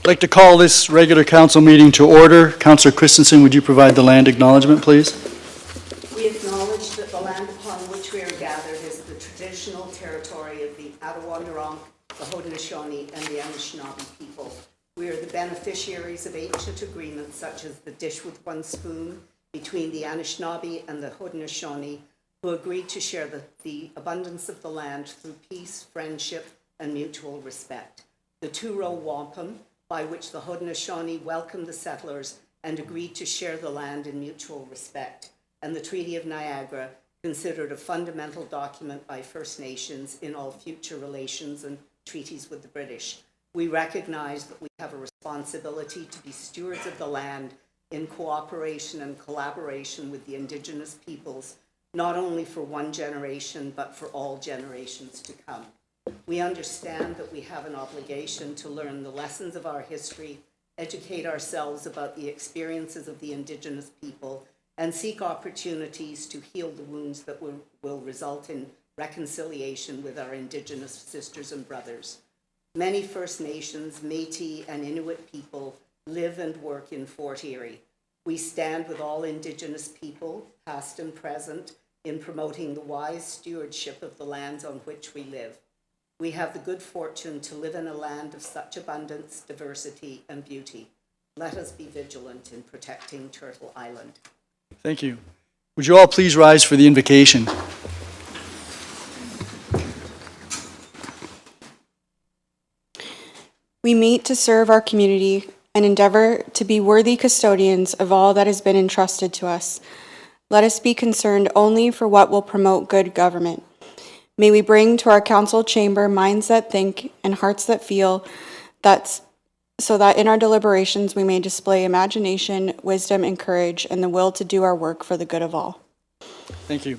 I'd like to call this regular council meeting to order. Councillor Christensen, would you provide the land acknowledgement, please? We acknowledge that the land upon which we are gathered is the traditional territory of the Attawandarong, the Haudenosaunee, and the Anishinaabe people. We are the beneficiaries of ancient agreements such as the Dish with One Spoon between the Anishinaabe and the Haudenosaunee, who agreed to share the abundance of the land through peace, friendship, and mutual respect. The Two-Row Wampum, by which the Haudenosaunee welcomed the settlers and agreed to share the land in mutual respect, and the Treaty of Niagara, considered a fundamental document by First Nations in all future relations and treaties with the British. We recognize that we have a responsibility to be stewards of the land in cooperation and collaboration with the Indigenous peoples, not only for one generation, but for all generations to come. We understand that we have an obligation to learn the lessons of our history, educate ourselves about the experiences of the Indigenous people, and seek opportunities to heal the wounds that will result in reconciliation with our Indigenous sisters and brothers. Many First Nations, Métis, and Inuit people live and work in Fort Erie. We stand with all Indigenous people, past and present, in promoting the wise stewardship of the lands on which we live. We have the good fortune to live in a land of such abundance, diversity, and beauty. Let us be vigilant in protecting Turtle Island. Thank you. Would you all please rise for the invocation? We meet to serve our community and endeavor to be worthy custodians of all that has been entrusted to us. Let us be concerned only for what will promote good government. May we bring to our council chamber minds that think and hearts that feel, so that in our deliberations we may display imagination, wisdom, and courage, and the will to do our work for the good of all. Thank you.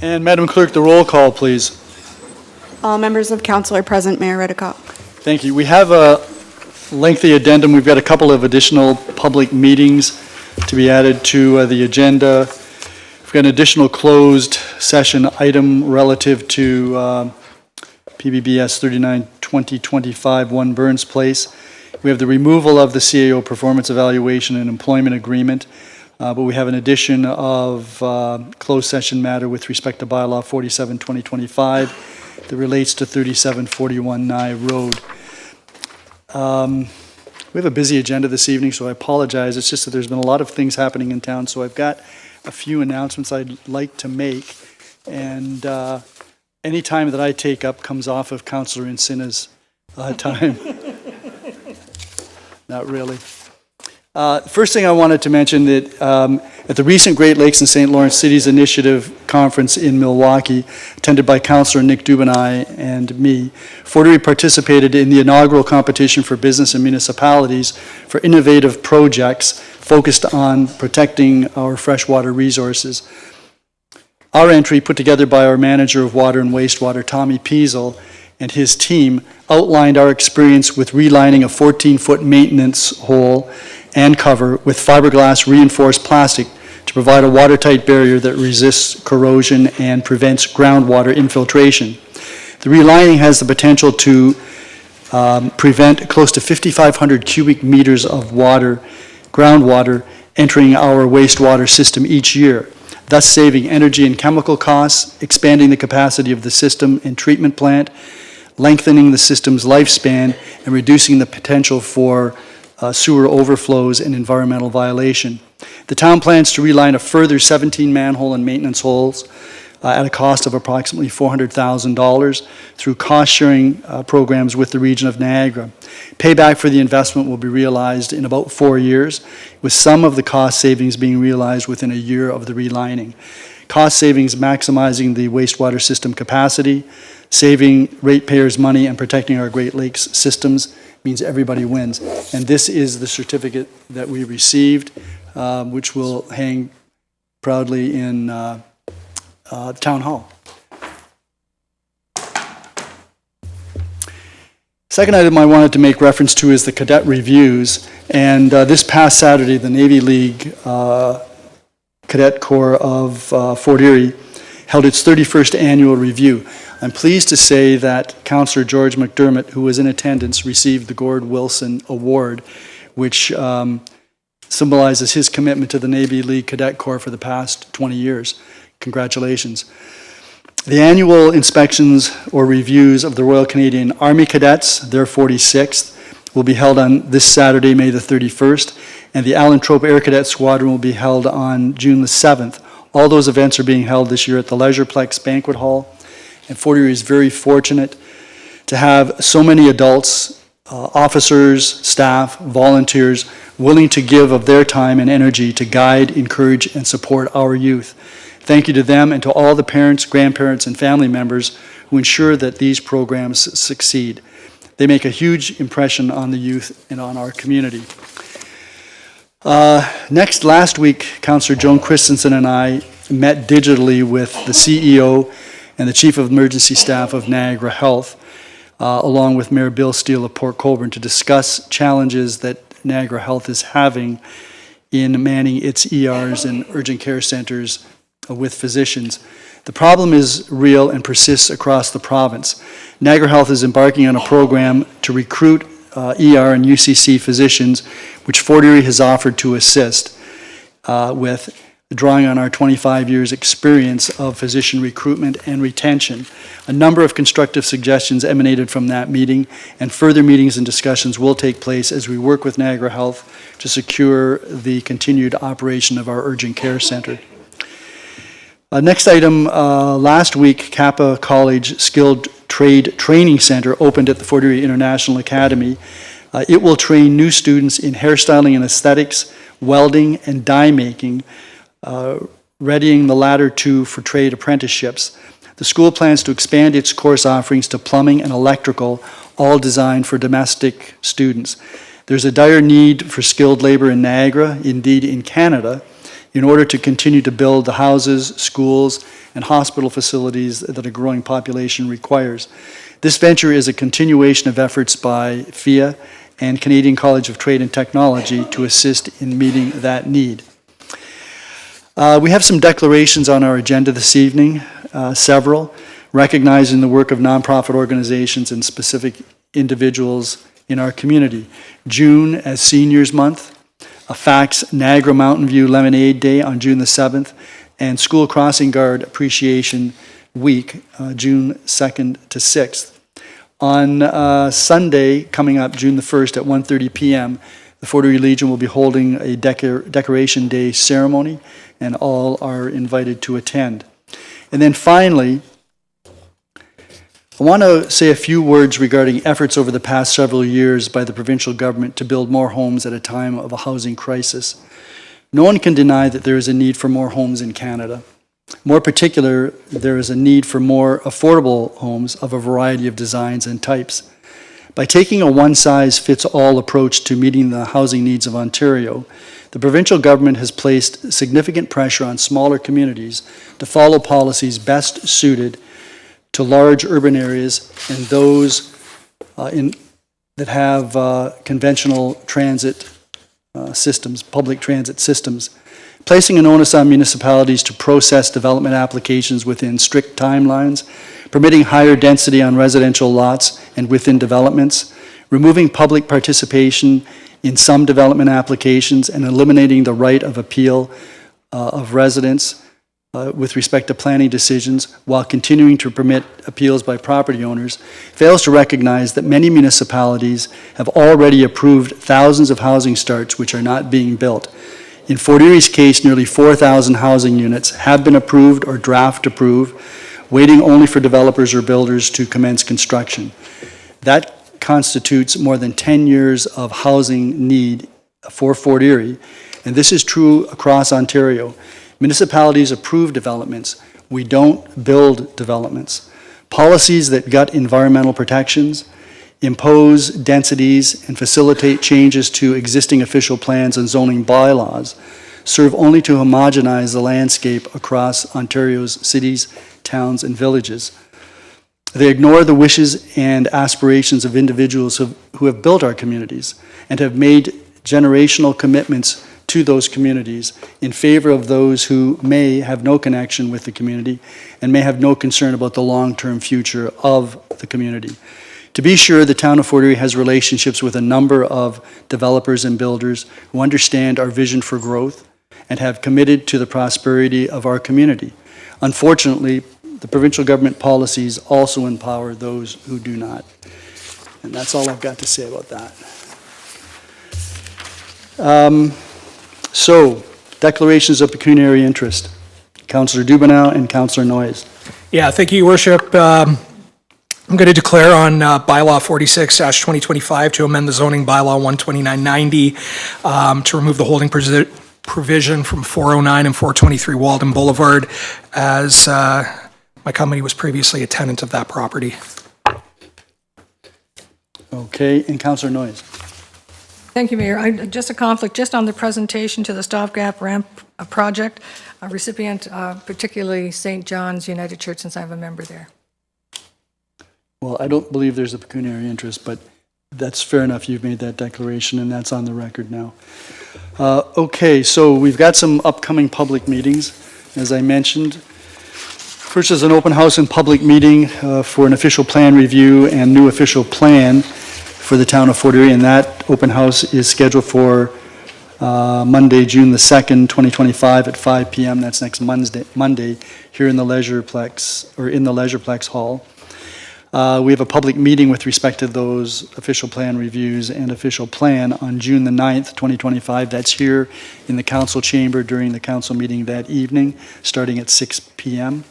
And Madam Clerk, the roll call, please. All members of council are present. Mayor Redekop. Thank you. We have a lengthy addendum. We've got a couple of additional public meetings to be added to the agenda. We've got an additional closed session item relative to PBBS 39-2025, 1 Burns Place. We have the removal of the CAO performance evaluation and employment agreement, but we have an addition of closed session matter with respect to bylaw 47-2025 that relates to 3741 Nye Road. We have a busy agenda this evening, so I apologize. It's just that there's been a lot of things happening in town, so I've got a few announcements I'd like to make, and any time that I take up comes off of Councillor Encina's time. Not really. First thing I wanted to mention that at the recent Great Lakes and St. Lawrence Cities Initiative Conference in Milwaukee, attended by Councillor Nick Dubanow and me, Fort Erie participated in the inaugural competition for business and municipalities for innovative projects focused on protecting our freshwater resources. Our entry, put together by our manager of water and wastewater, Tommy Peasel, and his team, outlined our experience with relining a 14-foot maintenance hole and cover with fiberglass reinforced plastic to provide a watertight barrier that resists corrosion and prevents groundwater infiltration. The relining has the potential to prevent close to 5,500 cubic meters of water, groundwater, entering our wastewater system each year, thus saving energy and chemical costs, expanding the capacity of the system and treatment plant, lengthening the system's lifespan, and reducing the potential for sewer overflows and environmental violation. The town plans to reline a further 17 manhole and maintenance holes at a cost of approximately $400,000 through cost-sharing programs with the region of Niagara. Payback for the investment will be realized in about 4 years, with some of the cost savings being realized within a year of the relining. Cost savings maximizing the wastewater system capacity, saving ratepayers money, and protecting our Great Lakes systems means everybody wins. And this is the certificate that we received, which will hang proudly in Town Hall. Second item I wanted to make reference to is the cadet reviews. And this past Saturday, the Navy League Cadet Corps of Fort Erie held its 31st annual review. I'm pleased to say that Councillor George McDermott, who was in attendance, received the Gord Wilson Award, which symbolizes his commitment to the Navy League Cadet Corps for the past 20 years. Congratulations. The annual inspections or reviews of the Royal Canadian Army Cadets, their 46th, will be held on this Saturday, May the 31st, and the Alan Trope Air Cadet Squadron will be held on June the 7th. All those events are being held this year at the Leisureplex Banquet Hall, and Fort Erie is very fortunate to have so many adults, officers, staff, volunteers, willing to give of their time and energy to guide, encourage, and support our youth. Thank you to them and to all the parents, grandparents, and family members who ensure that these programs succeed. They make a huge impression on the youth and on our community. Last week, Councillor Joan Christensen and I met digitally with the CEO and the Chief of Emergency Staff of Niagara Health, along with Mayor Bill Steele of Port Colborne, to discuss challenges that Niagara Health is having in manning its ERs and urgent care centers with physicians. The problem is real and persists across the province. Niagara Health is embarking on a program to recruit ER and UCC physicians, which Fort Erie has offered to assist with, drawing on our 25 years experience of physician recruitment and retention. A number of constructive suggestions emanated from that meeting, and further meetings and discussions will take place as we work with Niagara Health to secure the continued operation of our urgent care center. Next item, last week, Kappa College Skilled Trade Training Center opened at the Fort Erie International Academy. It will train new students in hairstyling and aesthetics, welding, and dye making, readying the latter two for trade apprenticeships. The school plans to expand its course offerings to plumbing and electrical, all designed for domestic students. There's a dire need for skilled labor in Niagara, indeed in Canada, in order to continue to build the houses, schools, and hospital facilities that a growing population requires. This venture is a continuation of efforts by FIA and Canadian College of Trade and Technology to assist in meeting that need. We have some declarations on our agenda this evening, several, recognizing the work of nonprofit organizations and specific individuals in our community. June as Seniors Month, a FACTS Niagara Mountain View Lemonade Day on June the 7th, and School Crossing Guard Appreciation Week, June 2nd to 6th. On Sunday, coming up June the 1st at 1:30 p.m., the Fort Erie Legion will be holding a Decoration Day ceremony, and all are invited to attend. And then finally, I want to say a few words regarding efforts over the past several years by the provincial government to build more homes at a time of a housing crisis. No one can deny that there is a need for more homes in Canada. More particular, there is a need for more affordable homes of a variety of designs and types. By taking a one-size-fits-all approach to meeting the housing needs of Ontario, the provincial government has placed significant pressure on smaller communities to follow policies best suited to large urban areas and those that have conventional transit systems, public transit systems, placing an onus on municipalities to process development applications within strict timelines, permitting higher density on residential lots and within developments, removing public participation in some development applications, and eliminating the right of appeal of residents with respect to planning decisions, while continuing to permit appeals by property owners, fails to recognize that many municipalities have already approved thousands of housing starts which are not being built. In Fort Erie's case, nearly 4,000 housing units have been approved or draft approved, waiting only for developers or builders to commence construction. That constitutes more than 10 years of housing need for Fort Erie, and this is true across Ontario. Municipalities approve developments. We don't build developments. Policies that gut environmental protections, impose densities, and facilitate changes to existing official plans and zoning bylaws serve only to homogenize the landscape across Ontario's cities, towns, and villages. They ignore the wishes and aspirations of individuals who have built our communities and have made generational commitments to those communities in favor of those who may have no connection with the community and may have no concern about the long-term future of the community. To be sure, the town of Fort Erie has relationships with a number of developers and builders who understand our vision for growth and have committed to the prosperity of our community. Unfortunately, the provincial government policies also empower those who do not. And that's all I've got to say about that. So, declarations of pecuniary interest. Councillor Dubanow and Councillor Noyes. Yeah, thank you, Your Worship. I'm going to declare on bylaw 46-2025 to amend the zoning bylaw 12990 to remove the holding provision from 409 and 423 Walden Boulevard, as my company was previously a tenant of that property. Okay, and Councillor Noyes. Thank you, Mayor. Just a conflict, just on the presentation to the stopgap ramp project, a recipient, particularly St. John's United Church, since I'm a member there. Well, I don't believe there's a pecuniary interest, but that's fair enough. You've made that declaration, and that's on the record now. Okay, so we've got some upcoming public meetings, as I mentioned. First is an open house and public meeting for an official plan review and new official plan for the town of Fort Erie, and that open house is scheduled for Monday, June the 2nd, 2025 at 5 p.m. That's next Monday here in the Leisureplex, or in the Leisureplex Hall. We have a public meeting with respect to those official plan reviews and official plan on June the 9th, 2025. That's here in the council chamber during the council meeting that evening, starting at 6 p.m.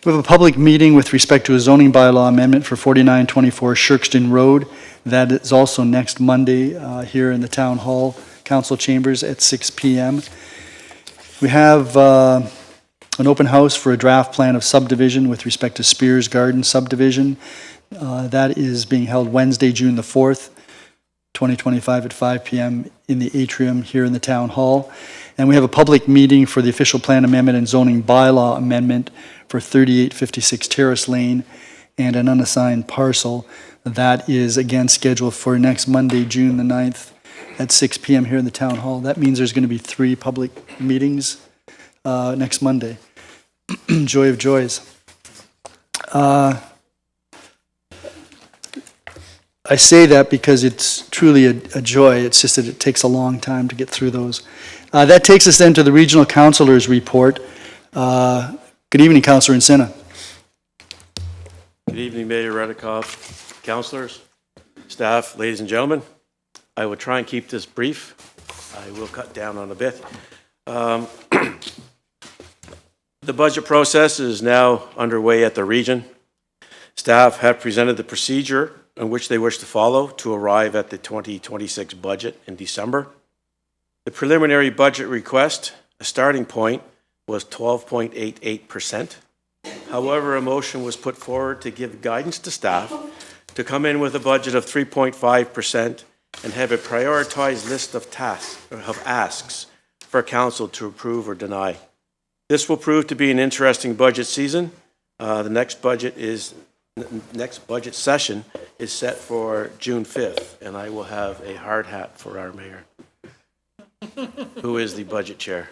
We have a public meeting with respect to a zoning bylaw amendment for 4924 Shirkston Road. That is also next Monday here in the town hall council chambers at 6 p.m. We have an open house for a draft plan of subdivision with respect to Spears Garden subdivision. That is being held Wednesday, June the 4th, 2025 at 5 p.m. in the atrium here in the town hall. And we have a public meeting for the official plan amendment and zoning bylaw amendment for 3856 Terrace Lane and an unassigned parcel. That is again scheduled for next Monday, June the 9th at 6 p.m. here in the town hall. That means there's going to be 3 public meetings next Monday. Joy of joys. I say that because it's truly a joy. It's just that it takes a long time to get through those. That takes us then to the Regional Councillors Report. Good evening, Councillor Encina. Good evening, Mayor Redekop, councillors, staff, ladies and gentlemen. I will try and keep this brief. I will cut down on a bit. The budget process is now underway at the region. Staff have presented the procedure in which they wish to follow to arrive at the 2026 budget in December. The preliminary budget request, a starting point, was 12.88%. However, a motion was put forward to give guidance to staff to come in with a budget of 3.5% and have a prioritized list of asks for council to approve or deny. This will prove to be an interesting budget season. The next budget session is set for June 5th, and I will have a hard hat for our mayor, who is the budget chair.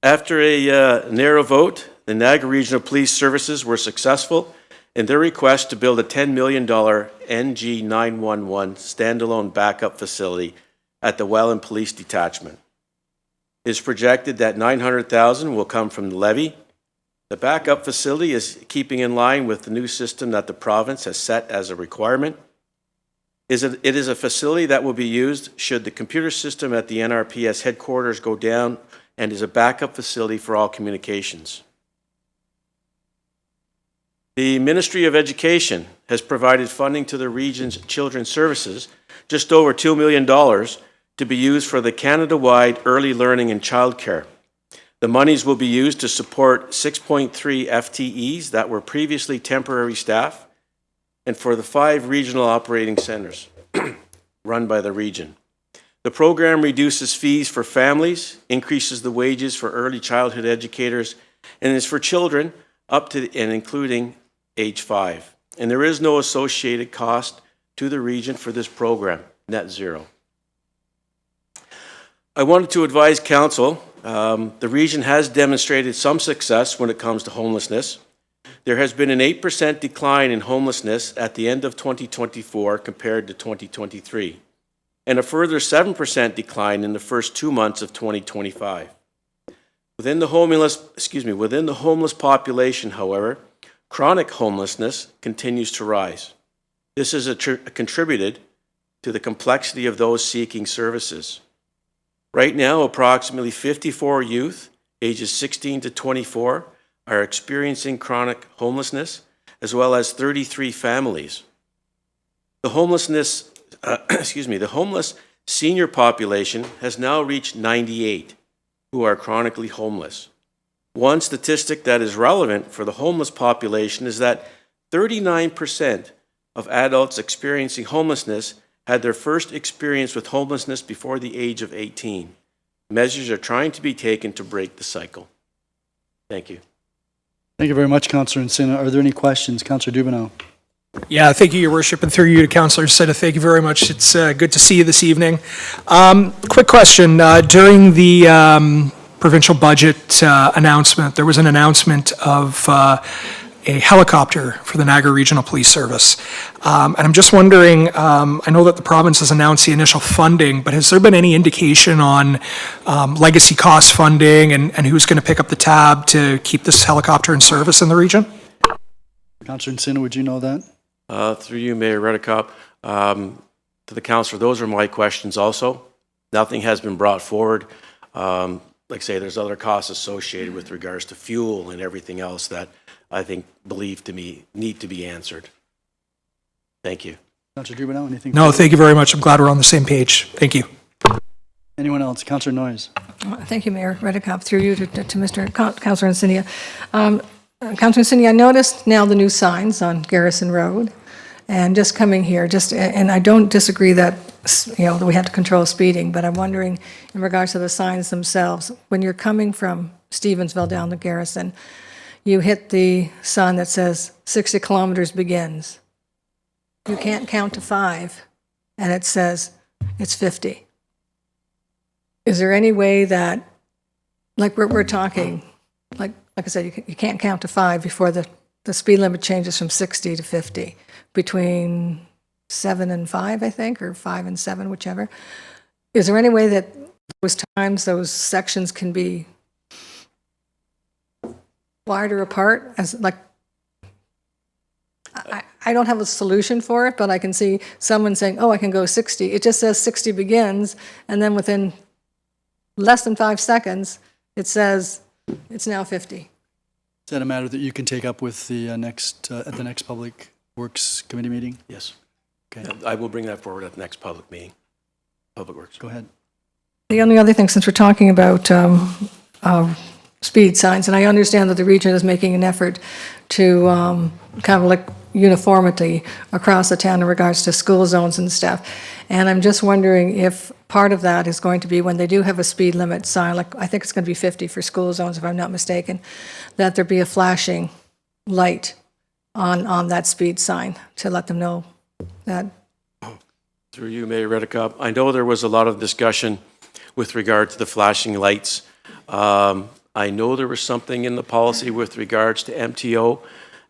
After a narrow vote, the Niagara Regional Police Services were successful in their request to build a $10 million NG 911 standalone backup facility at the Welland Police Detachment. It is projected that $900,000 will come from the levy. The backup facility is keeping in line with the new system that the province has set as a requirement. It is a facility that will be used should the computer system at the NRPS headquarters go down, and is a backup facility for all communications. The Ministry of Education has provided funding to the region's children's services, just over $2 million, to be used for the Canada-wide early learning and childcare. The monies will be used to support 6.3 FTEs that were previously temporary staff, and for the 5 regional operating centers run by the region. The program reduces fees for families, increases the wages for early childhood educators, and is for children up to and including age 5. And there is no associated cost to the region for this program. net zero. I wanted to advise council, the region has demonstrated some success when it comes to homelessness. There has been an 8% decline in homelessness at the end of 2024 compared to 2023, and a further 7% decline in the first 2 months of 2025. Within the homeless population, however, chronic homelessness continues to rise. This has contributed to the complexity of those seeking services. Right now, approximately 54 youth, ages 16 to 24, are experiencing chronic homelessness, as well as 33 families. The homeless senior population has now reached 98 who are chronically homeless. One statistic that is relevant for the homeless population is that 39% of adults experiencing homelessness had their first experience with homelessness before the age of 18. Measures are trying to be taken to break the cycle. Thank you. Thank you very much, Councillor Encina. Are there any questions? Councillor Dubanow. Yeah, thank you, Your Worship, and through you to Councillor Sina. Thank you very much. It's good to see you this evening. Quick question. During the provincial budget announcement, there was an announcement of a helicopter for the Niagara Regional Police Service. And I'm just wondering, I know that the province has announced the initial funding, but has there been any indication on legacy cost funding and who's going to pick up the tab to keep this helicopter in service in the region? Councillor Encina, would you know that? Through you, Mayor Redekop, to the councillor, those are my questions also. Nothing has been brought forward. Like I say, there's other costs associated with regards to fuel and everything else that I think need to be answered. Thank you. Councillor Dubanow, anything? No, thank you very much. I'm glad we're on the same page. Thank you. Anyone else? Councillor Noyes. Thank you, Mayor Redekop, through you to Mr. Councillor Encina. Councillor Encina, I noticed now the new signs on Garrison Road, and just coming here, and I don't disagree that, that we have to control speeding, but I'm wondering in regards to the signs themselves, when you're coming from Stevensville down to Garrison, you hit the sign that says 60 kilometers begins. You can't count to 5, and it says it's 50. Is there any way that, like we're talking, like I said, you can't count to 5 before the speed limit changes from 60 to 50, between 7 and 5, I think, or 5 and 7, whichever. Is there any way that those sections can be wider apart? I don't have a solution for it, but I can see someone saying, oh, I can go 60. It just says 60 begins, and then within less than 5 seconds, it says it's now 50. Is that a matter that you can take up with the at the next Public Works Committee meeting? Yes. Okay. I will bring that forward at the next public meeting. Public Works. Go ahead. The only other thing, since we're talking about speed signs, and I understand that the region is making an effort to kind of like uniformity across the town in regards to school zones and stuff. And I'm just wondering if part of that is going to be when they do have a speed limit sign, like I think it's going to be 50 for school zones if I'm not mistaken, that there be a flashing light on that speed sign to let them know that. Through you, Mayor Redekop, I know there was a lot of discussion with regard to the flashing lights. I know there was something in the policy with regards to MTO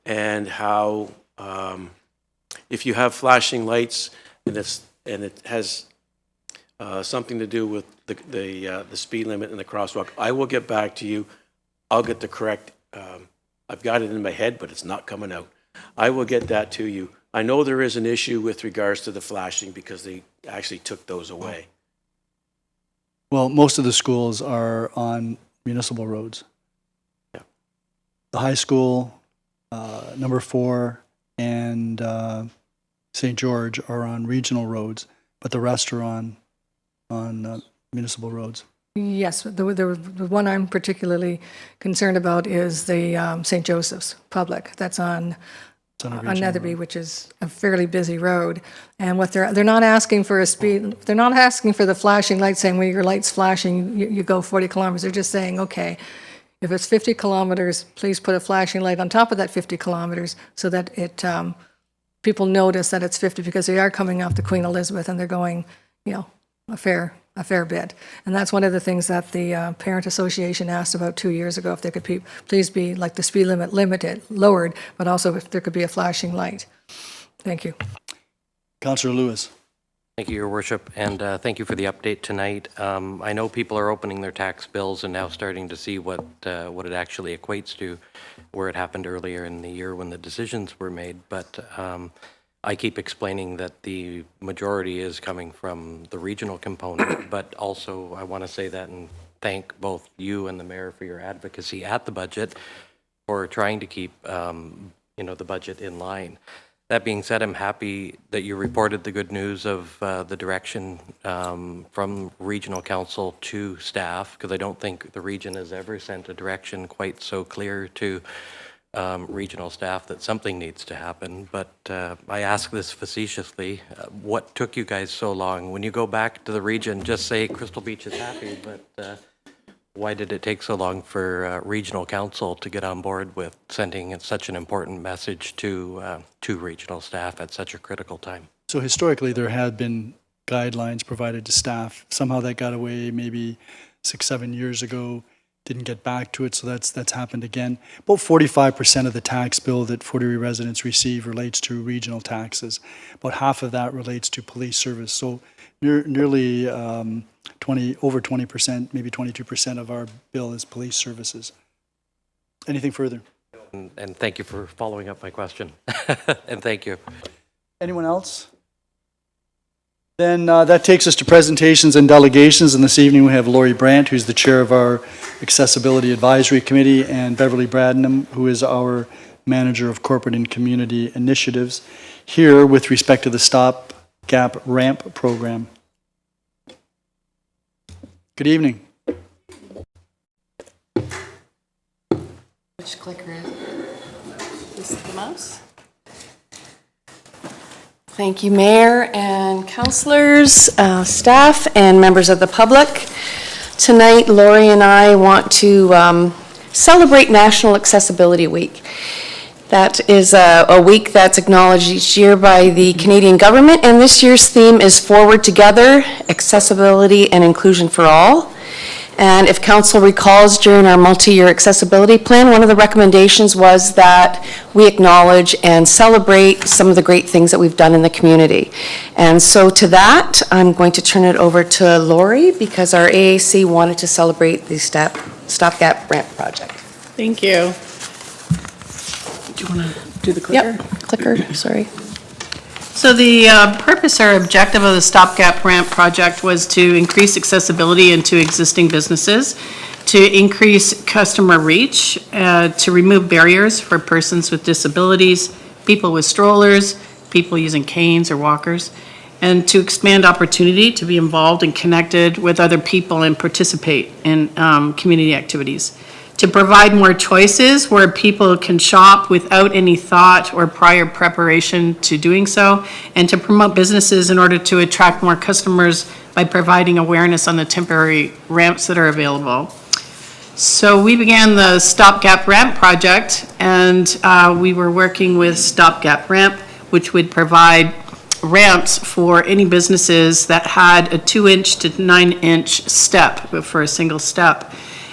and how if you have flashing lights and it has something to do with the speed limit and the crosswalk, I will get back to you. I'll get the correct. I've got it in my head, but it's not coming out. I will get that to you. I know there is an issue with regards to the flashing because they actually took those away. Well, most of the schools are on municipal roads. Yeah. The high school, number 4, and St. George are on regional roads, but the rest are on municipal roads. Yes, the one I'm particularly concerned about is the St. Joseph's Public. That's on Netherby, which is a fairly busy road. And what they're not asking for a speed, they're not asking for the flashing light saying when your light's flashing, you go 40 kilometers. They're just saying, okay, if it's 50 kilometers, please put a flashing light on top of that 50 kilometers so that it people notice that it's 50 because they are coming off the Queen Elizabeth and they're going, a fair bit. And that's one of the things that the Parent Association asked about 2 years ago, if there could please be like the speed limit lowered, but also if there could be a flashing light. Thank you. Councillor Lewis. Thank you, Your Worship, and thank you for the update tonight. I know people are opening their tax bills and now starting to see what it actually equates to, where it happened earlier in the year when the decisions were made, but I keep explaining that the majority is coming from the regional component, but also I want to say that and thank both you and the mayor for your advocacy at the budget for trying to keep the budget in line. That being said, I'm happy that you reported the good news of the direction from regional council to staff, because I don't think the region has ever sent a direction quite so clear to regional staff that something needs to happen. But I ask this facetiously, what took you guys so long? When you go back to the region, just say Crystal Beach is happy, but why did it take so long for regional council to get on board with sending such an important message to regional staff at such a critical time? So historically, there had been guidelines provided to staff. Somehow that got away maybe 6-7 years ago, didn't get back to it, so that's happened again. About 45% of the tax bill that Fort Erie residents receive relates to regional taxes. About half of that relates to police service. So nearly over 20%, maybe 22% of our bill is police services. Anything further? And thank you for following up my question. And thank you. Anyone else? Then that takes us to presentations and delegations. And this evening we have Lori Brandt, who's the chair of our Accessibility Advisory Committee, and Beverly Bradnam, who is our manager of corporate and community initiatives, here with respect to the Stop Gap Ramp program. Good evening. Which clicker is it? This is the mouse? Thank you, Mayor and councillors, staff, and members of the public. Tonight, Lori and I want to celebrate National Accessibility Week. That is a week that's acknowledged each year by the Canadian government, and this year's theme is Forward Together, Accessibility and Inclusion for All. And if council recalls, during our multi-year accessibility plan, one of the recommendations was that we acknowledge and celebrate some of the great things that we've done in the community. And so to that, I'm going to turn it over to Lori, because our AAC wanted to celebrate the Stopgap Ramp project. Thank you. Do you want to do the clicker? Yep, clicker, sorry. So the purpose or objective of the Stopgap Ramp project was to increase accessibility into existing businesses, to increase customer reach, to remove barriers for persons with disabilities, people with strollers, people using canes or walkers, and to expand opportunity to be involved and connected with other people and participate in community activities. To provide more choices where people can shop without any thought or prior preparation to doing so, and to promote businesses in order to attract more customers by providing awareness on the temporary ramps that are available. So we began the Stopgap Ramp project, and we were working with Stopgap Ramp, which would provide ramps for any businesses that had a 2-inch to 9-inch step for a single step.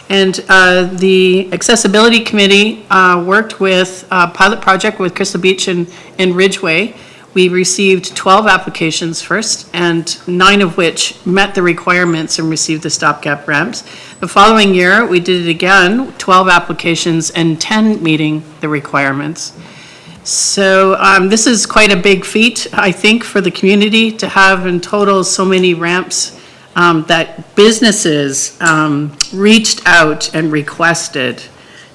And the Accessibility Committee worked with a pilot project with Crystal Beach and Ridgeway. We received 12 applications first, and 9 of which met the requirements and received the stopgap ramps. The following year, we did it again, 12 applications and 10 meeting the requirements. So this is quite a big feat, I think, for the community to have in total so many ramps that businesses reached out and requested.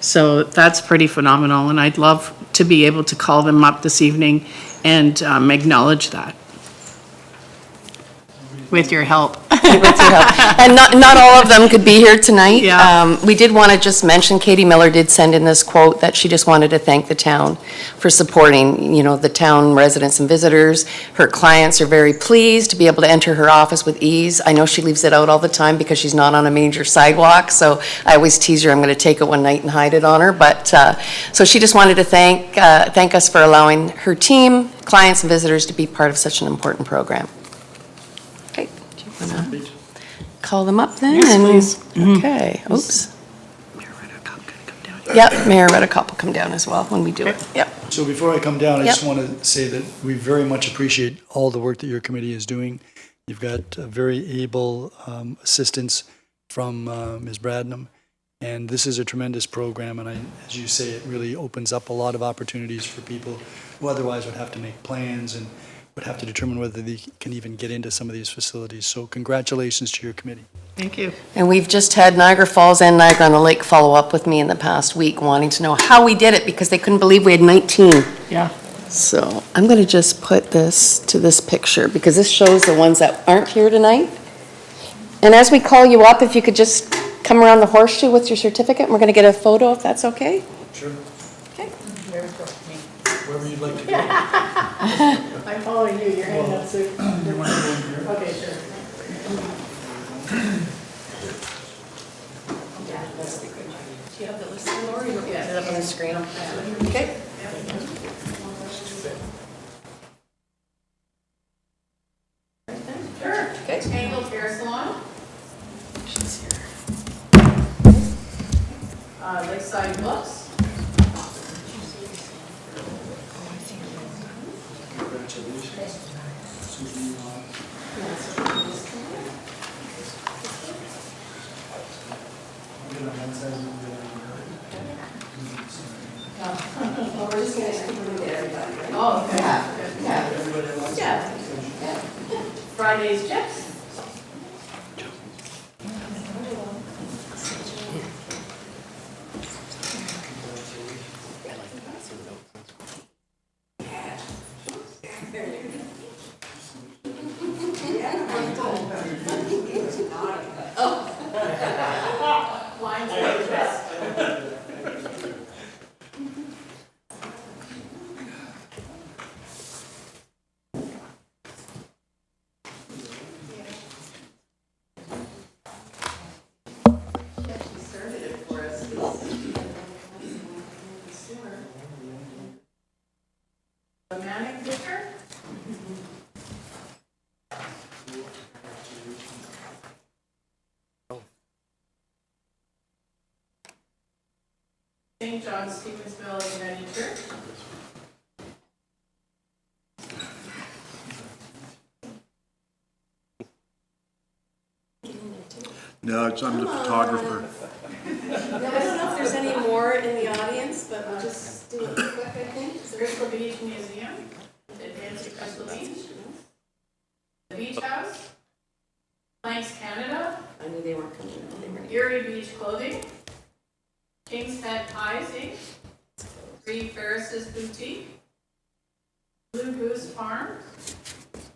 So that's pretty phenomenal, and I'd love to be able to call them up this evening and acknowledge that. With your help. with your help. And not all of them could be here tonight. Yeah. We did want to just mention, Katie Miller did send in this quote that she just wanted to thank the town for supporting, the town residents and visitors. Her clients are very pleased to be able to enter her office with ease. I know she leaves it out all the time because she's not on a major sidewalk, so I always tease her I'm going to take it one night and hide it on her. But, so she just wanted to thank us for allowing her team, clients and visitors to be part of such an important program. Okay, do you want to call them up then? Yes, please. Okay, oops. Yep, Mayor Redekop will come down as well when we do it. Yep. So before I come down, I just Yep. want to say that we very much appreciate all the work that your committee is doing. You've got very able assistance from Ms. Bradnam, and this is a tremendous program, and as you say, it really opens up a lot of opportunities for people who otherwise would have to make plans and would have to determine whether they can even get into some of these facilities. So congratulations to your committee. Thank you. And we've just had Niagara Falls and Niagara on the Lake follow up with me in the past week wanting to know how we did it because they couldn't believe we had 19. Yeah. So I'm going to just put this to this picture because this shows the ones that aren't here tonight. And as we call you up, if you could just come around the horseshoe with your certificate, and we're going to get a photo if that's okay. Sure. Okay. Wherever you'd like to go. I'm following you, you're heading up soon. You want to go in here? Okay, sure. Do you have the list, Lori? Or is it up on the screen? Okay. Sure. Okay. Angled hair salon, She's here. Lakeside Books. Oh, okay. Yeah. Friday's chips. Lines of interest. Romantic picture. St. John Stevensville United Church. No, I'm the photographer. I don't know if there's any more in the audience, but we'll just do it quick, I think. Crystal Beach Museum, Advanced at Crystal Beach. The Beach House. Planks Canada, I knew they weren't coming. They weren't. Erie Beach Clothing. King's Head Pies Inc. Three Ferris's Boutique. Blue Goose Farm.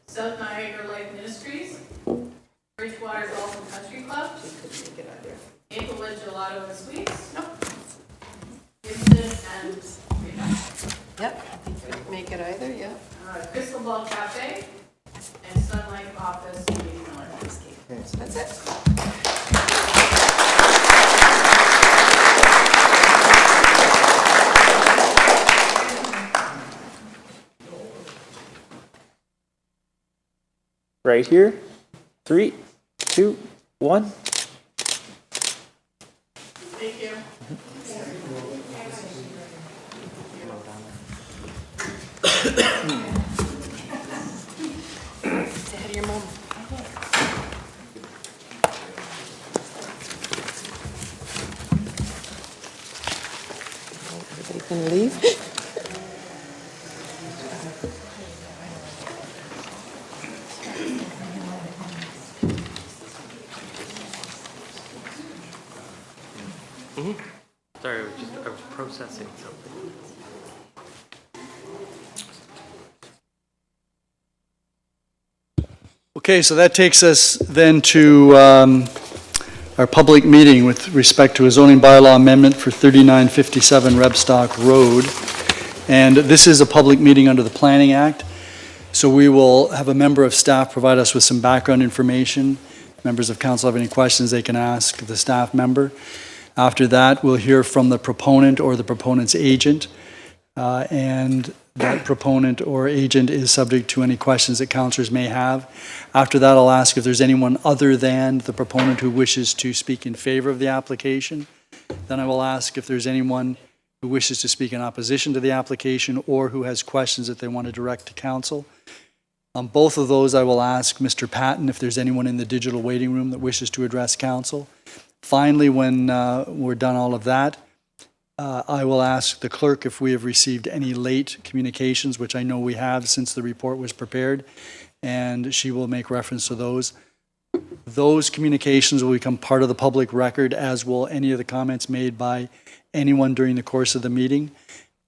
South Niagara Lake Ministries. Bridgewater Golf and Country Club. Maplewood Gelato and Sweets. Nope. Gibson and Redekop. Yep, I think we could make it either, yeah. Crystal Ball Cafe. And Sunlight Office. That's it. Right here. 3, 2, 1. Thank you. Say hi to your mom. Everybody gonna leave? Sorry, I was processing something. Okay, so that takes us then to our public meeting with respect to a zoning bylaw amendment for 3957 Rebstock Road. And this is a public meeting under the Planning Act. So we will have a member of staff provide us with some background information. Members of council have any questions, they can ask the staff member. After that, we'll hear from the proponent or the proponent's agent. And that proponent or agent is subject to any questions that councillors may have. After that, I'll ask if there's anyone other than the proponent who wishes to speak in favor of the application. Then I will ask if there's anyone who wishes to speak in opposition to the application or who has questions that they want to direct to council. On both of those, I will ask Mr. Patton if there's anyone in the digital waiting room that wishes to address council. Finally, when we're done all of that, I will ask the clerk if we have received any late communications, which I know we have since the report was prepared, and she will make reference to those. Those communications will become part of the public record, as will any of the comments made by anyone during the course of the meeting.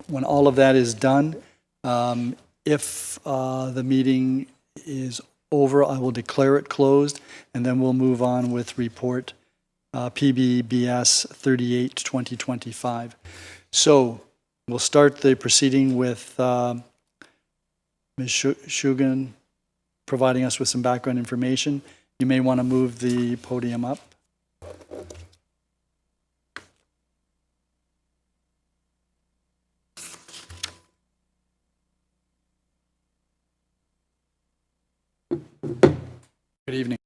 When all of that is done, if the meeting is over, I will declare it closed, and then we'll move on with report PBBS 38 2025. So we'll start the proceeding with Ms. Shugan providing us with some background information. You may want to move the podium up. Good evening.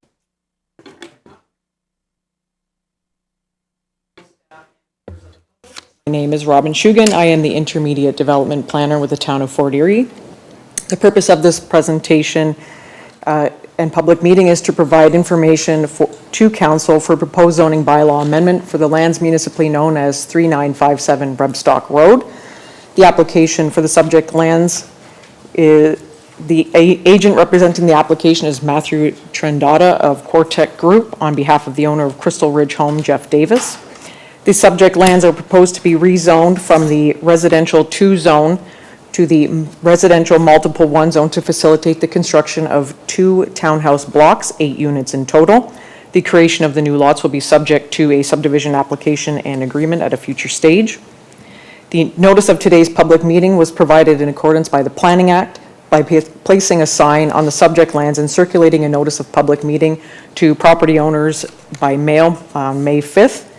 My name is Robin Shugan. I am the Intermediate Development Planner with the Town of Fort Erie. The purpose of this presentation and public meeting is to provide information to Council for proposed zoning bylaw amendment for the lands municipally known as 3957 Rebstock Road. The application for the subject lands is the agent representing the application is Matthew Trendata of Cortec Group on behalf of the owner of Crystal Ridge Home, Jeff Davis. The subject lands are proposed to be rezoned from the residential 2 zone to the residential multiple 1 zone to facilitate the construction of 2 townhouse blocks, 8 units in total. The creation of the new lots will be subject to a subdivision application and agreement at a future stage. The notice of today's public meeting was provided in accordance by the Planning Act by placing a sign on the subject lands and circulating a notice of public meeting to property owners by mail on May 5th.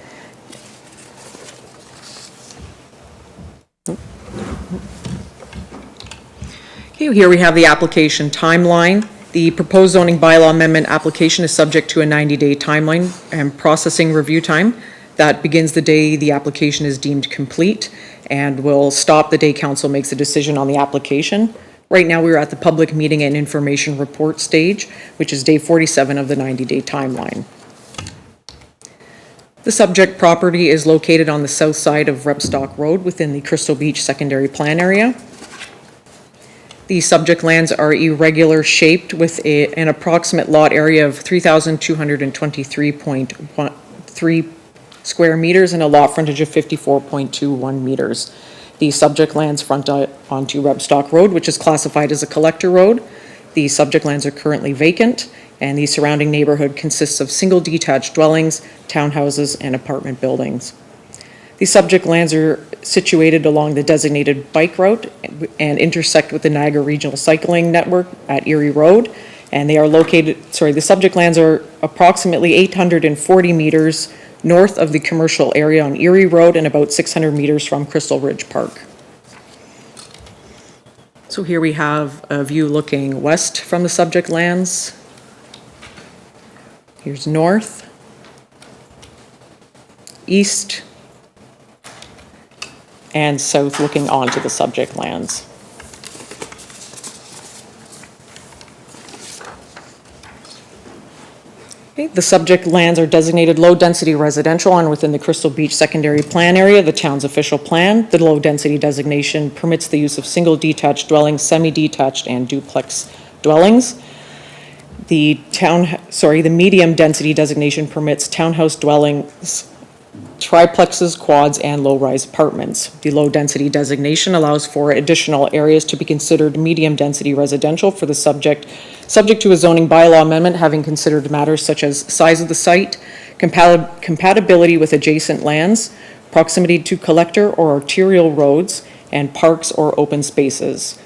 Here we have the application timeline. The proposed zoning bylaw amendment application is subject to a 90-day timeline and processing review time. That begins the day the application is deemed complete and will stop the day council makes a decision on the application. Right now, we're at the public meeting and information report stage, which is day 47 of the 90-day timeline. The subject property is located on the south side of Rebstock Road within the Crystal Beach Secondary Plan Area. The subject lands are irregular shaped with an approximate lot area of 3,223.3 square meters and a lot frontage of 54.21 meters. The subject lands front onto Rebstock Road, which is classified as a collector road. The subject lands are currently vacant, and the surrounding neighborhood consists of single detached dwellings, townhouses, and apartment buildings. The subject lands are situated along the designated bike route and intersect with the Niagara Regional Cycling Network at Erie Road. And they are the subject lands are approximately 840 meters north of the commercial area on Erie Road and about 600 meters from Crystal Ridge Park. So here we have a view looking west from the subject lands. Here's north, east, and south looking onto the subject lands. Okay, the subject lands are designated low-density residential and within the Crystal Beach Secondary Plan Area, the town's official plan. The low-density designation permits the use of single detached dwellings, semi-detached, and duplex dwellings. The medium density designation permits townhouse dwellings triplexes, quads, and low-rise apartments. The low-density designation allows for additional areas to be considered medium-density residential for the subject to a zoning bylaw amendment, having considered matters such as size of the site, compatibility with adjacent lands, proximity to collector or arterial roads, and parks or open spaces.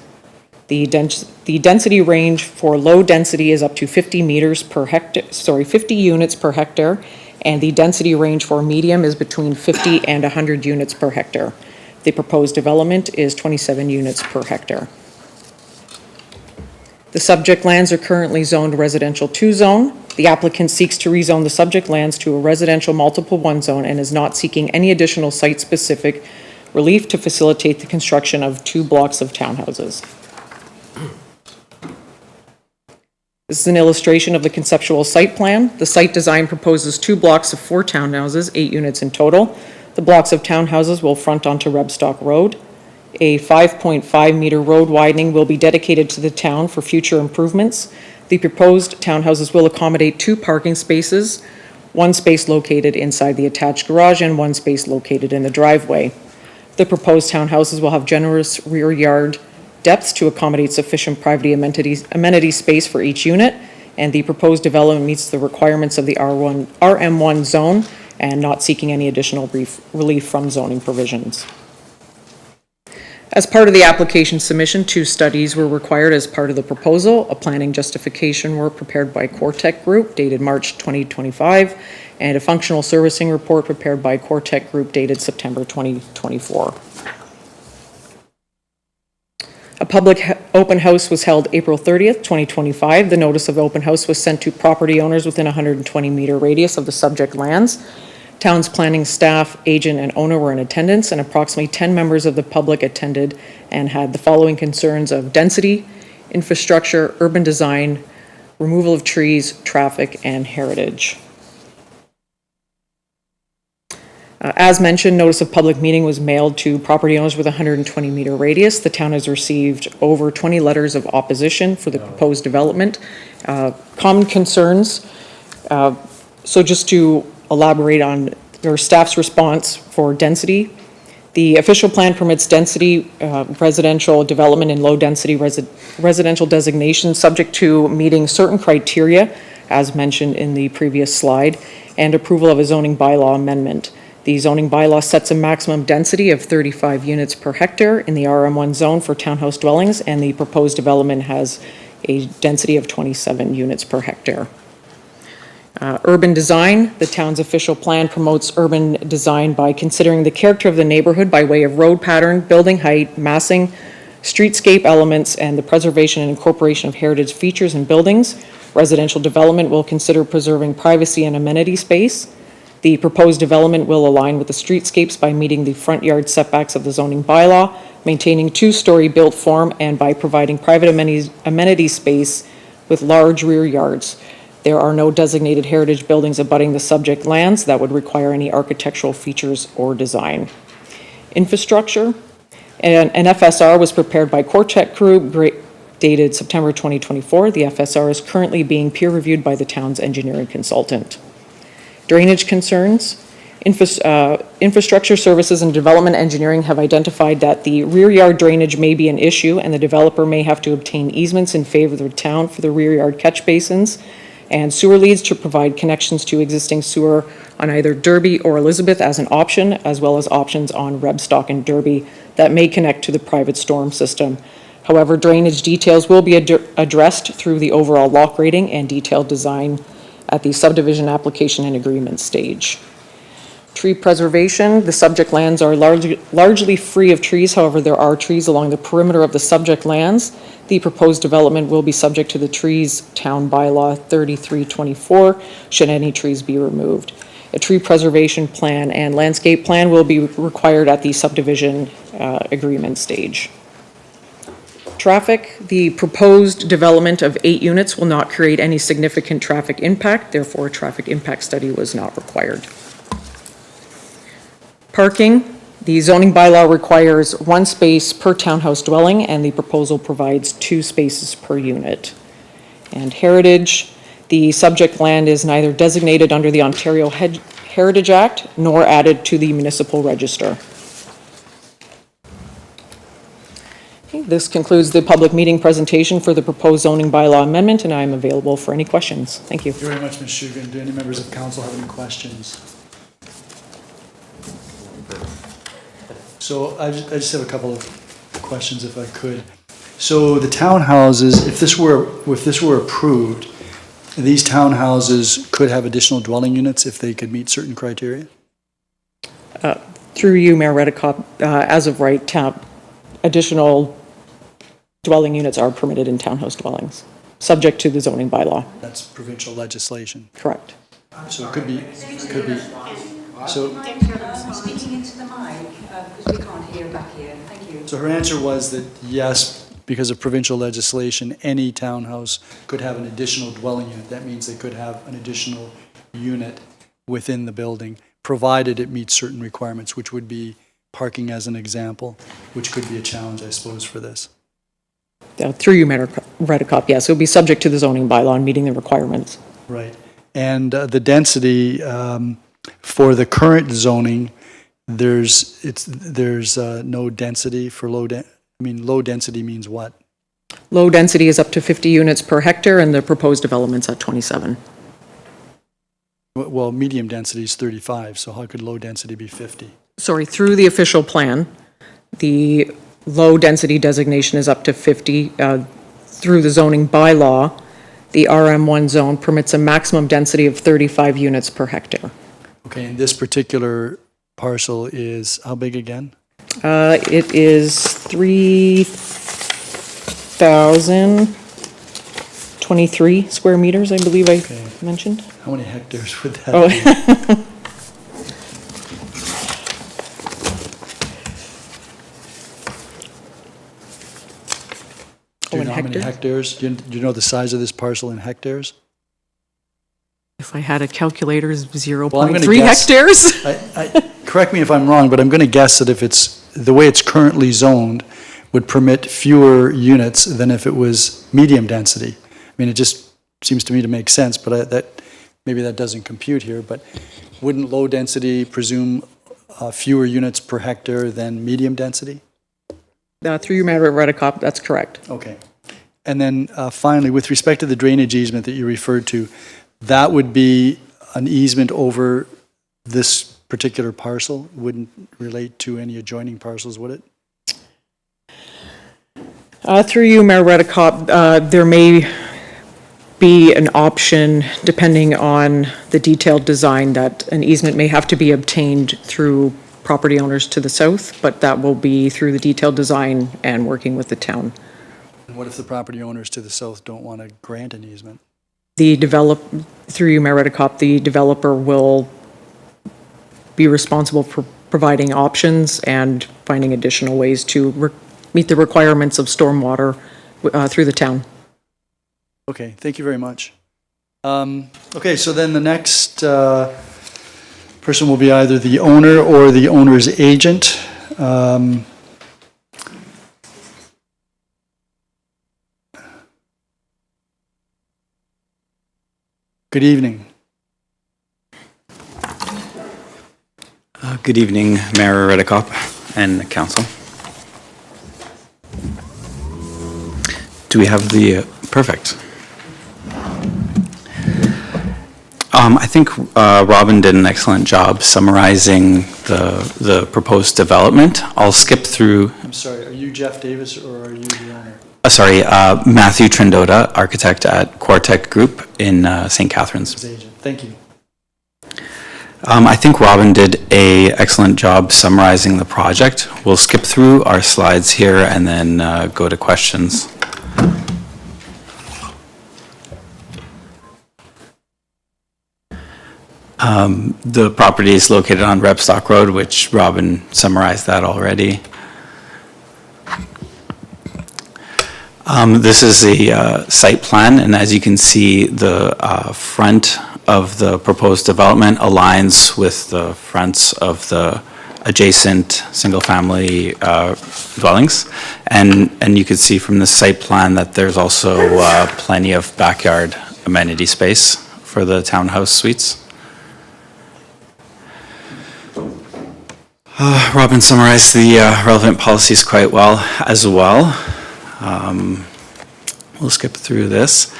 The density range for low density is up to 50 units per hectare, and the density range for medium is between 50 and 100 units per hectare. The proposed development is 27 units per hectare. The subject lands are currently zoned residential 2 zone. The applicant seeks to rezone the subject lands to a residential multiple 1 zone and is not seeking any additional site-specific relief to facilitate the construction of 2 blocks of townhouses. This is an illustration of the conceptual site plan. The site design proposes 2 blocks of 4 townhouses, 8 units in total. The blocks of townhouses will front onto Rebstock Road. A 5.5-meter road widening will be dedicated to the town for future improvements. The proposed townhouses will accommodate 2 parking spaces, 1 space located inside the attached garage and 1 space located in the driveway. The proposed townhouses will have generous rear yard depths to accommodate sufficient private amenity space for each unit, and the proposed development meets the requirements of the RM1 zone and not seeking any additional relief from zoning provisions. As part of the application submission, 2 studies were required as part of the proposal: a planning justification work prepared by Cortec Group dated March 2025, and a functional servicing report prepared by Cortec Group dated September 2024. A public open house was held April 30th, 2025. The notice of open house was sent to property owners within a 120-meter radius of the subject lands. Town's planning staff, agent, and owner were in attendance, and approximately 10 members of the public attended and had the following concerns of density, infrastructure, urban design, removal of trees, traffic, and heritage. As mentioned, notice of public meeting was mailed to property owners with a 120-meter radius. The town has received over 20 letters of opposition for the proposed development. Common concerns. So just to elaborate on their staff's response for density. The official plan permits density residential development in low-density residential designation subject to meeting certain criteria, as mentioned in the previous slide, and approval of a zoning bylaw amendment. The zoning bylaw sets a maximum density of 35 units per hectare in the RM1 zone for townhouse dwellings, and the proposed development has a density of 27 units per hectare. Urban design. The town's official plan promotes urban design by considering the character of the neighborhood by way of road pattern, building height, massing, streetscape elements, and the preservation and incorporation of heritage features and buildings. Residential development will consider preserving privacy and amenity space. The proposed development will align with the streetscapes by meeting the front yard setbacks of the zoning bylaw, maintaining 2-story built form, and by providing private amenity space with large rear yards. There are no designated heritage buildings abutting the subject lands that would require any architectural features or design. Infrastructure. An FSR was prepared by Cortec Group dated September 2024. The FSR is currently being peer reviewed by the town's engineering consultant. Drainage concerns. Infrastructure services and development engineering have identified that the rear yard drainage may be an issue, and the developer may have to obtain easements in favor of the town for the rear yard catch basins and sewer leads to provide connections to existing sewer on either Derby or Elizabeth as an option, as well as options on Rebstock and Derby that may connect to the private storm system. However, drainage details will be addressed through the overall lock rating and detailed design at the subdivision application and agreement stage. Tree preservation. The subject lands are largely free of trees. However, there are trees along the perimeter of the subject lands. The proposed development will be subject to the trees town bylaw 3324 should any trees be removed. A tree preservation plan and landscape plan will be required at the subdivision agreement stage. Traffic. The proposed development of 8 units will not create any significant traffic impact. Therefore, a traffic impact study was not required. Parking. The zoning bylaw requires 1 space per townhouse dwelling, and the proposal provides 2 spaces per unit. And heritage. The subject land is neither designated under the Ontario Heritage Act nor added to the municipal register. Okay, this concludes the public meeting presentation for the proposed zoning bylaw amendment, and I am available for any questions. Thank you. Thank you very much, Ms. Shugan. Do any members of council have any questions? So I just have a couple of questions, if I could. So the townhouses, if this were approved, these townhouses could have additional dwelling units if they could meet certain criteria? Through you, Mayor Redekop, as of right, additional dwelling units are permitted in townhouse dwellings, subject to the zoning bylaw. That's provincial legislation. Correct. So it could be, so, Speaking into the mic, because we can't hear back here. Thank you. so her answer was that yes, because of provincial legislation, any townhouse could have an additional dwelling unit. That means they could have an additional unit within the building, provided it meets certain requirements, which would be parking as an example, which could be a challenge, I suppose, for this. Through you, Mayor Redekop, yes, it will be subject to the zoning bylaw and meeting the requirements. Right. And the density for the current zoning, there's no density for low density means what? Low density is up to 50 units per hectare, and the proposed development's at 27. Well, medium density is 35, so how could low density be 50? Sorry, through the official plan, the low-density designation is up to 50. Through the zoning bylaw, the RM1 zone permits a maximum density of 35 units per hectare. Okay, and this particular parcel is how big again? It is 3,023 square meters, I believe I mentioned. How many hectares would that Oh. be? Do you know how many hectares? Do you know the size of this parcel in hectares? If I had a calculator, it's Well, I'm gonna 0.3 guess- hectares. Correct me if I'm wrong, but I'm going to guess that if it's, the way it's currently zoned would permit fewer units than if it was medium density. I mean, it just seems to me to make sense, but maybe that doesn't compute here, but wouldn't low density presume fewer units per hectare than medium density? Through you, Mayor Redekop, that's correct. Okay. And then finally, with respect to the drainage easement that you referred to, that would be an easement over this particular parcel? Wouldn't relate to any adjoining parcels, would it? Through you, Mayor Redekop, there may be an option, depending on the detailed design, that an easement may have to be obtained through property owners to the south, but that will be through the detailed design and working with the town. And what if the property owners to the south don't want to grant an easement? Through you, Mayor Redekop, the developer will be responsible for providing options and finding additional ways to meet the requirements of stormwater through the town. Okay, thank you very much. Okay, so then the next person will be either the owner or the owner's agent. Good evening. Good evening, Mayor Redekop and the council. Do we have the, perfect. I think Robin did an excellent job summarizing the proposed development. I'll skip through. I'm sorry, are you Jeff Davis or are you the owner? Matthew Trindota, architect at Quartec Group in St. Catharines. Agent. Thank you. I think Robin did an excellent job summarizing the project. We'll skip through our slides here and then go to questions. The property is located on Rebstock Road, which Robin summarized that already. This is a site plan, and as you can see, the front of the proposed development aligns with the fronts of the adjacent single-family dwellings. And you can see from the site plan that there's also plenty of backyard amenity space for the townhouse suites. Robin summarized the relevant policies quite well as well. We'll skip through this.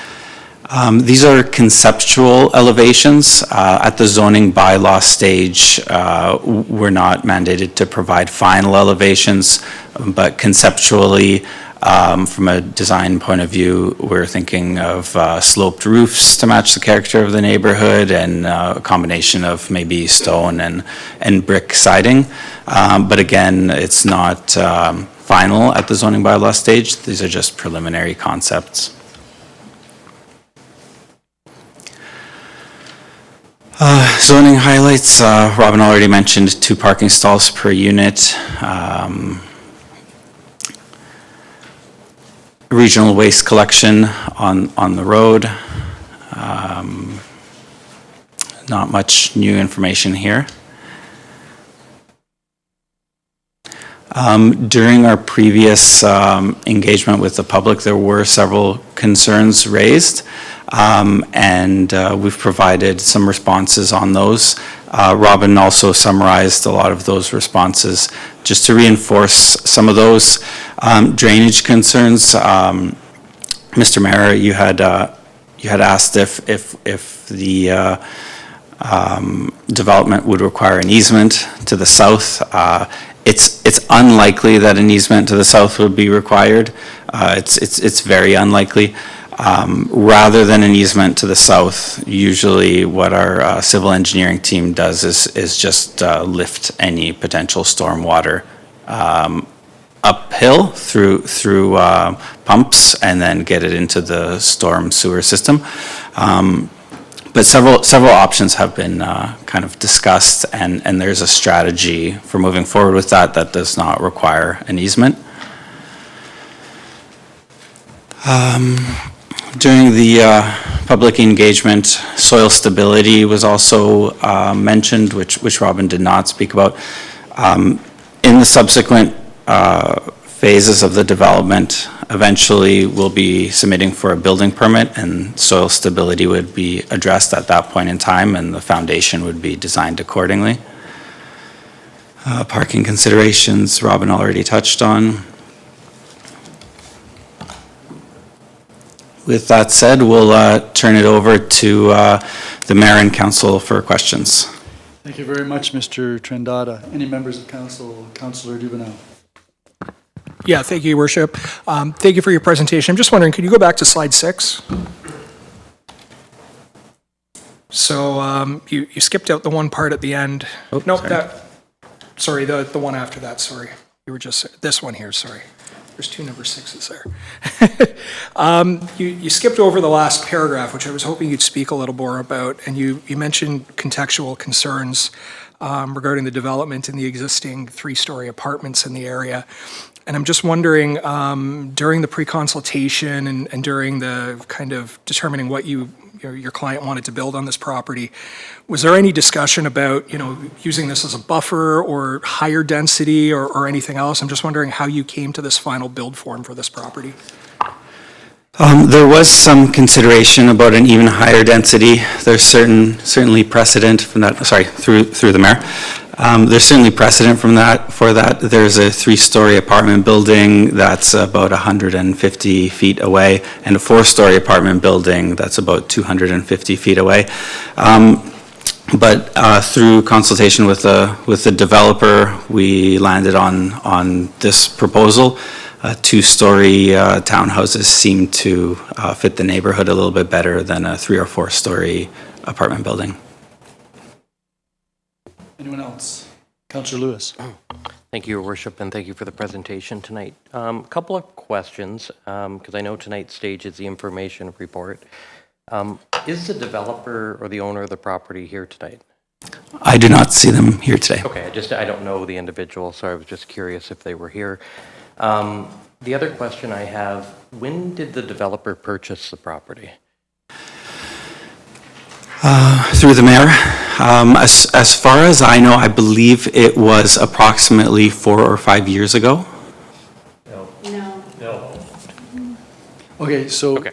These are conceptual elevations. At the zoning bylaw stage, we're not mandated to provide final elevations, but conceptually, from a design point of view, we're thinking of sloped roofs to match the character of the neighborhood and a combination of maybe stone and brick siding. But again, it's not final at the zoning bylaw stage. These are just preliminary concepts. Zoning highlights, Robin already mentioned 2 parking stalls per unit. Regional waste collection on the road. Not much new information here. During our previous engagement with the public, there were several concerns raised, and we've provided some responses on those. Robin also summarized a lot of those responses. Just to reinforce some of those drainage concerns, Mr. Mayor, you had asked if the development would require an easement to the south. It's unlikely that an easement to the south would be required. It's very unlikely. Rather than an easement to the south, usually what our civil engineering team does is just lift any potential stormwater uphill through pumps and then get it into the storm sewer system. But several options have been kind of discussed, and there's a strategy for moving forward with that does not require an easement. During the public engagement, soil stability was also mentioned, which Robin did not speak about. In the subsequent phases of the development, eventually we'll be submitting for a building permit, and soil stability would be addressed at that point in time, and the foundation would be designed accordingly. Parking considerations, Robin already touched on. With that said, we'll turn it over to the mayor and council for questions. Thank you very much, Mr. Trendada. Any members of council? Councillor Dubanow. Yeah, thank you, Your Worship. Thank you for your presentation. I'm just wondering, could you go back to slide 6? So you skipped out the one part at the end. Oh, nope, sorry. the one after that, sorry. You were just, this one here, sorry. There's 2 number 6s there. You skipped over the last paragraph, which I was hoping you'd speak a little more about, and you mentioned contextual concerns regarding the development in the existing 3-story apartments in the area. And I'm just wondering, during the pre-consultation and during the kind of determining what your client wanted to build on this property, was there any discussion about, using this as a buffer or higher density or anything else? I'm just wondering how you came to this final build form for this property. There was some consideration about an even higher density. There's certainly precedent from that, sorry, through the mayor. There's certainly precedent for that. There's a 3-story apartment building that's about 150 feet away, and a 4-story apartment building that's about 250 feet away. But through consultation with the developer, we landed on this proposal. 2-story townhouses seem to fit the neighborhood a little bit better than a 3 or 4-story apartment building. Anyone else? Councillor Lewis. Thank you, Your Worship, and thank you for the presentation tonight. A couple of questions, because I know tonight's stage is the information report. Is the developer or the owner of the property here tonight? I do not see them here today. Okay, I don't know the individual, so I was just curious if they were here. The other question I have, when did the developer purchase the property? Through the mayor. As far as I know, I believe it was approximately 4 or 5 years ago. No. Okay, so Okay.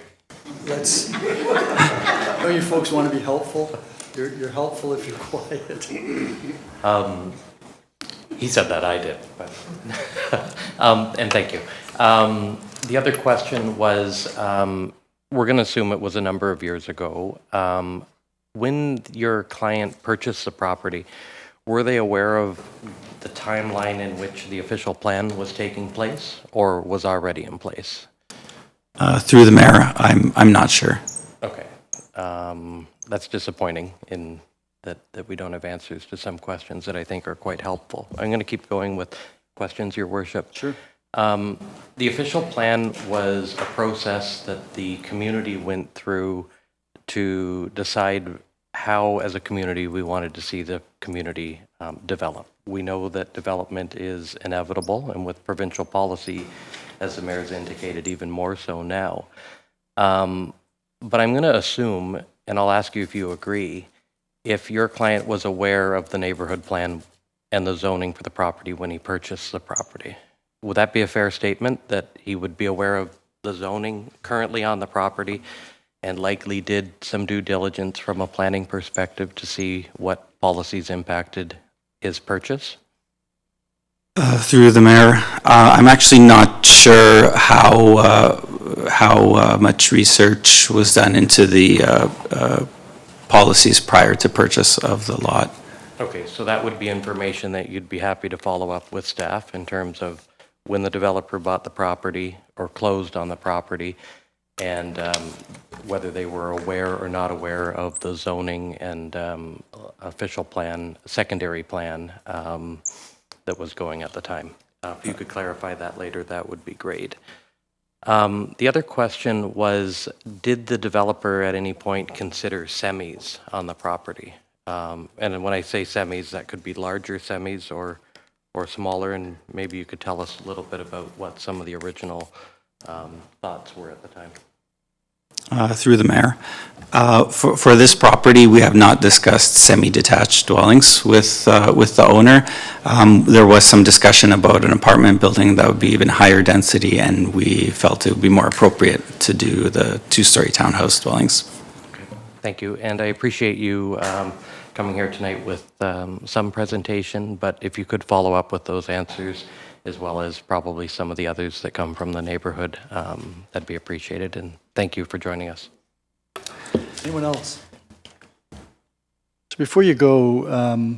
let's, I know you folks want to be helpful. You're helpful if you're quiet. He said that, I did, but, and thank you. The other question was, we're going to assume it was a number of years ago. When your client purchased the property, were they aware of the timeline in which the official plan was taking place, or was already in place? Through the mayor, I'm not sure. Okay. That's disappointing in that we don't have answers to some questions that I think are quite helpful. I'm going to keep going with questions, Your Worship. Sure. The official plan was a process that the community went through to decide how, as a community, we wanted to see the community develop. We know that development is inevitable, and with provincial policy, as the mayor's indicated, even more so now. But I'm going to assume, and I'll ask you if you agree, if your client was aware of the neighborhood plan and the zoning for the property when he purchased the property. Would that be a fair statement, that he would be aware of the zoning currently on the property and likely did some due diligence from a planning perspective to see what policies impacted his purchase? Through the mayor, I'm actually not sure how much research was done into the policies prior to purchase of the lot. Okay, so that would be information that you'd be happy to follow up with staff in terms of when the developer bought the property or closed on the property, and whether they were aware or not aware of the zoning and official plan, secondary plan that was going at the time. If you could clarify that later, that would be great. The other question was, did the developer at any point consider semis on the property? And when I say semis, that could be larger semis or smaller, and maybe you could tell us a little bit about what some of the original thoughts were at the time. Through the mayor. For this property, we have not discussed semi-detached dwellings with the owner. There was some discussion about an apartment building that would be even higher density, and we felt it would be more appropriate to do the two-story townhouse dwellings. Okay. Thank you, and I appreciate you coming here tonight with some presentation, but if you could follow up with those answers, as well as probably some of the others that come from the neighborhood, that'd be appreciated, and thank you for joining us. Anyone else? So before you go,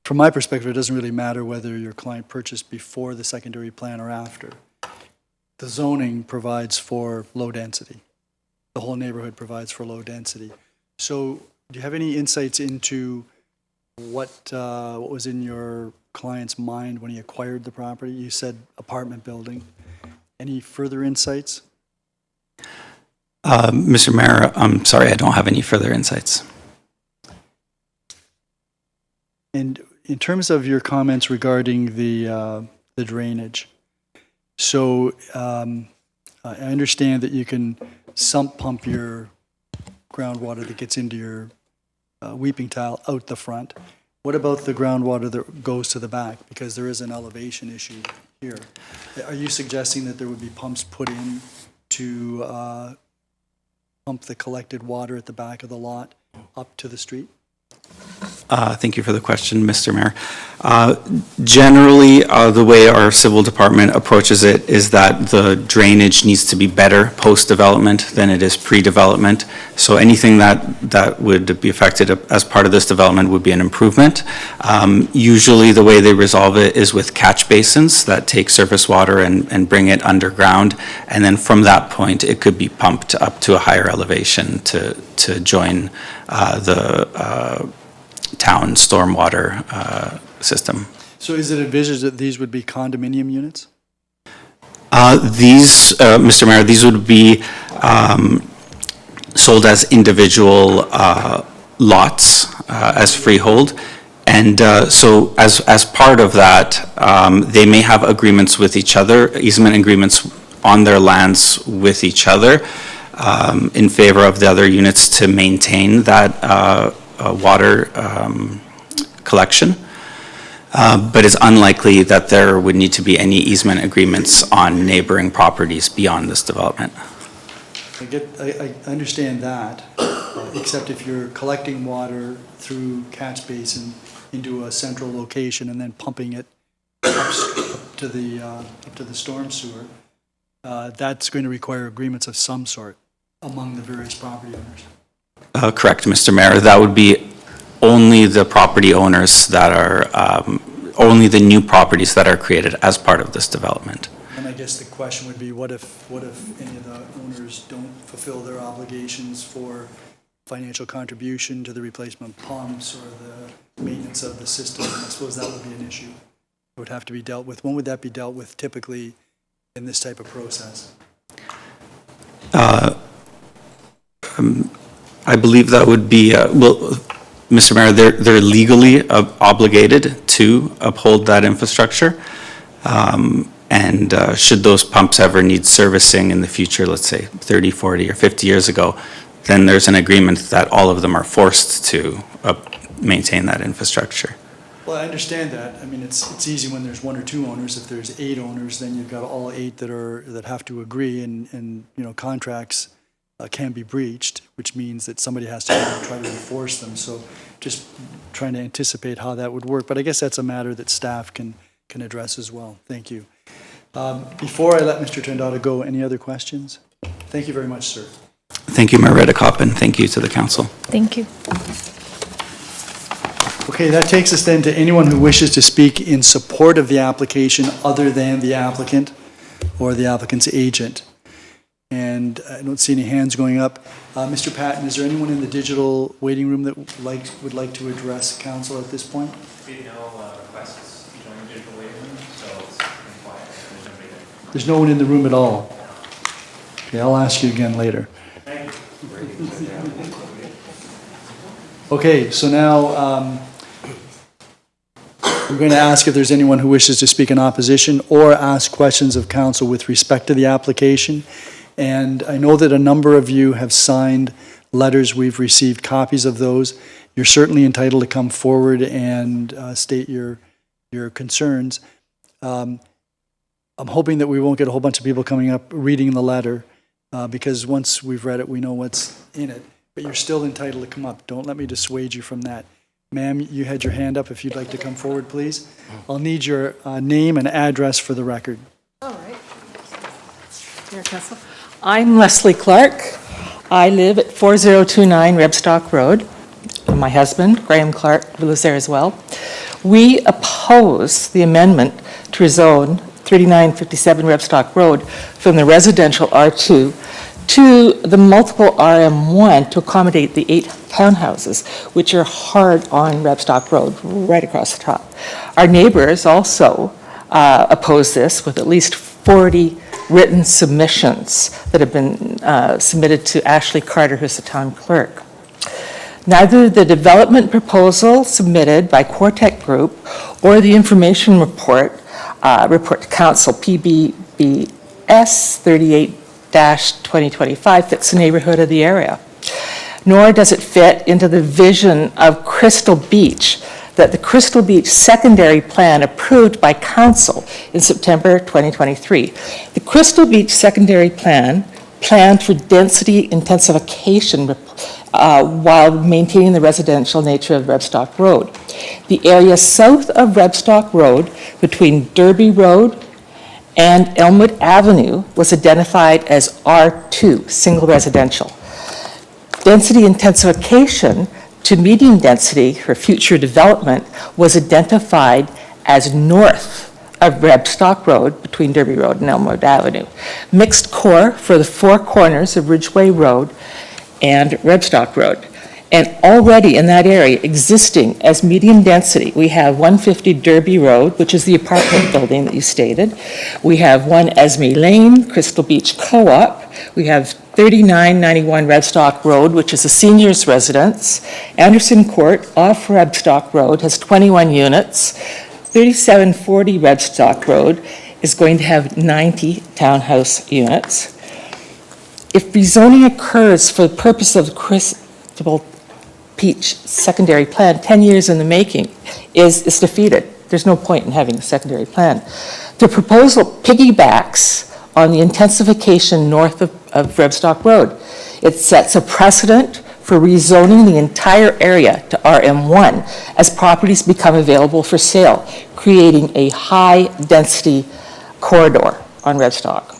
from my perspective, it doesn't really matter whether your client purchased before the secondary plan or after. The zoning provides for low density. The whole neighborhood provides for low density. So do you have any insights into what was in your client's mind when he acquired the property? You said apartment building. Any further insights? Mr. Mayor, I'm sorry, I don't have any further insights. And in terms of your comments regarding the drainage, so I understand that you can sump pump your groundwater that gets into your weeping tile out the front. What about the groundwater that goes to the back? Because there is an elevation issue here. Are you suggesting that there would be pumps put in to pump the collected water at the back of the lot up to the street? Thank you for the question, Mr. Mayor. Generally, the way our civil department approaches it is that the drainage needs to be better post-development than it is pre-development. So anything that would be affected as part of this development would be an improvement. Usually the way they resolve it is with catch basins that take surface water and bring it underground. And then from that point, it could be pumped up to a higher elevation to join the town stormwater system. So is it envisaged that these would be condominium units? These, Mr. Mayor, these would be sold as individual lots, as freehold. And so as part of that, they may have agreements with each other, easement agreements on their lands with each other in favor of the other units to maintain that water collection. But it's unlikely that there would need to be any easement agreements on neighboring properties beyond this development. I understand that, except if you're collecting water through catch basin into a central location and then pumping it up to the storm sewer, that's going to require agreements of some sort among the various property owners. Correct, Mr. Mayor. That would be only the property owners that are, only the new properties that are created as part of this development. And I guess the question would be, what if any of the owners don't fulfill their obligations for financial contribution to the replacement pumps or the maintenance of the system? I suppose that would be an issue. It would have to be dealt with. When would that be dealt with typically in this type of process? I believe that would be, well, Mr. Mayor, they're legally obligated to uphold that infrastructure. And should those pumps ever need servicing in the future, let's say 30, 40, or 50 years ago, then there's an agreement that all of them are forced to maintain that infrastructure. Well, I understand that. I mean, it's easy when there's one or two owners. If there's 8 owners, then you've got all 8 that have to agree, and contracts can be breached, which means that somebody has to try to enforce them. So just trying to anticipate how that would work. But I guess that's a matter that staff can address as well. Thank you. Before I let Mr. Trindada go, any other questions? Thank you very much, sir. Thank you, Mayor Redekop, and thank you to the council. Thank you. Okay, that takes us then to anyone who wishes to speak in support of the application other than the applicant or the applicant's agent. And I don't see any hands going up. Mr. Patton, is there anyone in the digital waiting room that would like to address council at this point? Requests to join the digital waiting room, so it's quiet. There's nobody there. There's no one in the room at all. Okay, I'll ask you again later. Okay, so now I'm going to ask if there's anyone who wishes to speak in opposition or ask questions of council with respect to the application. And I know that a number of you have signed letters. We've received copies of those. You're certainly entitled to come forward and state your concerns. I'm hoping that we won't get a whole bunch of people coming up reading the letter because once we've read it, we know what's in it. But you're still entitled to come up. Don't let me dissuade you from that. Ma'am, you had your hand up. If you'd like to come forward, please. I'll need your name and address for the record. All right. Mayor Council. I'm Leslie Clark. I live at 4029 Rebstock Road. And my husband, Graham Clark, lives there as well. We oppose the amendment to rezone 3957 Rebstock Road from the residential R2 to the multiple RM1 to accommodate the 8 townhouses, which are hard on Rebstock Road, right across the top. Our neighbors also oppose this with at least 40 written submissions that have been submitted to Ashley Carter, who's the town clerk. Neither the development proposal submitted by Quartet Group or the information report to Council PBBS 38-2025 fits the neighborhood of the area. Nor does it fit into the vision of Crystal Beach that the Crystal Beach secondary plan approved by Council in September 2023. The Crystal Beach secondary plan planned for density intensification while maintaining the residential nature of Rebstock Road. The area south of Rebstock Road between Derby Road and Elmwood Avenue was identified as R2, single residential. Density intensification to medium density for future development was identified as north of Rebstock Road between Derby Road and Elmwood Avenue. Mixed core for the 4 corners of Ridgeway Road and Rebstock Road. And already in that area, existing as medium density, we have 150 Derby Road, which is the apartment building that you stated. We have 1 Esme Lane, Crystal Beach Co-op. We have 3991 Rebstock Road, which is a seniors residence. Anderson Court off Rebstock Road has 21 units. 3740 Rebstock Road is going to have 90 townhouse units. If rezoning occurs for the purpose of the Crystal Beach secondary plan, 10 years in the making, is defeated. There's no point in having a secondary plan. The proposal piggybacks on the intensification north of Rebstock Road. It sets a precedent for for rezoning the entire area to RM1 as properties become available for sale, creating a high-density corridor on Redstock.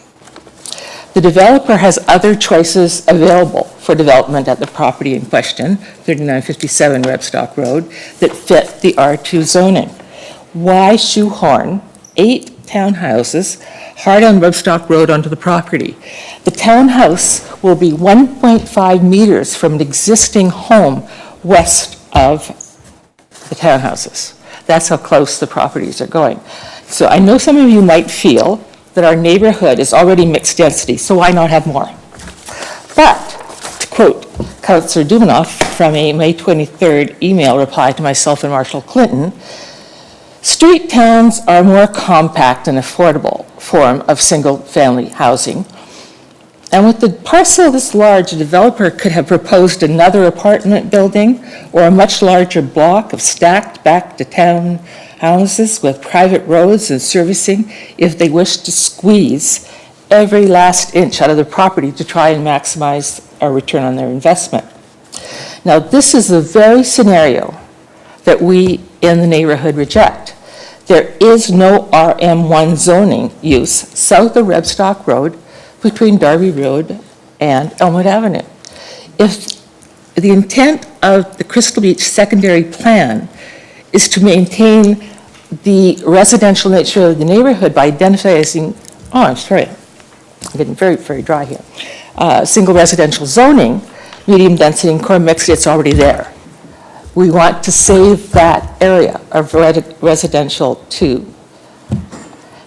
The developer has other choices available for development at the property in question, 3957 Redstock Road, that fit the R2 zoning. Why shoehorn 8 townhouses hard on Redstock Road onto the property? The townhouse will be 1.5 meters from an existing home west of the townhouses. That's how close the properties are going. So I know some of you might feel that our neighborhood is already mixed density, so why not have more? But, to quote Councillor Dubanow from a May 23rd email reply to myself and Marshall Clinton, street towns are a more compact and affordable form of single-family housing. And with the parcel this large, a developer could have proposed another apartment building or a much larger block of stacked back-to-town houses with private roads and servicing if they wish to squeeze every last inch out of the property to try and maximize a return on their investment. Now, this is the very scenario that we in the neighborhood reject. There is no RM1 zoning use south of Redstock Road between Darby Road and Elmwood Avenue. If the intent of the Crystal Beach secondary plan is to maintain the residential nature of the neighborhood by identifying, I'm getting very, very dry here, single residential zoning, medium density and core mixed, it's already there. We want to save that area of residential too.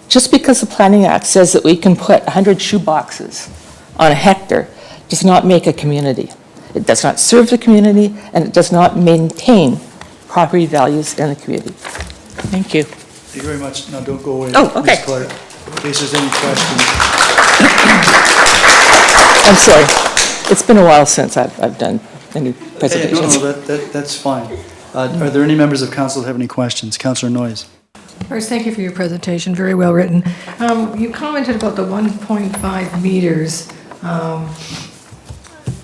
Just because the Planning Act says that we can put 100 shoeboxes on a hectare does not make a community. It does not serve the community, and it does not maintain property values in the community. Thank you. Thank you very much. Now, don't go away. Oh, okay. Ms. Clark, in case there's any questions. I'm sorry. It's been a while since I've done any presentations. No, that's fine. Are there any members of council that have any questions? Councillor Noyes. First, thank you for your presentation, very well written. You commented about the 1.5 meters.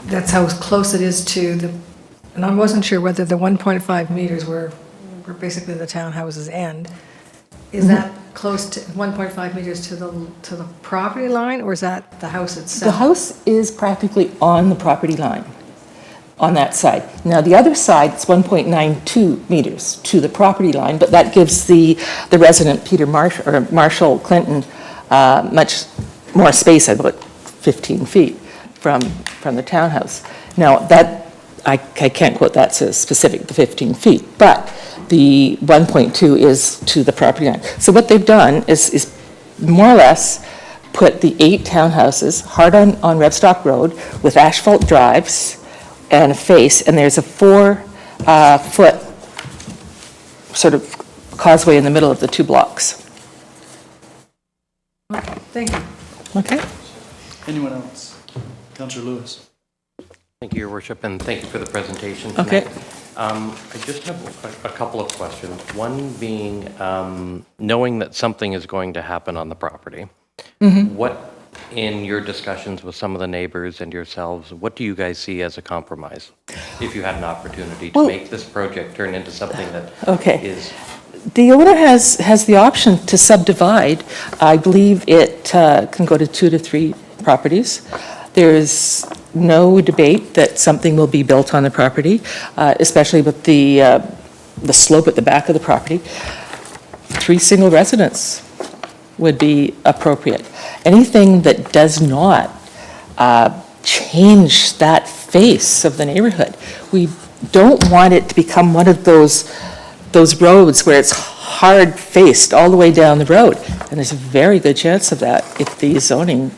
That's how close it is to the, and I wasn't sure whether the 1.5 meters were basically the townhouse's end. Is that close to 1.5 meters to the property line, or is that the house itself? The house is practically on the property line, on that side. Now, the other side, it's 1.92 meters to the property line, but that gives the resident, Marshall Clinton, much more space, about 15 feet from the townhouse. Now, that, I can't quote that says specific to 15 feet, but the 1.2 is to the property line. So what they've done is more or less put the 8 townhouses hard on Redstock Road with asphalt drives and a face, and there's a 4-foot sort of causeway in the middle of the 2 blocks. Thank you. Okay. Anyone else? Councillor Lewis. Thank you, Your Worship, and thank you for the presentation tonight. Okay. I just have a couple of questions. One being, knowing that something is going to happen on the property, what, in your discussions with some of the neighbors and yourselves, what do you guys see as a compromise? If you had an opportunity to make this project turn into something that is... The owner has the option to subdivide. I believe it can go to 2 to 3 properties. There's no debate that something will be built on the property, especially with the slope at the back of the property. 3 single residents would be appropriate. Anything that does not change that face of the neighborhood. We don't want it to become one of those roads where it's hard faced all the way down the road. And there's a very good chance of that if the zoning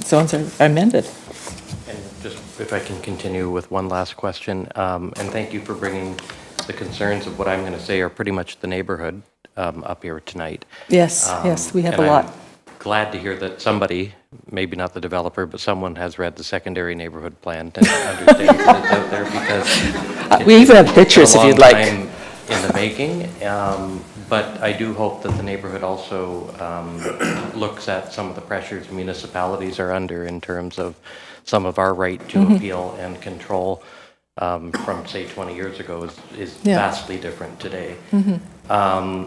zones are amended. And just if I can continue with one last question, and thank you for bringing the concerns of what I'm going to say are pretty much the neighborhood up here tonight. Yes, yes, we have a lot. I'm glad to hear that somebody, maybe not the developer, but someone has read the secondary neighborhood plan and understands that it's out there, because we even have pictures if you'd like. It's a long time in the making, but I do hope that the neighborhood also looks at some of the pressures municipalities are under in terms of some of our right to appeal and control from, say, 20 years ago is vastly different today.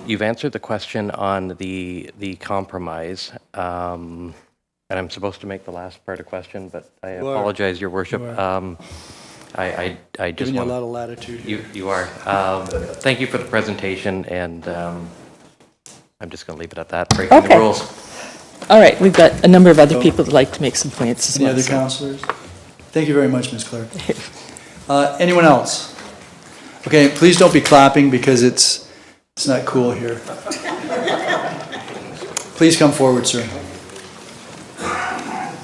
You've answered the question on the compromise, and I'm supposed to make the last part a question, but I apologize, Your Worship. I just Giving you a want lot of latitude here. you are. Thank you for the presentation, and I'm just going to leave it at that. Breaking the rules. All right, we've got a number of other people that'd like to make some points as Any well. other so- councillors? Thank you very much, Ms. Clerk. Anyone else? Okay, please don't be clapping because it's not cool here. Please come forward, sir.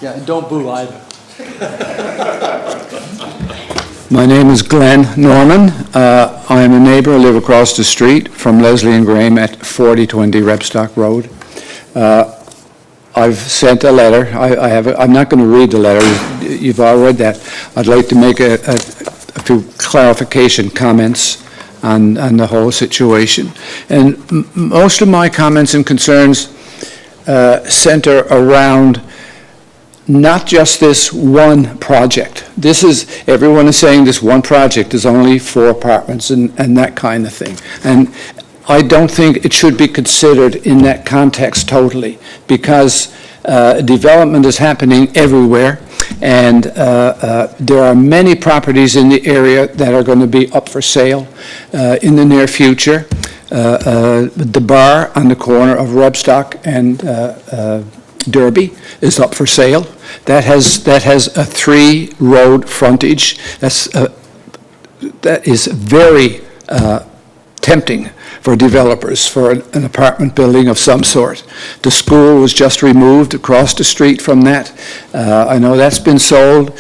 Yeah, and don't boo either. My name is Glenn Norman. I am a neighbor. I live across the street from Leslie and Graham at 4020 Rebstock Road. I've sent a letter. I'm not going to read the letter. You've all read that. I'd like to make a few clarification comments on the whole situation. And most of my comments and concerns center around not just this one project. Everyone is saying this one project is only 4 apartments and that kind of thing. And I don't think it should be considered in that context totally, because development is happening everywhere, and there are many properties in the area that are going to be up for sale in the near future. The bar on the corner of Rebstock and Derby is up for sale. That has a 3-road frontage. That is very tempting for developers for an apartment building of some sort. The school was just removed across the street from that. I know that's been sold.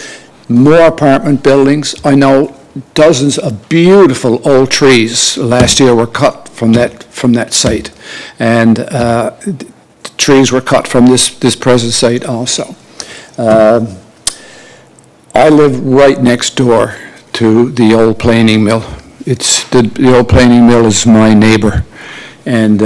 More apartment buildings. I know dozens of beautiful old trees last year were cut from that site, and trees were cut from this present site also. I live right next door to the old planing mill. The old planing mill is my neighbor, and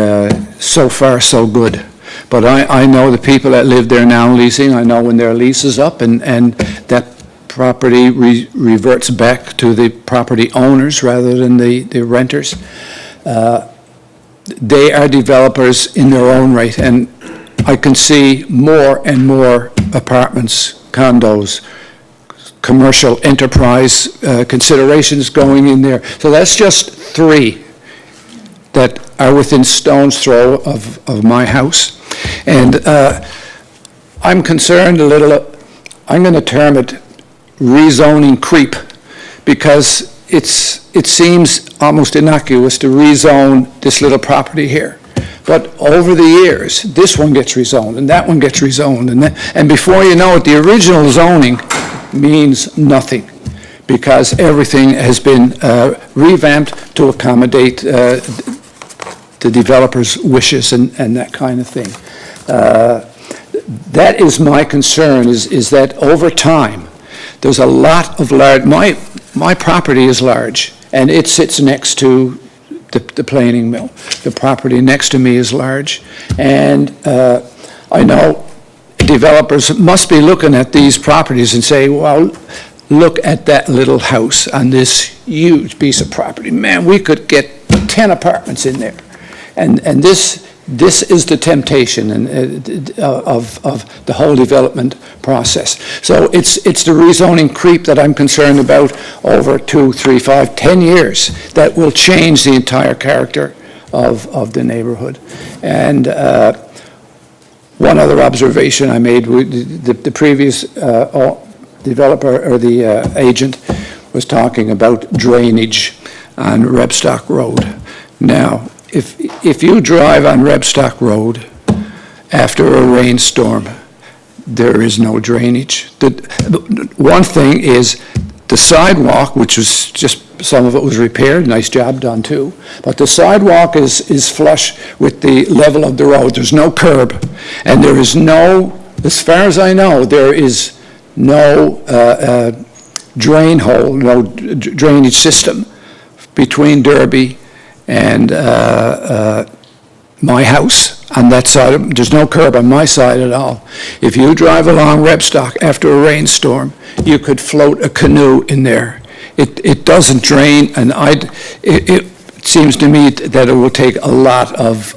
so far so good. But I know the people that live there now leasing. I know when their lease is up and that property reverts back to the property owners rather than the renters. They are developers in their own right, and I can see more and more apartments, condos, commercial enterprise considerations going in there. So that's just 3 that are within stone's throw of my house. And I'm concerned a little, I'm going to term it rezoning creep, because it seems almost innocuous to rezone this little property here. But over the years, this one gets rezoned, and that one gets rezoned, and before you know it, the original zoning means nothing, because everything has been revamped to accommodate the developer's wishes and that kind of thing. That is my concern, is that over time, there's a lot of large, my property is large, and it sits next to the planing mill. The property next to me is large, and I know developers must be looking at these properties and say, well, look at that little house on this huge piece of property. Man, we could get 10 apartments in there. And this is the temptation of the whole development process. So it's the rezoning creep that I'm concerned about over 2, 3, 5, 10 years that will change the entire character of the neighborhood. And one other observation I made, the previous developer or the agent was talking about drainage on Rebstock Road. Now, if you drive on Rebstock Road after a rainstorm, there is no drainage. One thing is the sidewalk, which was just, some of it was repaired, nice job done too, but the sidewalk is flush with the level of the road. There's no curb, and there is no, as far as I know, there is no drain hole, no drainage system between Derby and my house. on that side. There's no curb on my side at all. If you drive along Rebstock after a rainstorm, you could float a canoe in there. It doesn't drain, and it seems to me that it will take a lot of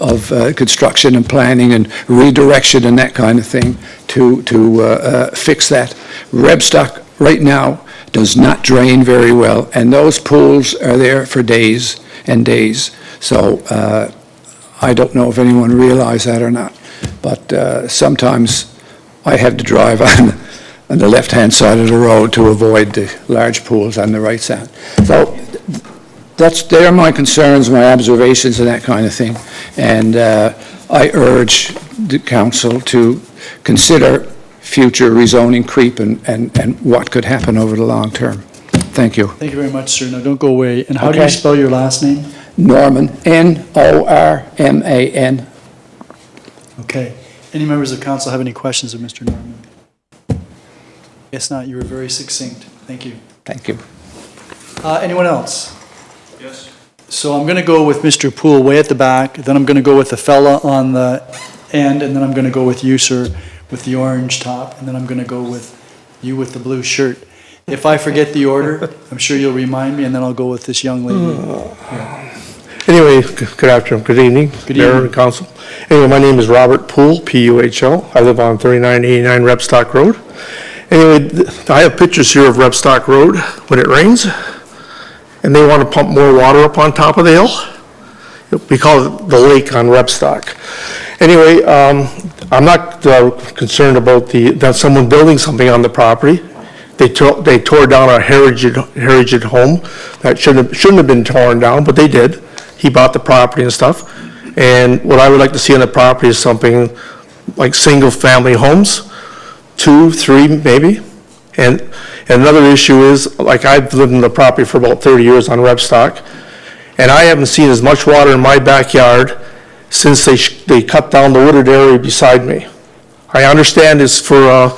construction and planning and redirection and that kind of thing to fix that. Rebstock right now does not drain very well, and those pools are there for days and days. So I don't know if anyone realized that or not, but sometimes I have to drive on the left-hand side of the road to avoid the large pools on the right side. So they're my concerns, my observations and that kind of thing. And I urge the council to consider future rezoning creep and what could happen over the long term. Thank you. Thank you very much, sir. Now, don't go away. And how do you spell your last name? Norman, Norman. Okay. Any members of council have any questions of Mr. Norman? Guess not. You were very succinct. Thank you. Thank you. Anyone else? Yes. So I'm going to go with Mr. Poole way at the back, then I'm going to go with the fella on the end, and then I'm going to go with you, sir, with the orange top, and then I'm going to go with you with the blue shirt. If I forget the order, I'm sure you'll remind me, and then I'll go with this young lady. Yeah. Anyway, good afternoon, good evening, Darren and Council. Anyway, my name is Robert Poole, P-U-H-L. I live on 3989 Rebstock Road. Anyway, I have pictures here of Rebstock Road when it rains, and they want to pump more water up on top of the hill. We call it the lake on Rebstock. Anyway, I'm not concerned about that someone building something on the property. They tore down a heritage home that shouldn't have been torn down, but they did. He bought the property and stuff. And what I would like to see on the property is something like single-family homes, 2, 3 maybe. And another issue is, like, I've lived in the property for about 30 years on Rebstock, and I haven't seen as much water in my backyard since they cut down the wooded area beside me. I understand it's for a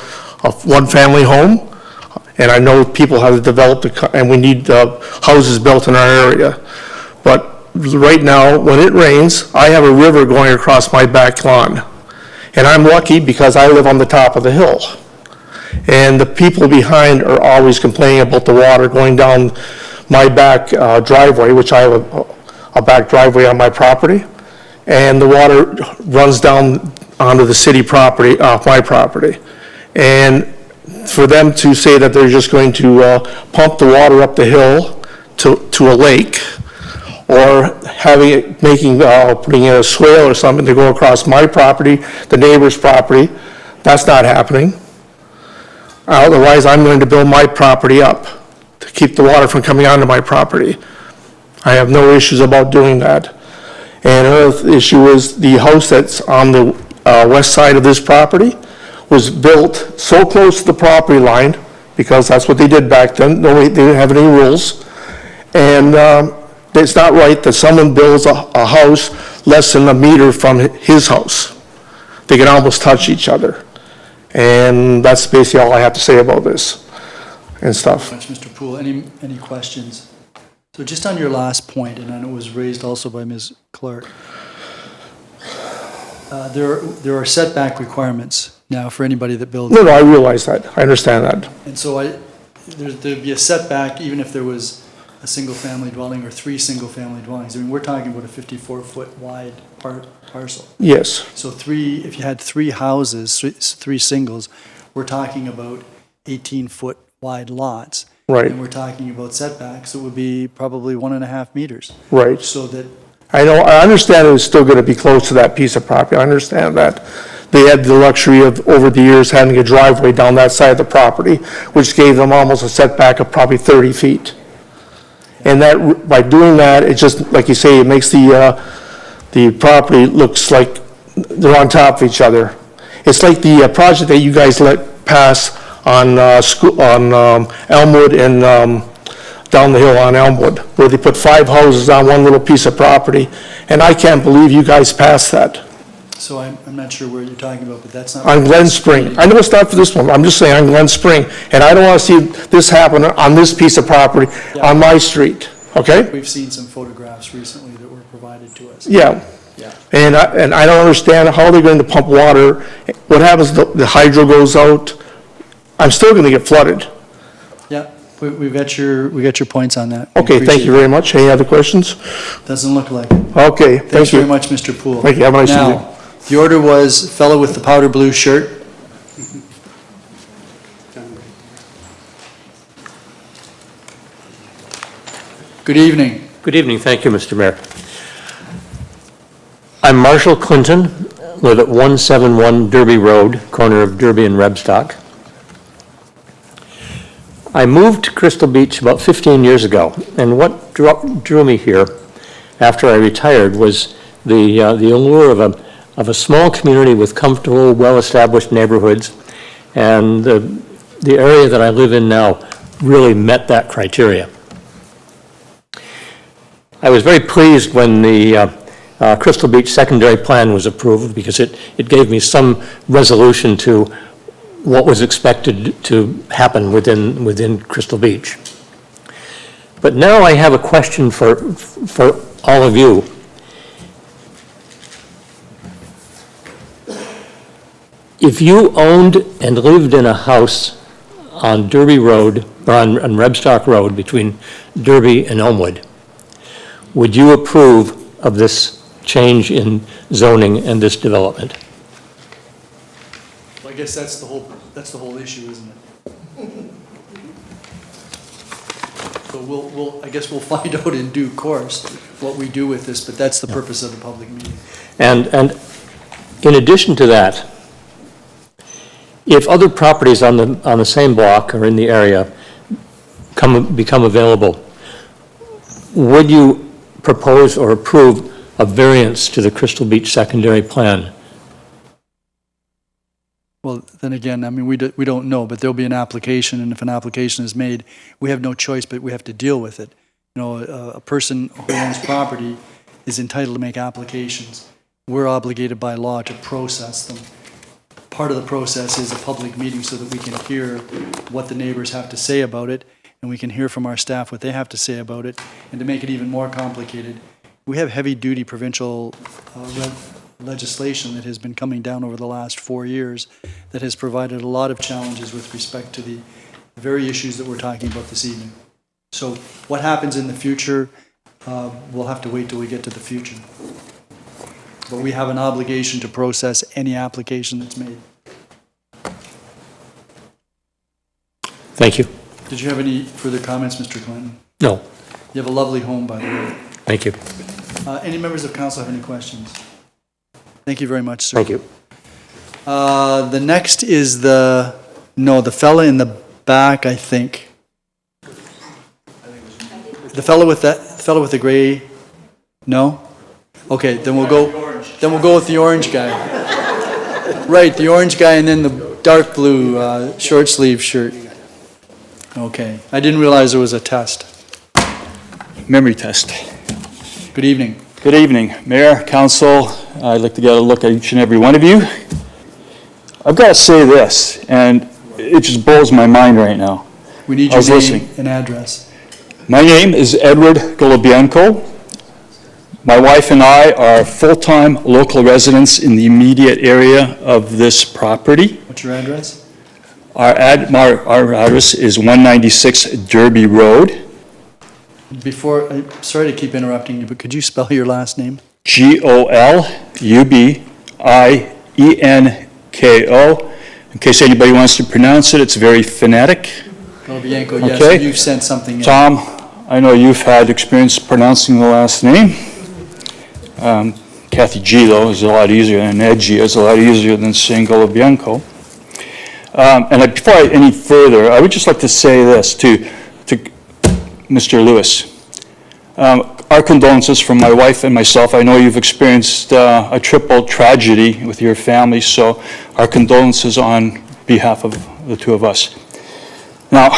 one-family home, and I know people have developed, and we need houses built in our area. But right now, when it rains, I have a river going across my back lawn. And I'm lucky because I live on the top of the hill. And the people behind are always complaining about the water going down my back driveway, which I have a back driveway on my property. And the water runs down onto the city property, off my property. And for them to say that they're just going to pump the water up the hill to a lake, or putting in a swale or something to go across my property, the neighbor's property, that's not happening. Otherwise, I'm going to build my property up to keep the water from coming onto my property. I have no issues about doing that. And another issue is the house that's on the west side of this property was built so close to the property line, because that's what they did back then. They didn't have any rules. And it's not right that someone builds a house less than a meter from his house. They can almost touch each other. And that's basically all I have to say about this and stuff. Thank you very much, Mr. Poole. Any questions? So just on your last point, and I know it was raised also by Ms. Clark, there are setback requirements now for anybody that builds. No, I realize that. I understand that. And so there'd be a setback even if there was a single-family dwelling or 3 single-family dwellings. I mean, we're talking about a 54-foot wide parcel. Yes. So if you had 3 houses, 3 singles, we're talking about 18-foot wide lots. Right. And we're talking about setbacks, it would be probably 1.5 meters. Right. So that. I understand it was still going to be close to that piece of property. I understand that. They had the luxury of, over the years, having a driveway down that side of the property, which gave them almost a setback of probably 30 feet. And that, by doing that, it just, like you say, it makes the property looks like they're on top of each other. It's like the project that you guys let pass on Elmwood and down the hill on Elmwood, where they put 5 houses on one little piece of property, and I can't believe you guys passed that. So I'm not sure where you're talking about, but that's not. On Glen Spring. I know it's not for this one. I'm just saying on Glen Spring. And I don't want to see this happen on this piece of property on my street, okay? We've seen some photographs recently that were provided to us. Yeah. Yeah. And I don't understand how they're going to pump water. What happens, the hydro goes out? I'm still going to get flooded. Yeah, we got your points on that. We Okay, thank appreciate you very much. Any other questions? it. Doesn't look like it. Okay, Thanks thank very you. much, Mr. Poole. Thank you. Have a nice evening. Now, the order was fellow with the powder blue shirt. Good evening. Good evening. Thank you, Mr. Mayor. I'm Marshall Clinton, live at 171 Derby Road, corner of Derby and Rebstock. I moved to Crystal Beach about 15 years ago, and what drew me here after I retired was the allure of a small community with comfortable, well-established neighborhoods, and the area that I live in now really met that criteria. I was very pleased when the Crystal Beach secondary plan was approved because it gave me some resolution to what was expected to happen within Crystal Beach. But now I have a question for all of you. If you owned and lived in a house on Derby Road, or on Rebstock Road between Derby and Elmwood, would you approve of this change in zoning and this development? Well, I guess that's the whole issue, isn't it? So I guess we'll find out in due course what we do with this, but that's the purpose of the public meeting. And in addition to that, if other properties on the same block or in the area become available, would you propose or approve a variance to the Crystal Beach secondary plan? Well, then again, I mean, we don't know, but there'll be an application, and if an application is made, we have no choice, but we have to deal with it. You know, a person who owns property is entitled to make applications. We're obligated by law to process them. Part of the process is a public meeting so that we can hear what the neighbors have to say about it, and we can hear from our staff what they have to say about it. And to make it even more complicated, we have heavy-duty provincial legislation that has been coming down over the last 4 years that has provided a lot of challenges with respect to the very issues that we're talking about this evening. So what happens in the future, we'll have to wait till we get to the future. But we have an obligation to process any application that's made. Thank you. Did you have any further comments, Mr. Clinton? No. You have a lovely home, by the way. Thank you. Any members of council have any questions? Thank you very much, sir. Thank you. The next is the fella in the back, I think. The fellow with the gray, no? Okay, then we'll go with the orange guy. Right, the orange guy and then the dark blue short sleeve shirt. Okay, I didn't realize there was a test. Memory test. Good evening. Good evening, Mayor, Council. I'd like to get a look at each and every one of you. I've got to say this, and it just blows my mind right now. We need your name and address. My name is Edward Golobianco. My wife and I are full-time local residents in the immediate area of this property. What's your address? Our address is 196 Derby Road. Sorry to keep interrupting you, but could you spell your last name? Golubienko. In case anybody wants to pronounce it, it's very phonetic. Golobianko, yes, Okay. you've sent something in. Tom, I know you've had experience pronouncing the last name. Kathy G, though, is a lot easier, and Ed G is a lot easier than saying Golobianko. And before any further, I would just like to say this to Mr. Lewis. Our condolences from my wife and myself. I know you've experienced a triple tragedy with your family, so our condolences on behalf of the two of us. Now,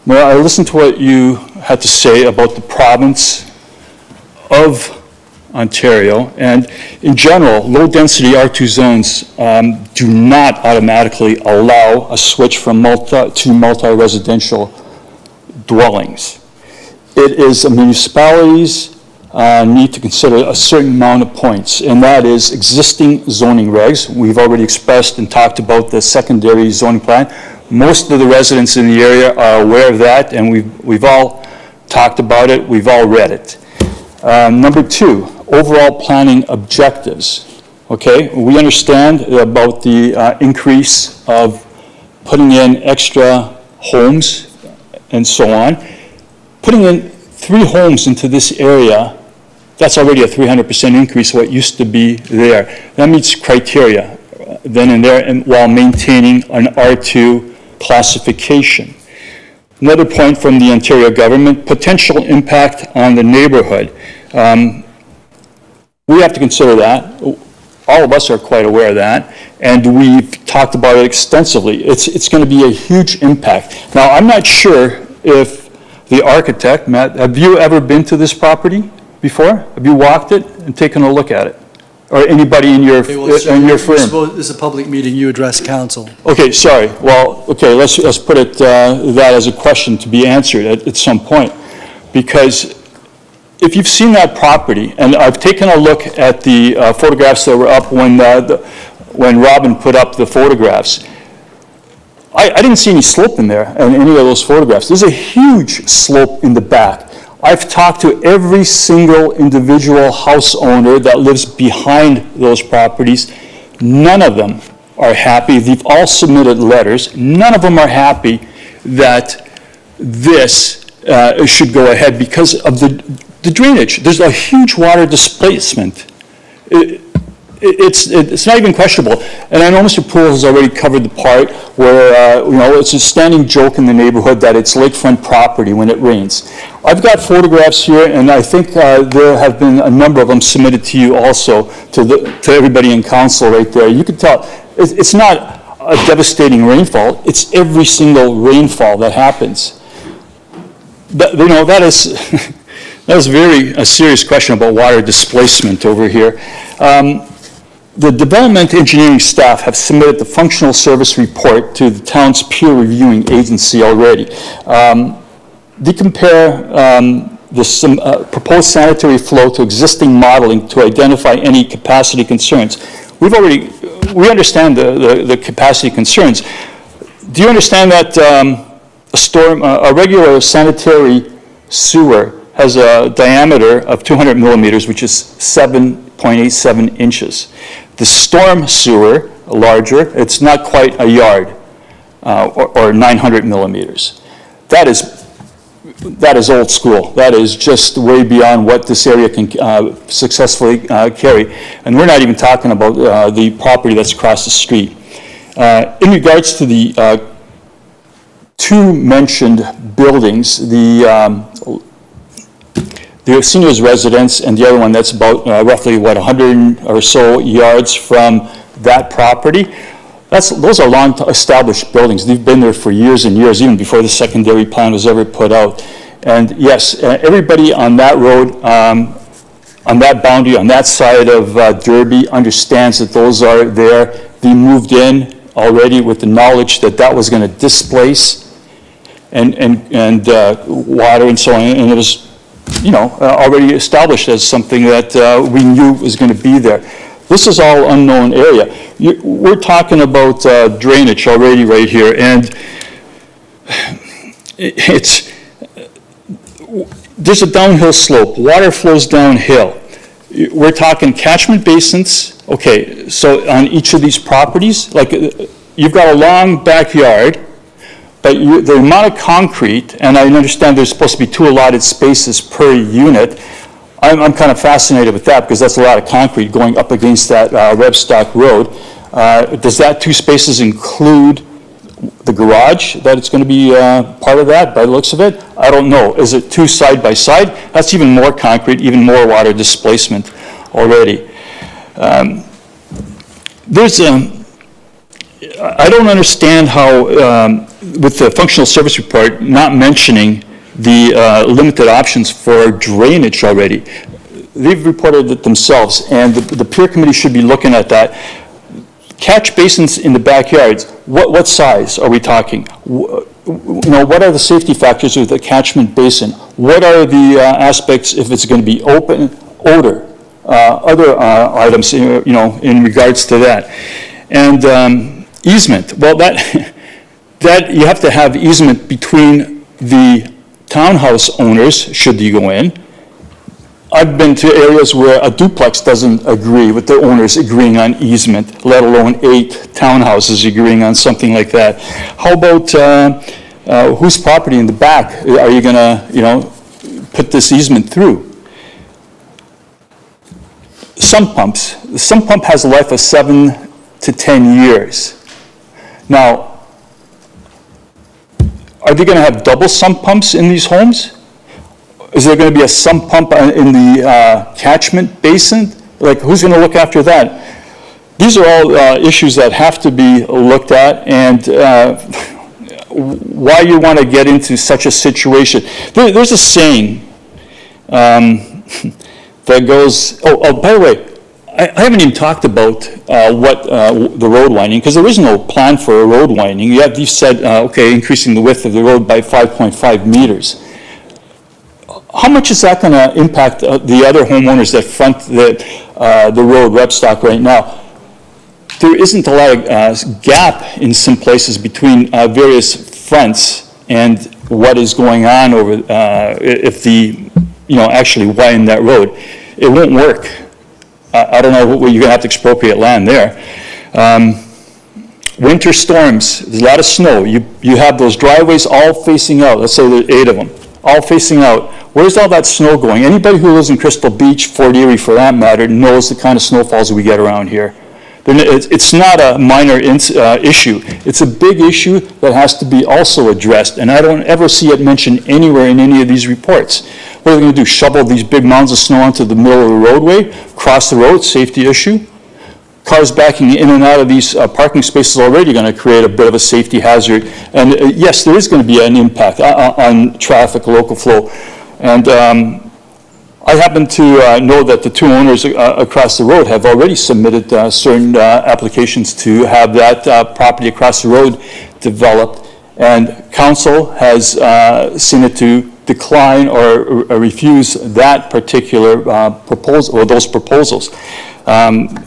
Mayor, I listened to what you had to say about the province of Ontario, and in general, low-density R2 zones do not automatically allow a switch from multi-residential dwellings. It is a municipality's need to consider a certain amount of points, and that is existing zoning regs. We've already expressed and talked about the secondary zoning plan. Most of the residents in the area are aware of that, and we've all talked about it, we've all read it. Number 2, overall planning objectives. Okay, we understand about the increase of putting in extra homes and so on. Putting in 3 homes into this area, that's already a 300% increase what used to be there. That meets criteria then and there, and while maintaining an R2 classification. Another point from the Ontario government, potential impact on the neighborhood. We have to consider that. All of us are quite aware of that, and we've talked about it extensively. It's going to be a huge impact. Now, I'm not sure if the architect, Matt, have you ever been to this property before? Have you walked it and taken a look at it? Or anybody in your, in your firm? This is a public meeting, you address council. Okay, sorry. Well, okay, let's put it that as a question to be answered at some point. Because if you've seen that property, and I've taken a look at the photographs that were up when Robin put up the photographs, I didn't see any slope in there in any of those photographs. There's a huge slope in the back. I've talked to every single individual house owner that lives behind those properties. None of them are happy. They've all submitted letters. None of them are happy that this should go ahead because of the drainage. There's a huge water displacement. It's not even questionable. And I know Mr. Poole has already covered the part where, it's a standing joke in the neighborhood that it's lakefront property when it rains. I've got photographs here, and I think there have been a number of them submitted to you also, to everybody in council right there. You can tell, it's not a devastating rainfall, it's every single rainfall that happens. That is, that is a serious question about water displacement over here. The development engineering staff have submitted the functional service report to the town's peer reviewing agency already. They compare the proposed sanitary flow to existing modeling to identify any capacity concerns. We understand the capacity concerns. Do you understand that a regular sanitary sewer has a diameter of 200 millimeters, which is 7.87 inches. The storm sewer, larger, it's not quite a yard, or 900 millimeters. That is old school. That is just way beyond what this area can successfully carry. And we're not even talking about the property that's across the street. In regards to the 2 mentioned buildings, the seniors residence and the other one that's about roughly, 100 or so yards from that property. Those are long established buildings. They've been there for years and years, even before the secondary plan was ever put out. And yes, everybody on that road, on that boundary, on that side of Derby understands that those are there. They moved in already with the knowledge that that was going to displace and water and so on, and it was already established as something that we knew was going to be there. This is all unknown area. We're talking about drainage already right here, and there's a downhill slope. Water flows downhill. We're talking catchment basins. Okay, so on each of these properties, like you've got a long backyard, but the amount of concrete, and I understand there's supposed to be 2 allotted spaces per unit. I'm kind of fascinated with that because that's a lot of concrete going up against that Redekop Road. Does that 2 spaces include the garage, that it's going to be part of that by the looks of it? I don't know. Is it 2 side by side? That's even more concrete, even more water displacement already. I don't understand how, with the functional service report, not mentioning the limited options for drainage already. They've reported it themselves, and the peer committee should be looking at that. Catch basins in the backyards, what size are we talking? What are the safety factors with the catchment basin? what are the aspects, if it's going to be open, odor, other items, you know, in regards to that. And easement, well, that you have to have easement between the townhouse owners, should you go in. I've been to areas where a duplex doesn't agree with the owners agreeing on easement, let alone 8 townhouses agreeing on something like that. How about whose property in the back are you going to, you know, put this easement through? Sump pumps. The sump pump has a life of 7 to 10 years. Now, are they going to have double sump pumps in these homes? Is there going to be a sump pump in the catchment basin? Like, who's going to look after that? These are all issues that have to be looked at, and why you want to get into such a situation. There's a saying that goes, oh, by the way, I haven't even talked about the road widening, because there is no plan for a road widening. You've said, okay, increasing the width of the road by 5.5 meters. How much is that going to impact the other homeowners that front the road Repstock right now? There isn't a lot of gap in some places between various fronts and what is going on over if actually widen that road. It won't work. I don't know what you're going to have to expropriate land there. Winter storms, there's a lot of snow. You have those driveways all facing out. Let's say there's 8 of them, all facing out. Where's all that snow going? Anybody who lives in Crystal Beach, Fort Erie for that matter, knows the kind of snowfalls we get around here. It's not a minor issue. It's a big issue that has to be also addressed, and I don't ever see it mentioned anywhere in any of these reports. What are they going to do, shovel these big mounds of snow onto the middle of the roadway, cross the road, safety issue? Cars backing in and out of these parking spaces already going to create a bit of a safety hazard. And yes, there is going to be an impact on traffic, local flow. And I happen to know that the 2 owners across the road have already submitted certain applications to have that property across the road developed, and council has seen it to decline or refuse that particular proposal or those proposals.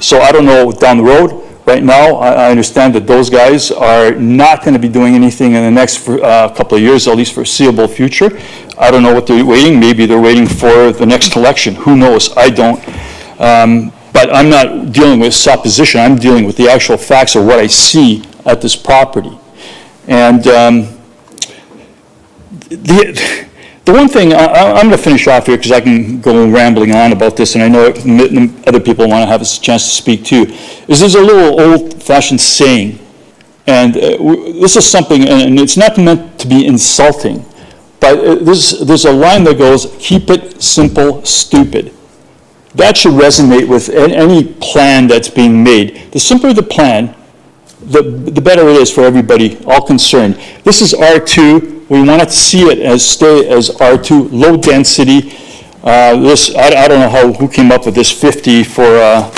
So I don't know down the road. Right now, I understand that those guys are not going to be doing anything in the next couple of years, at least foreseeable future. I don't know what they're waiting. Maybe they're waiting for the next election. Who knows? I don't. But I'm not dealing with supposition. I'm dealing with the actual facts of what I see at this property. And the one thing, I'm going to finish off here because I can go rambling on about this, and I know other people want to have a chance to speak too, is there's a little old-fashioned saying, and this is something, and it's not meant to be insulting, but there's a line that goes, keep it simple, stupid. That should resonate with any plan that's being made. The simpler the plan, the better it is for everybody, all concerned. This is R2. We wanted to see it stay as R2, low density. I don't know who came up with this 50 for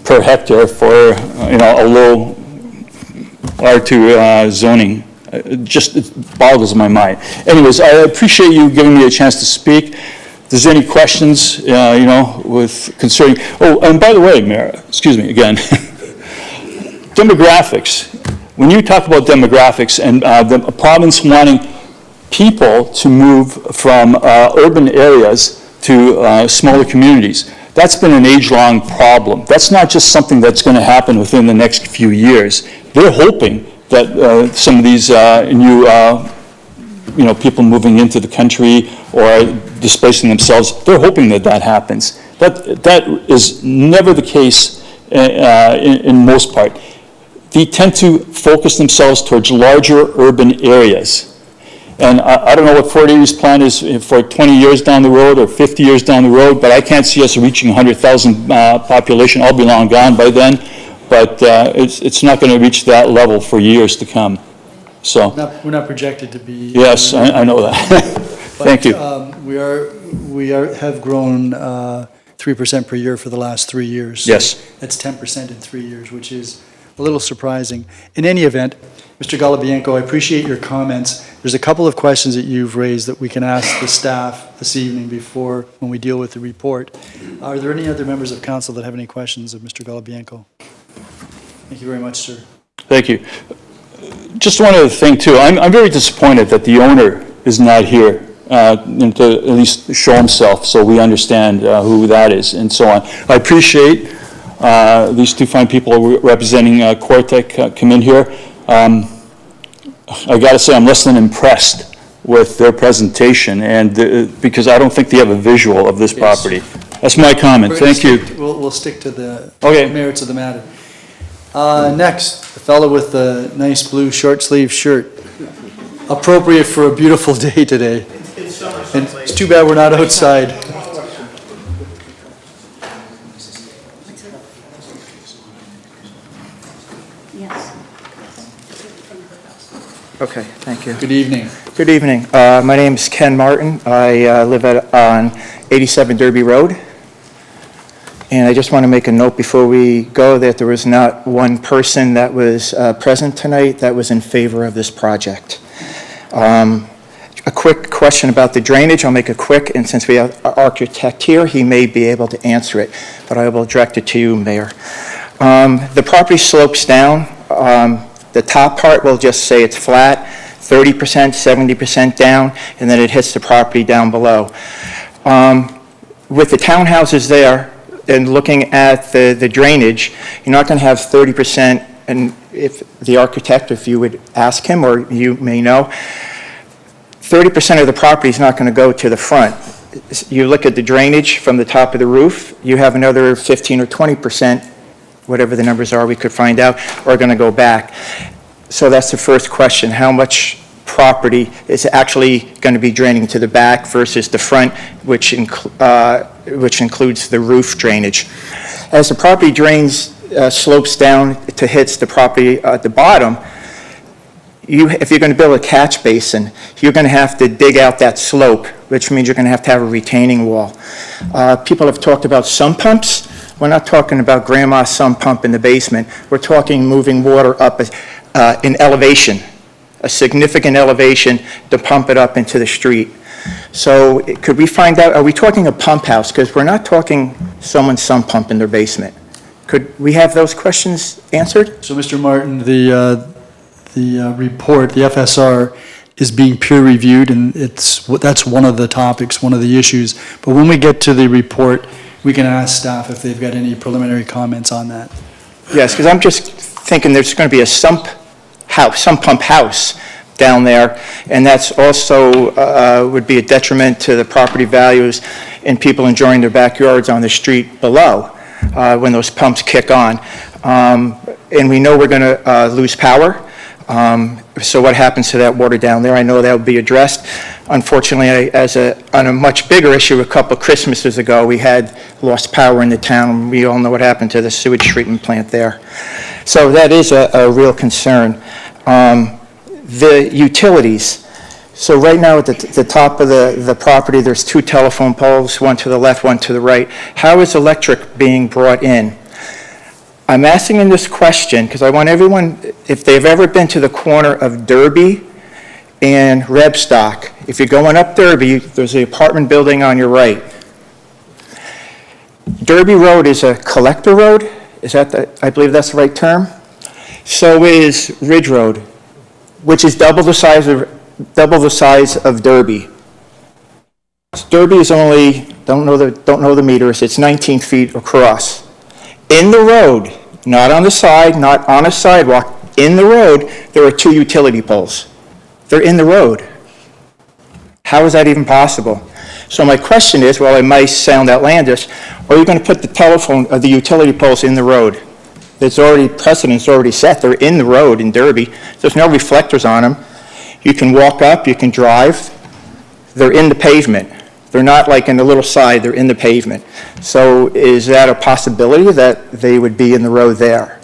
per hectare for a low R2 zoning. It boggles my mind. Anyways, I appreciate you giving me a chance to speak. If there's any questions, with concerning. Oh, and by the way, Mayor, excuse me again. Demographics. When you talk about demographics and the province wanting people to move from urban areas to smaller communities, that's been an age-long problem. That's not just something that's going to happen within the next few years. They're hoping that some of these new people moving into the country or displacing themselves, they're hoping that happens. That is never the case in most part. They tend to focus themselves towards larger urban areas. And I don't know what Fort Erie's plan is for 20 years down the road or 50 years down the road, but I can't see us reaching 100,000 population. I'll be long gone by then, but it's not going to reach that level for years to come. So we're not projected to be. Yes, I know that. Thank you. We have grown 3% per year for the last 3 years. Yes. That's 10% in 3 years, which is a little surprising. In any event, Mr. Galabianco, I appreciate your comments. There's a couple of questions that you've raised that we can ask the staff this evening before, when we deal with the report. Are there any other members of council that have any questions of Mr. Galabianco? Thank you very much, sir. Thank you. Just one other thing, too. I'm very disappointed that the owner is not here and to at least show himself so we understand who that is and so on. I appreciate these two fine people representing Quartec come in here. I got to say, I'm less than impressed with their presentation, and because I don't think they have a visual of this property. That's my comment. Thank you. We'll stick to the merits of the matter. Next, the fellow with the nice blue short sleeve shirt. Appropriate for a beautiful day today. And it's too bad we're not outside. Okay, thank you. Good evening. Good evening. My name is Ken Martin. I live on 87 Derby Road. And I just want to make a note before we go that there was not one person that was present tonight that was in favor of this project. A quick question about the drainage. I'll make it quick, and since we have our architect here, he may be able to answer it, but I will direct it to you, Mayor. The property slopes down. The top part, we'll just say it's flat, 30%, 70% down, and then it hits the property down below. With the townhouses there, and looking at the drainage, you're not going to have 30%, and if the architect, if you would ask him, or you may know, 30% of the property is not going to go to the front. You look at the drainage from the top of the roof, you have another 15 or 20%, whatever the numbers are we could find out, are going to go back. So that's the first question. How much property is actually going to be draining to the back versus the front, which includes the roof drainage? As the property drains, slopes down to hits the property at the bottom, if you're going to build a catch basin, you're going to have to dig out that slope, which means you're going to have a retaining wall. People have talked about sump pumps. We're not talking about grandma's sump pump in the basement. We're talking moving water up in elevation, a significant elevation to pump it up into the street. So could we find out, are we talking a pump house? Because we're not talking someone's sump pump in their basement. Could we have those questions answered? So, Mr. Martin, the report, the FSR, is being peer reviewed, and that's one of the topics, one of the issues. But when we get to the report, we can ask staff if they've got any preliminary comments on that. Yes, because I'm just thinking there's going to be a sump pump house down there, and that's also would be a detriment to the property values and people enjoying their backyards on the street below when those pumps kick on. And we know we're going to lose power. So what happens to that water down there? I know that will be addressed. Unfortunately, on a much bigger issue, a couple of Christmases ago, we had lost power in the town. We all know what happened to the sewage treatment plant there. So that is a real concern. The utilities. So right now at the top of the property, there's two telephone poles, one to the left, one to the right. How is electric being brought in? I'm asking in this question because I want everyone, if they've ever been to the corner of Derby and Rebstock, if you're going up Derby, there's the apartment building on your right. Derby Road is a collector road. Is that I believe that's the right term? So is Ridge Road, which is double the size of Derby. Derby is only, don't know the meters, it's 19 feet across. In the road, not on the side, not on a sidewalk, in the road, there are two utility poles. They're in the road. How is that even possible? So my question is, well, it might sound outlandish, are you going to put the utility poles in the road? There's already, precedent's already set. They're in the road in Derby. There's no reflectors on them. You can walk up, you can drive. They're in the pavement. They're not like in the little side, they're in the pavement. So is that a possibility that they would be in the road there?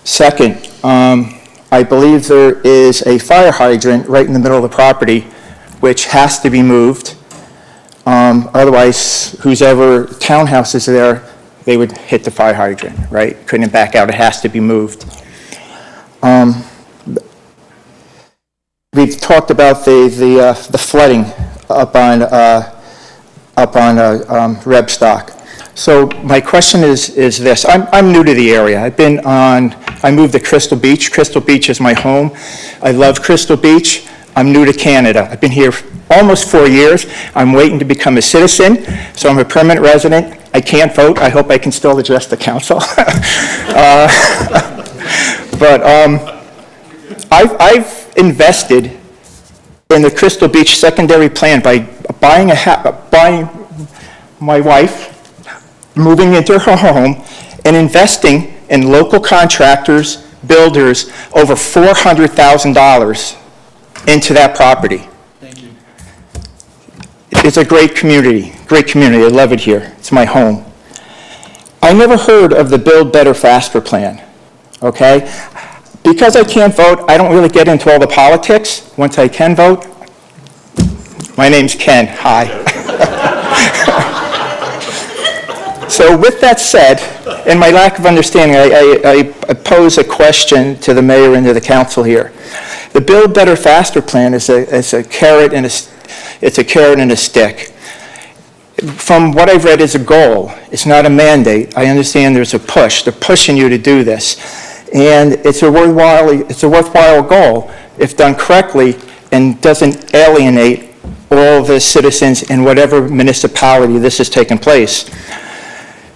Second, I believe there is a fire hydrant right in the middle of the property which has to be moved. Otherwise, whose ever townhouse is there, they would hit the fire hydrant, right? Couldn't back out, it has to be moved. We've talked about the flooding up on Rebstock. So my question is this. I'm new to the area. I moved to Crystal Beach. Crystal Beach is my home. I love Crystal Beach. I'm new to Canada. I've been here almost 4 years. I'm waiting to become a citizen, so I'm a permanent resident. I can't vote. I hope I can still address the council. But I've invested in the Crystal Beach secondary plan by buying my wife, moving into her home, and investing in local contractors, builders, over $400,000 into that property. Thank you. It's a great community. I love it here. It's my home. I never heard of the Build Better Faster plan, okay? Because I can't vote, I don't really get into all the politics. Once I can vote, my name's Ken. Hi. So with that said, and my lack of understanding, I pose a question to the mayor and to the council here. The Build Better Faster plan is a carrot and a stick. From what I've read, is a goal. It's not a mandate. I understand there's a push. They're pushing you to do this. And it's a worthwhile goal if done correctly and doesn't alienate all the citizens in whatever municipality this has taken place.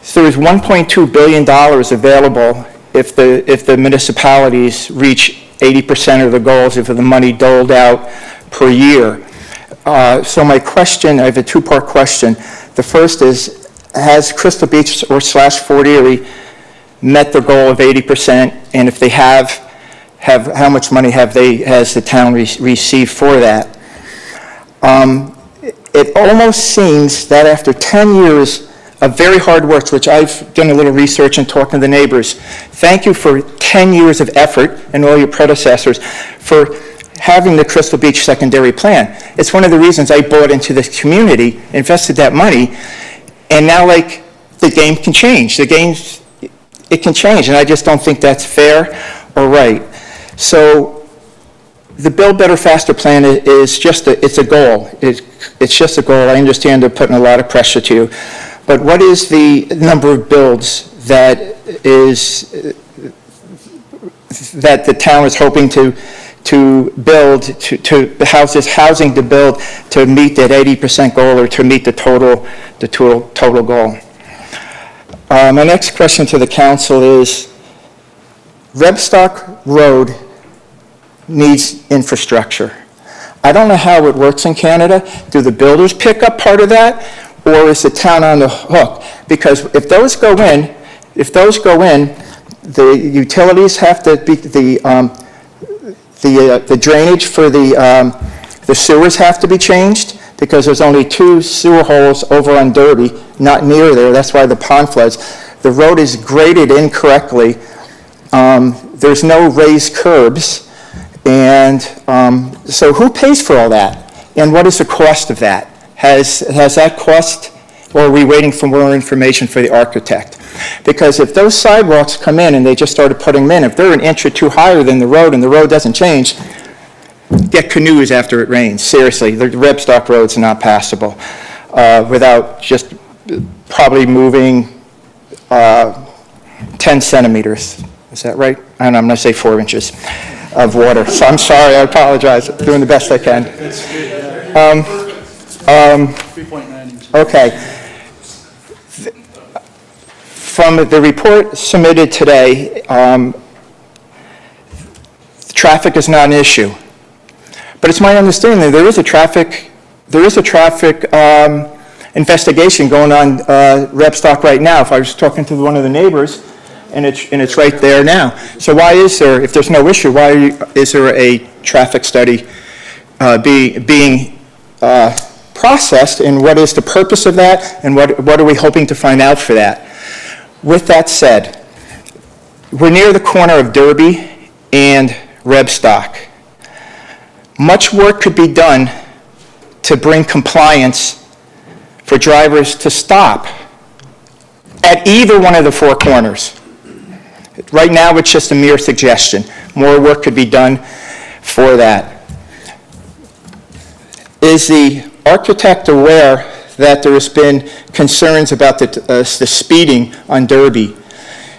So there's $1.2 billion available if the municipalities reach 80% of the goals, if the money doled out per year. So my question, I have a two-part question. The first is, has Crystal Beach or /Fort Erie met the goal of 80%? And if they have how much money has the town received for that? It almost seems that after 10 years of very hard work, which I've done a little research and talking to the neighbors, thank you for 10 years of effort and all your predecessors for having the Crystal Beach secondary plan. It's one of the reasons I bought into this community, invested that money, and now like the game can change. It can change, and I just don't think that's fair or right. So the Build Better Faster plan is just it's a goal. It's just a goal. I understand they're putting a lot of pressure to you. But what is the number of builds that the town is hoping to build, to housing to build to meet that 80% goal or to meet the total goal? My next question to the council is, Rebstock Road needs infrastructure. I don't know how it works in Canada. Do the builders pick up part of that, or is the town on the hook? Because if those go in, the utilities have to be, the drainage for the sewers have to be changed, because there's only 2 sewer holes over on Derby, not near there. That's why the pond floods. The road is graded incorrectly. There's no raised curbs. And so who pays for all that? And what is the cost of that? Has that cost, or are we waiting for more information for the architect? Because if those sidewalks come in and they just started putting them in, if they're an inch or 2 higher than the road and the road doesn't change, get canoes after it rains. Seriously, the Rebstock Road's not passable without just probably moving 10 centimeters. Is that right? I don't know, I'm going to say 4 inches of water. So I'm sorry, I apologize. I'm doing the best I can. 3.9 inches. Okay. From the report submitted today, traffic is not an issue. But it's my understanding there is a traffic investigation going on Rebstock right now. If I was talking to one of the neighbors, and it's right there now. So why is there, if there's no issue, is there a traffic study being processed, and what is the purpose of that, and what are we hoping to find out for that? With that said, we're near the corner of Derby and Rebstock. Much work could be done to bring compliance for drivers to stop at either one of the four corners. Right now, it's just a mere suggestion. More work could be done for that. Is the architect aware that there has been concerns about the speeding on Derby?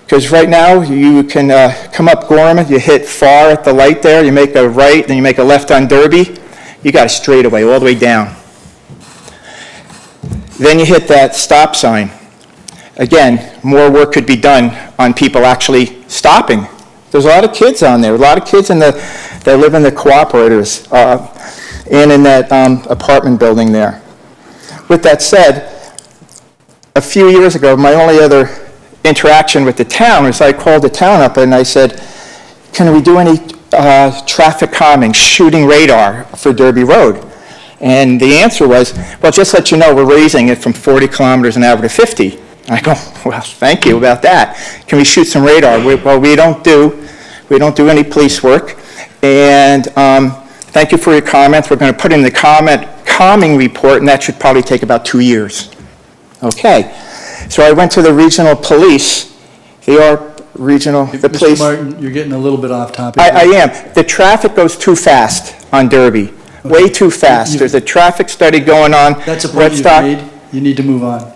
Because right now, you can come up Gorman, you hit far at the light there, you make a right, then you make a left on Derby, you got a straightaway all the way down. Then you hit that stop sign. Again, more work could be done on people actually stopping. There's a lot of kids on there, a lot of kids that live in the cooperators and in that apartment building there. With that said, a few years ago, my only other interaction with the town was I called the town up and I said, can we do any traffic calming, shooting radar for Derby Road? And the answer was, well, just let you know, we're raising it from 40 kilometers an hour to 50. I go, well, thank you about that. Can we shoot some radar? Well, we don't do any police work. And thank you for your comments. We're going to put in the calming report, and that should probably take about 2 years. Okay. So I went to the regional police. They are regional, the Mr. police. Martin, you're getting a little bit off topic. I am. The traffic goes too fast on Derby. Okay. Way too fast. There's a traffic study going on. That's a point you've made. You need to move on.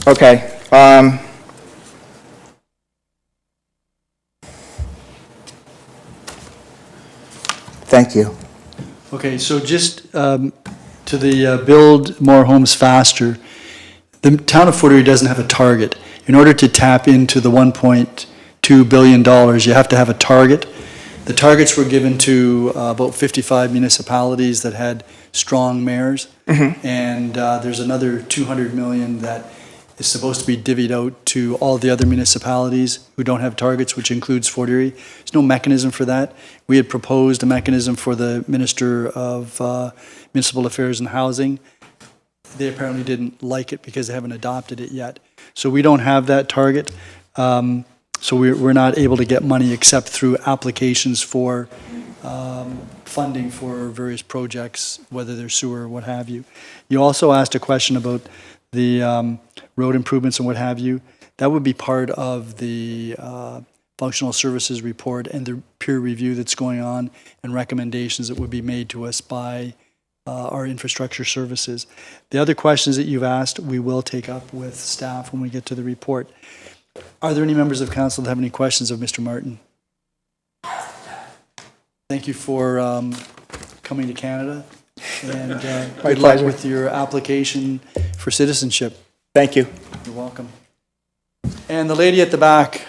Okay. Thank you. Okay, so just to the build more homes faster, the town of Fort Erie doesn't have a target. In order to tap into the $1.2 billion, you have to have a target. The targets were given to about 55 municipalities that had strong mayors, and there's another $200 million that is supposed to be divvied out to all the other municipalities who don't have targets, which includes Fort Erie. There's no mechanism for that. We had proposed a mechanism for the Minister of Municipal Affairs and Housing. They apparently didn't like it because they haven't adopted it yet. So we don't have that target. So we're not able to get money except through applications for funding for various projects, whether they're sewer or what have you. You also asked a question about the road improvements and what have you. That would be part of the functional services report and the peer review that's going on and recommendations that would be made to us by our infrastructure services. The other questions that you've asked, we will take up with staff when we get to the report. Are there any members of council that have any questions of Mr. Martin? Thank you for coming to Canada, and good luck with your application for citizenship. Thank you. You're welcome. And the lady at the back.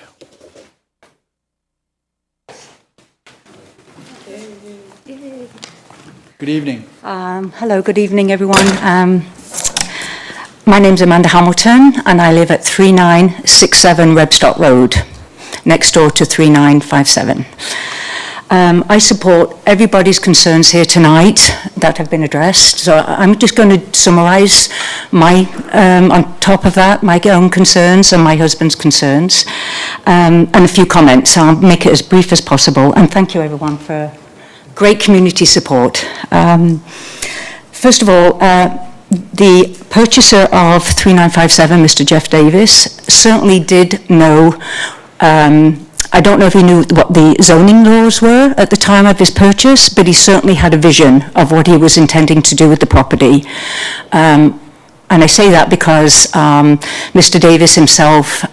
Good evening. Hello, good evening, everyone. My name's Amanda Hamilton, and I live at 3967 Rebstock Road, next door to 3957. I support everybody's concerns here tonight that have been addressed. So I'm just going to summarise my, on top of that, my own concerns and my husband's concerns, and a few comments. I'll make it as brief as possible. And thank you, everyone, for great community support. First of all, the purchaser of 3957, Mr. Jeff Davis, certainly did know, I don't know if he knew what the zoning laws were at the time of his purchase, but he certainly had a vision of what he was intending to do with the property. And I say that because Mr. Davis himself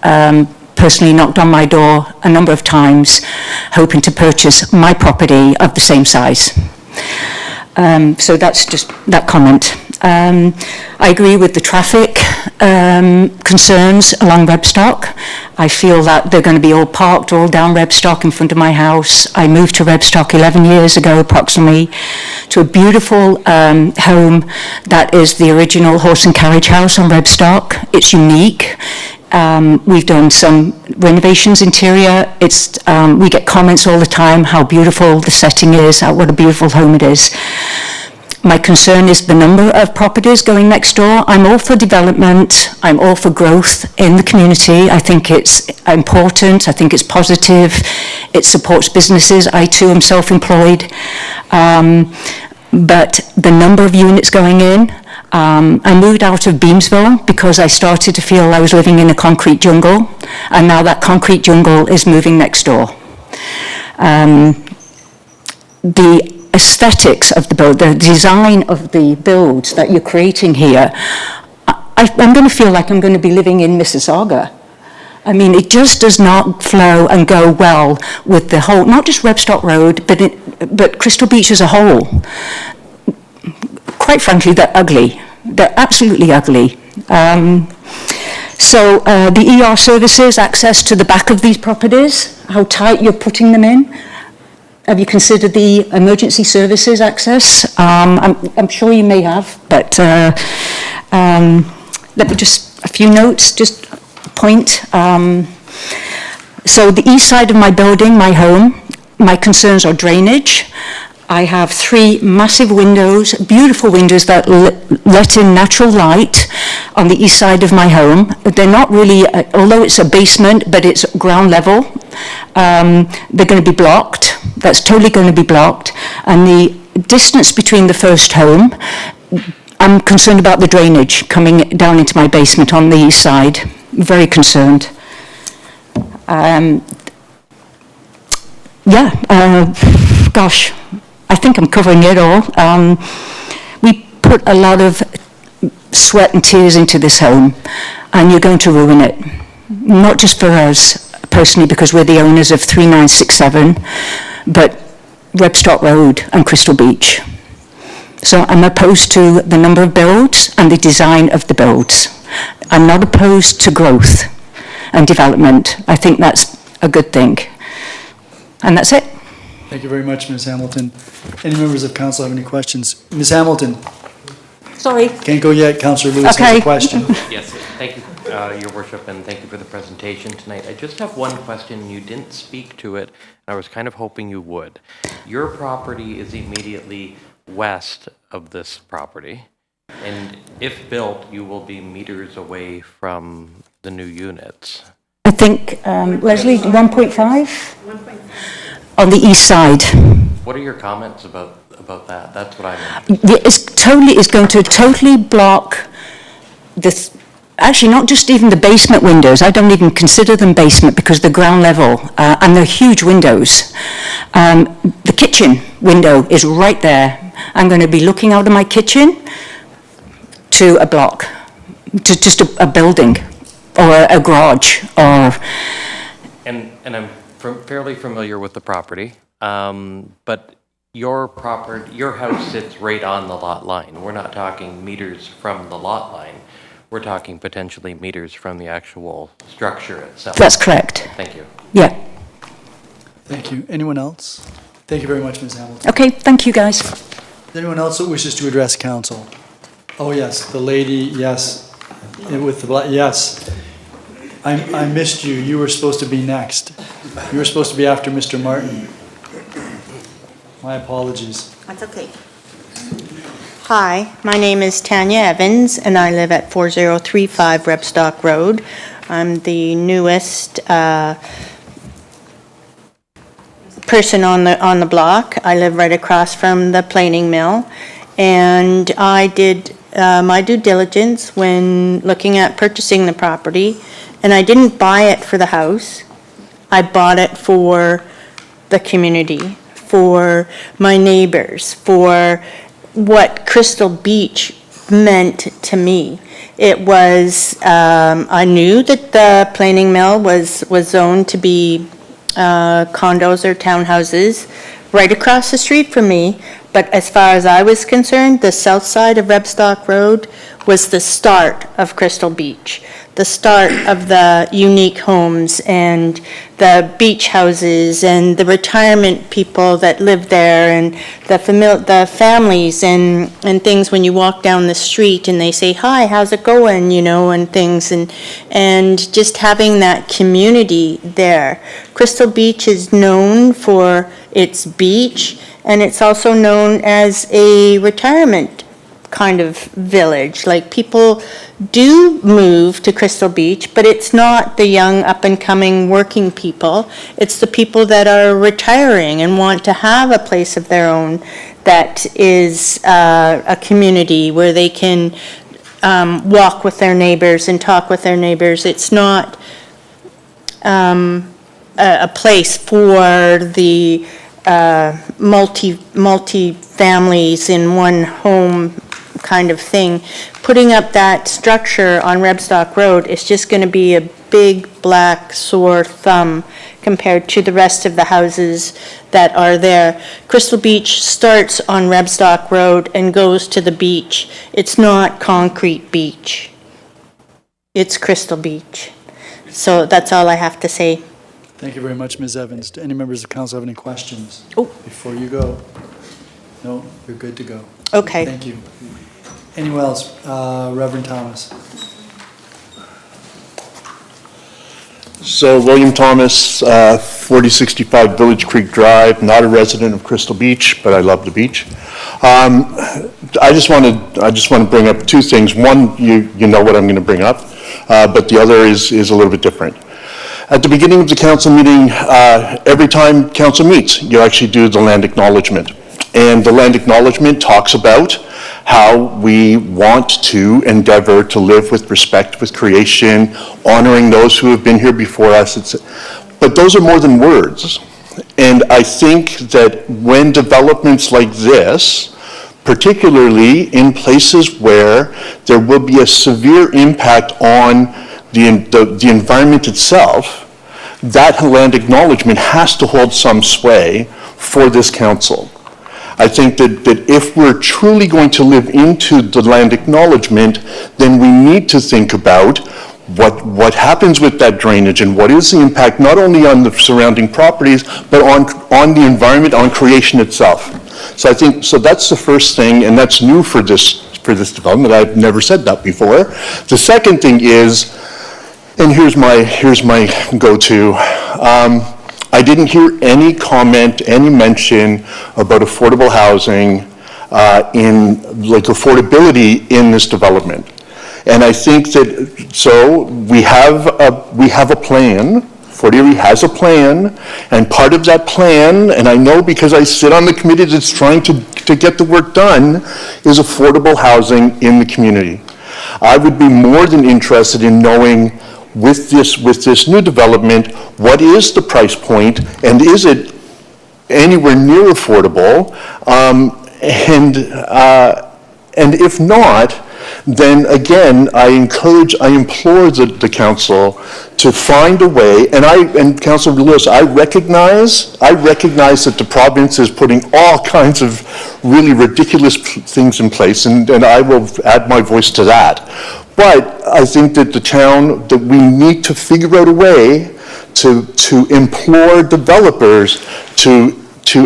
personally knocked on my door a number of times, hoping to purchase my property of the same size. So that's just that comment. I agree with the traffic concerns along Rebstock. I feel that they're going to be all parked all down Rebstock in front of my house. I moved to Rebstock 11 years ago approximately to a beautiful home that is the original horse and carriage house on Rebstock. It's unique. We've done some renovations interior. We get comments all the time how beautiful the setting is, what a beautiful home it is. My concern is the number of properties going next door. I'm all for development. I'm all for growth in the community. I think it's important. I think it's positive. It supports businesses. I too am self-employed. But the number of units going in, I moved out of Beamsville because I started to feel I was living in a concrete jungle, and now that concrete jungle is moving next door. The aesthetics of the build, the design of the builds that you're creating here, I'm going to feel like I'm going to be living in Mississauga. I mean, it just does not flow and go well with the whole, not just Rebstock Road, but Crystal Beach as a whole. Quite frankly, they're ugly. They're absolutely ugly. So the ER services, access to the back of these properties, how tight you're putting them in. Have you considered the emergency services access? I'm sure you may have, but let me just, a few notes, just point. So the east side of my building, my home, my concerns are drainage. I have 3 massive windows, beautiful windows that let in natural light on the east side of my home. They're not really, although it's a basement, but it's ground level. They're going to be blocked. That's totally going to be blocked. And the distance between the first home, I'm concerned about the drainage coming down into my basement on the east side. Very concerned. Gosh, I think I'm covering it all. We put a lot of sweat and tears into this home, and you're going to ruin it. Not just for us personally, because we're the owners of 3967, but Rebstock Road and Crystal Beach. So I'm opposed to the number of builds and the design of the builds. I'm not opposed to growth and development. I think that's a good thing. And that's it. Thank you very much, Ms. Hamilton. Any members of council have any questions? Ms. Hamilton? Sorry. Can't go yet. Councillor Lewis has a question. Yes, thank you, Your Worship, and thank you for the presentation tonight. I just have one question. You didn't speak to it, and I was kind of hoping you would. Your property is immediately west of this property, and if built, you will be meters away from the new units. I think, Leslie, 1.5? On the east side. What are your comments about that? That's what I meant. It's going to totally block this. Actually, not just even the basement windows. I don't even consider them basement because they're ground level, and they're huge windows. The kitchen window is right there. I'm going to be looking out of my kitchen to a block, to just a building or a garage. And I'm fairly familiar with the property, but your house sits right on the lot line. We're not talking meters from the lot line. We're talking potentially meters from the actual structure itself. That's correct. Thank you. Yeah. Thank you. Anyone else? Thank you very much, Ms. Hamilton. Okay, thank you, guys. Anyone else that wishes to address council? Oh, yes, the lady, yes. With the black, yes. I missed you. You were supposed to be next. You were supposed to be after Mr. Martin. My apologies. That's okay. Hi, my name is Tanya Evans, and I live at 4035 Rebstock Road. I'm the newest person on the block. I live right across from the planing mill, and I did my due diligence when looking at purchasing the property, and I didn't buy it for the house. I bought it for the community, for my neighbors, for what Crystal Beach meant to me. It was, I knew that the planing mill was zoned to be condos or townhouses right across the street from me, but as far as I was concerned, the south side of Rebstock Road was the start of Crystal Beach, the start of the unique homes and the beach houses and the retirement people that live there and the families and things when you walk down the street and they say, hi, how's it going, you know, and things and just having that community there. Crystal Beach is known for its beach, and it's also known as a retirement kind of village. Like, people do move to Crystal Beach, but it's not the young up-and-coming working people. It's the people that are retiring and want to have a place of their own that is a community where they can walk with their neighbors and talk with their neighbors. It's not a place for the multi-families in one home kind of thing. Putting up that structure on Rebstock Road is just going to be a big black sore thumb compared to the rest of the houses that are there. Crystal Beach starts on Rebstock Road and goes to the beach. It's not concrete beach. It's Crystal Beach. So that's all I have to say. Thank you very much, Ms. Evans. Do any members of council have any questions? Before you go? No, you're good to go. Okay. Thank you. Anyone else? Reverend Thomas. So William Thomas, 4065 Village Creek Drive, not a resident of Crystal Beach, but I love the beach. I just want to bring up two things. One, you know what I'm going to bring up, but the other is a little bit different. At the beginning of the council meeting, every time council meets, you actually do the land acknowledgement. And the land acknowledgement talks about how we want to endeavor to live with respect with creation, honoring those who have been here before us. But those are more than words. And I think that when developments like this, particularly in places where there will be a severe impact on the environment itself, that land acknowledgement has to hold some sway for this council. I think that if we're truly going to live into the land acknowledgement, then we need to think about what happens with that drainage and what is the impact not only on the surrounding properties, but on the environment, on creation itself. So I think, so that's the first thing, and that's new for this development. I've never said that before. The second thing is, and here's my go-to, I didn't hear any comment, any mention about affordable housing like affordability in this development. And I think that, so we have a plan, Fort Erie has a plan, and part of that plan, and I know because I sit on the committee that's trying to get the work done, is affordable housing in the community. I would be more than interested in knowing with this new development, what is the price point, and is it anywhere near affordable? And if not, then again, I implore the council to find a way, and Councillor Lewis, I recognize that the province is putting all kinds of really ridiculous things in place, and I will add my voice to that. But I think that that we need to figure out a way to implore developers to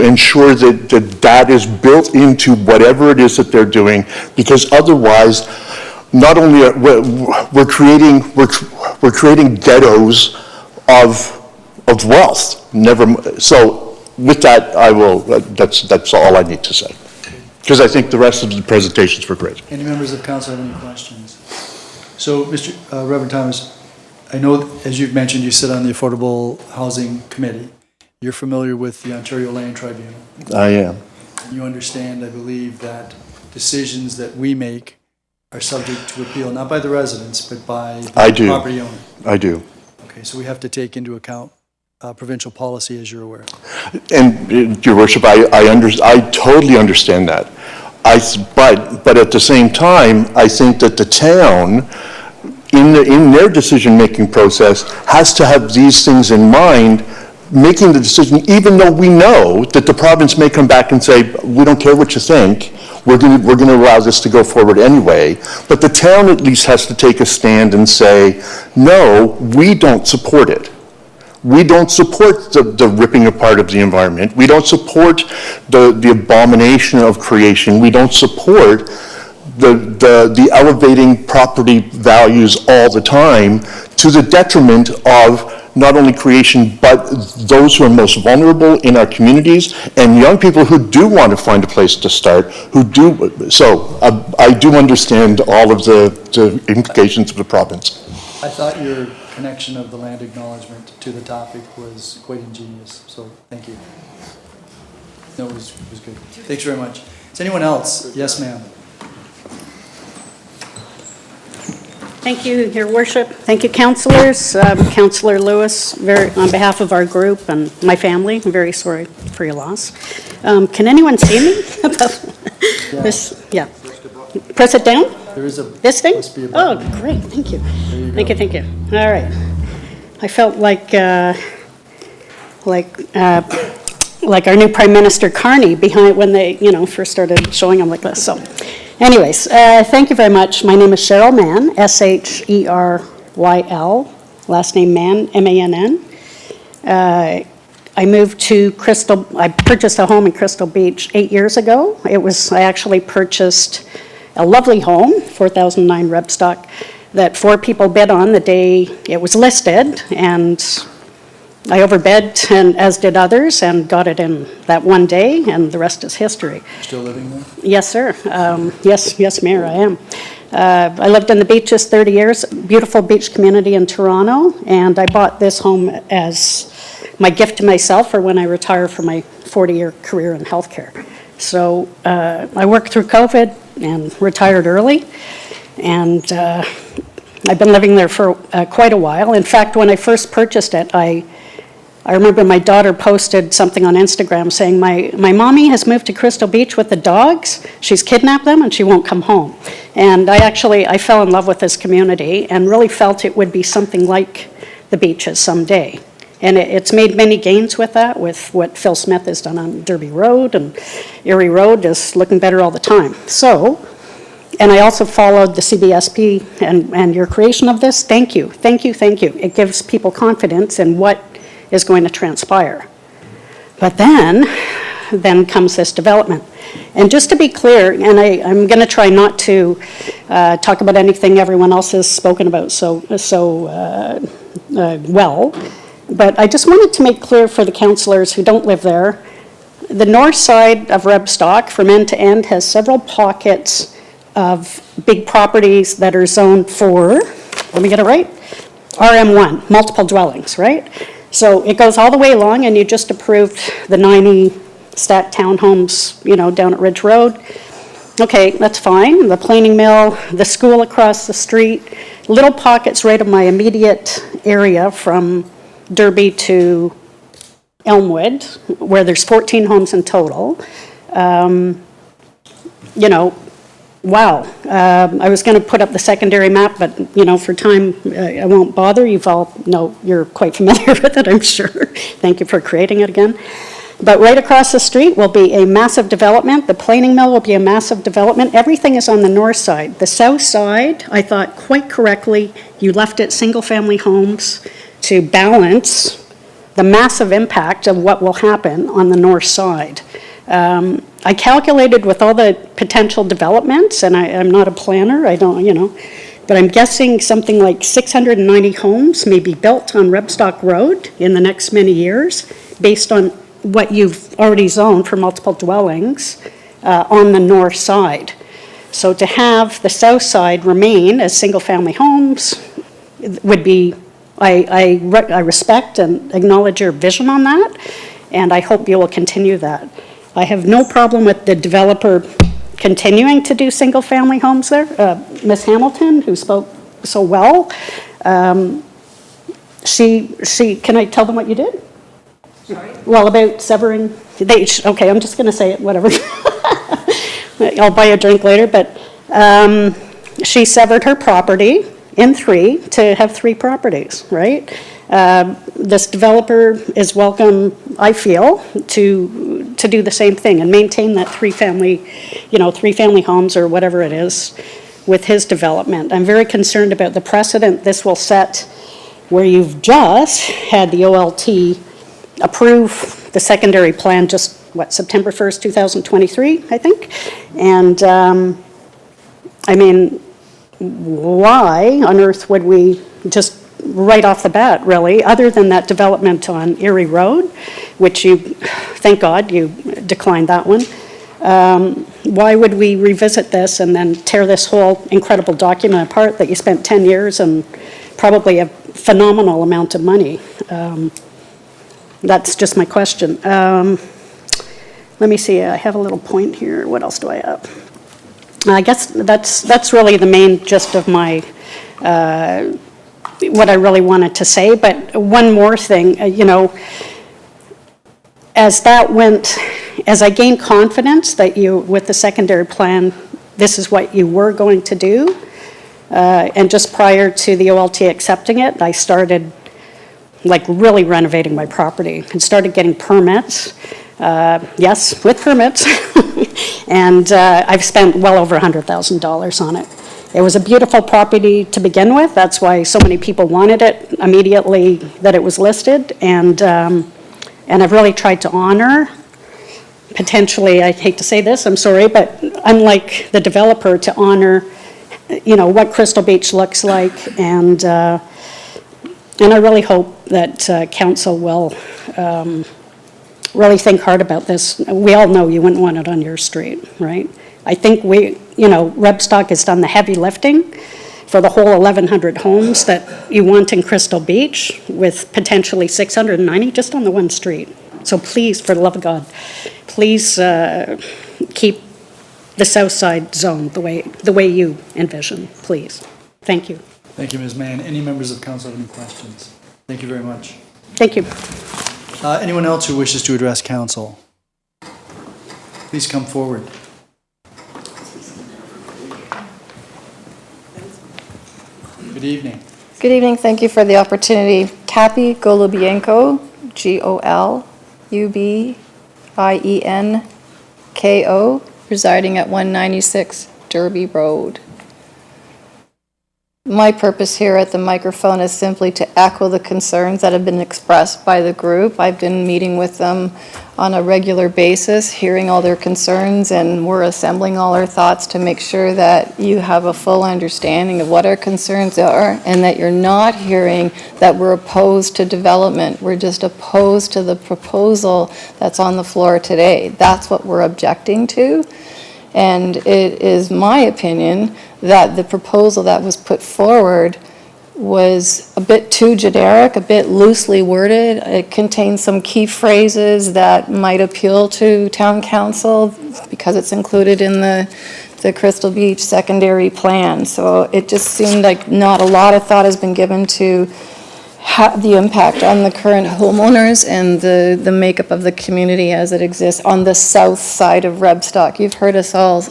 ensure that is built into whatever it is that they're doing, because otherwise, not only we're creating ghettos of wealth. So with that, that's all I need to say, because I think the rest of the presentations were great. Any members of council have any questions? So, Reverend Thomas, I know, as you've mentioned, you sit on the Affordable Housing Committee. You're familiar with the Ontario Land Tribunal. I am. You understand, I believe, that decisions that we make are subject to appeal, not by the residents, but by the property owner. I do. Okay, so we have to take into account provincial policy, as you're aware. And, Your Worship, I totally understand that. But at the same time, I think that the town, in their decision-making process, has to have these things in mind, making the decision, even though we know that the province may come back and say, we don't care what you think, we're going to allow this to go forward anyway. But the town at least has to take a stand and say, no, we don't support it. We don't support the ripping apart of the environment. We don't support the abomination of creation. We don't support the elevating property values all the time to the detriment of not only creation, but those who are most vulnerable in our communities, and young people who do want to find a place to start, so I do understand all of the implications of the province. I thought your connection of the land acknowledgement to the topic was quite ingenious, so thank you. No, it was good. Thanks very much. Is anyone else? Yes, ma'am. Thank you, Your Worship. Thank you, councillors. Councillor Lewis, on behalf of our group and my family, I'm very sorry for your loss. Can anyone see me? This, yeah. Press it down? There is a... This thing? Must be a Oh, button. great, thank you. There you Thank go. you, thank you. All right. I felt like our new Prime Minister Carney behind when they, first started showing them like this. So anyways, thank you very much. My name is Cheryl Mann, S-H-E-R-Y-L, last name Mann, M-A-N-N. I moved to I purchased a home in Crystal Beach 8 years ago. I actually purchased a lovely home, 4009 Rebstock, that 4 people bid on the day it was listed, and I overbid, and as did others, and got it in that one day, and the rest is history. Still living there? Yes, sir. Yes, Mayor, I am. I lived in the beaches 30 years, beautiful beach community in Toronto, and I bought this home as my gift to myself for when I retire from my 40-year career in healthcare. So I worked through COVID and retired early, and I've been living there for quite a while. In fact, when I first purchased it, I remember my daughter posted something on Instagram saying, my mommy has moved to Crystal Beach with the dogs. She's kidnapped them and she won't come home. And I fell in love with this community and really felt it would be something like the beaches someday. And it's made many gains with that, with what Phil Smith has done on Derby Road, and Erie Road is looking better all the time. So, and I also followed the CBSP and your creation of this. Thank you. It gives people confidence in what is going to transpire. But then comes this development. And just to be clear, and I'm going to try not to talk about anything everyone else has spoken about so well, but I just wanted to make clear for the councillors who don't live there, the north side of Rebstock, from end to end, has several pockets of big properties that are zoned for, let me get it right, RM1, multiple dwellings, right? So it goes all the way along, and you just approved the 90 stat townhomes, down at Ridge Road. Okay, that's fine. The planing mill, the school across the street, little pockets right of my immediate area from Derby to Elmwood, where there's 14 homes in total. Wow. I was going to put up the secondary map, but, for time, I won't bother. You're quite familiar with it, I'm sure. Thank you for creating it again. But right across the street will be a massive development. The planing mill will be a massive development. Everything is on the north side. The south side, I thought quite correctly, you left it single-family homes to balance the massive impact of what will happen on the north side. I calculated with all the potential developments, and I'm not a planner, but I'm guessing something like 690 homes may be built on Rebstock Road in the next many years, based on what you've already zoned for multiple dwellings on the north side. So to have the south side remain as single-family homes would be, I respect and acknowledge your vision on that, and I hope you will continue that. I have no problem with the developer continuing to do single-family homes there. Ms. Hamilton, who spoke so well, she, can I tell them what you did? Sorry? Well, about severing, okay, I'm just going to say it, whatever. I'll buy a drink later, but she severed her property in 3 to have 3 properties, right? This developer is welcome, I feel, to do the same thing and maintain that 3-family homes or whatever it is with his development. I'm very concerned about the precedent this will set, where you've just had the OLT approve the secondary plan just, September 1st, 2023, I think. And, why on earth would we just right off the bat, really, other than that development on Erie Road, which thank God you declined that one. Why would we revisit this and then tear this whole incredible document apart that you spent 10 years and probably a phenomenal amount of money? That's just my question. let me see, I have a little point here. What else do I have? I guess that's really the main gist of my, what I really wanted to say. But one more thing, as I gained confidence that with the secondary plan, this is what you were going to do, and just prior to the OLT accepting it, I started really renovating my property and started getting permits. Yes, with permits. And I've spent well over $100,000 on it. It was a beautiful property to begin with. That's why so many people wanted it immediately that it was listed. And I've really tried to honor, potentially, I hate to say this, I'm sorry, but unlike the developer, to honor, what Crystal Beach looks like. And I really hope that council will really think hard about this. We all know you wouldn't want it on your street, right? I think Rebstock has done the heavy lifting for the whole 1,100 homes that you want in Crystal Beach, with potentially 690 just on the one street. So please, for the love of God, please keep the south side zone the way you envision, please. Thank you. Thank you, Ms. Mann. Any members of council have any questions? Thank you very much. Thank you. Anyone else who wishes to address council? Please come forward. Good evening. Good evening. Thank you for the opportunity. Cappy Golubienko, Golubienko, residing at 196 Derby Road. My purpose here at the microphone is simply to echo the concerns that have been expressed by the group. I've been meeting with them on a regular basis, hearing all their concerns, and we're assembling all our thoughts to make sure that you have a full understanding of what our concerns are, and that you're not hearing that we're opposed to development. We're just opposed to the proposal that's on the floor today. That's what we're objecting to. And it is my opinion that the proposal that was put forward was a bit too generic, a bit loosely worded. It contains some key phrases that might appeal to town council because it's included in the Crystal Beach secondary plan. So it just seemed like not a lot of thought has been given to the impact on the current homeowners and the makeup of the community as it exists on the south side of Rebstock. You've heard us all,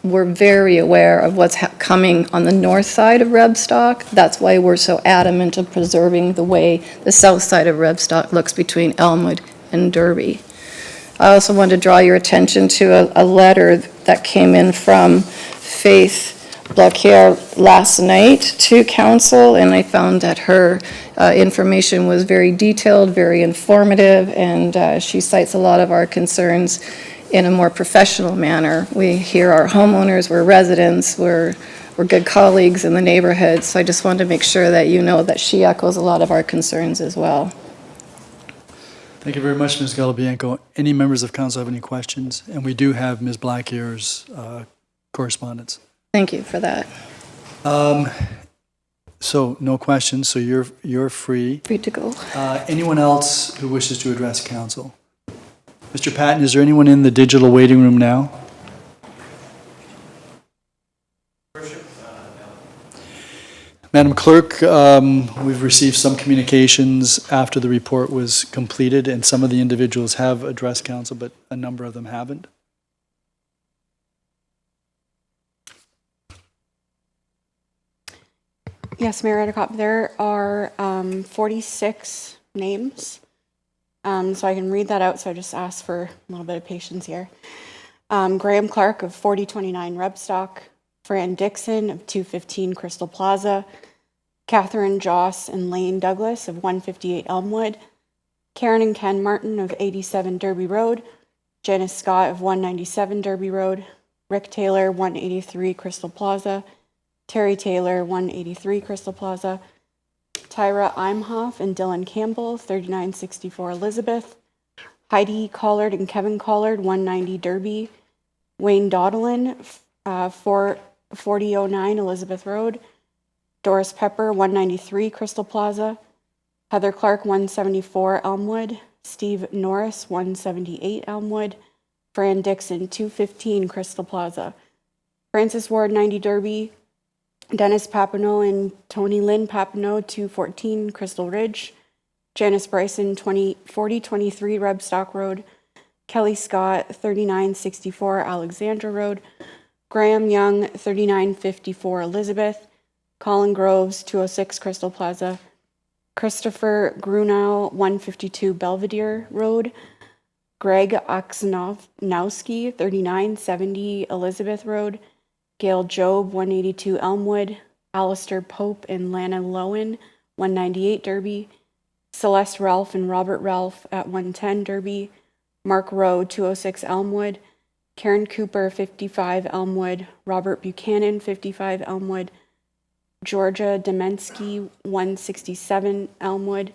we're very aware of what's coming on the north side of Rebstock. That's why we're so adamant of preserving the way the south side of Rebstock looks between Elmwood and Derby. I also want to draw your attention to a letter that came in from Faith Blaquier last night to council, and I found that her information was very detailed, very informative, and she cites a lot of our concerns in a more professional manner. We hear our homeowners, we're residents, we're good colleagues in the neighborhood, so I just wanted to make sure that you know that she echoes a lot of our concerns as well. Thank you very much, Ms. Golubienko. Any members of council have any questions? And we do have Ms. Blackier's correspondence. Thank you for that. So no questions, so you're free. Free to go. Anyone else who wishes to address council? Mr. Patton, is there anyone in the digital waiting room now? Madam Clerk, we've received some communications after the report was completed, and some of the individuals have addressed council, but a number of them haven't. Yes, Mayor Redekop, there are 46 names, so I can read that out, so I just ask for a little bit of patience here. Graham Clark of 4029 Rebstock, Fran Dixon of 215 Crystal Plaza, Catherine Joss and Lane Douglas of 158 Elmwood, Karen and Ken Martin of 87 Derby Road, Janice Scott of 197 Derby Road, Rick Taylor, 183 Crystal Plaza, Terry Taylor, 183 Crystal Plaza, Tyra Imhoff and Dylan Campbell, 3964 Elizabeth, Heidi Collard and Kevin Collard, 190 Derby, Wayne Doddelin, 4009 Elizabeth Road, Doris Pepper, 193 Crystal Plaza, Heather Clark, 174 Elmwood, Steve Norris, 178 Elmwood, Fran Dixon, 215 Crystal Plaza. Francis Ward, 90 Derby. Dennis Papineau and Tony Lynn Papineau, 214 Crystal Ridge. Janice Bryson, 4023 Rebstock Road. Kelly Scott, 3964 Alexandra Road. Graham Young, 3954 Elizabeth. Colin Groves, 206 Crystal Plaza. Christopher Grunow, 152 Belvedere Road. Greg Oksnowski, 3970 Elizabeth Road. Gail Job, 182 Elmwood. Alistair Pope and Lana Lowen, 198 Derby. Celeste Ralph and Robert Ralph at 110 Derby. Mark Rowe, 206 Elmwood. Karen Cooper, 55 Elmwood. Robert Buchanan, 55 Elmwood. Georgia Demensky, 167 Elmwood.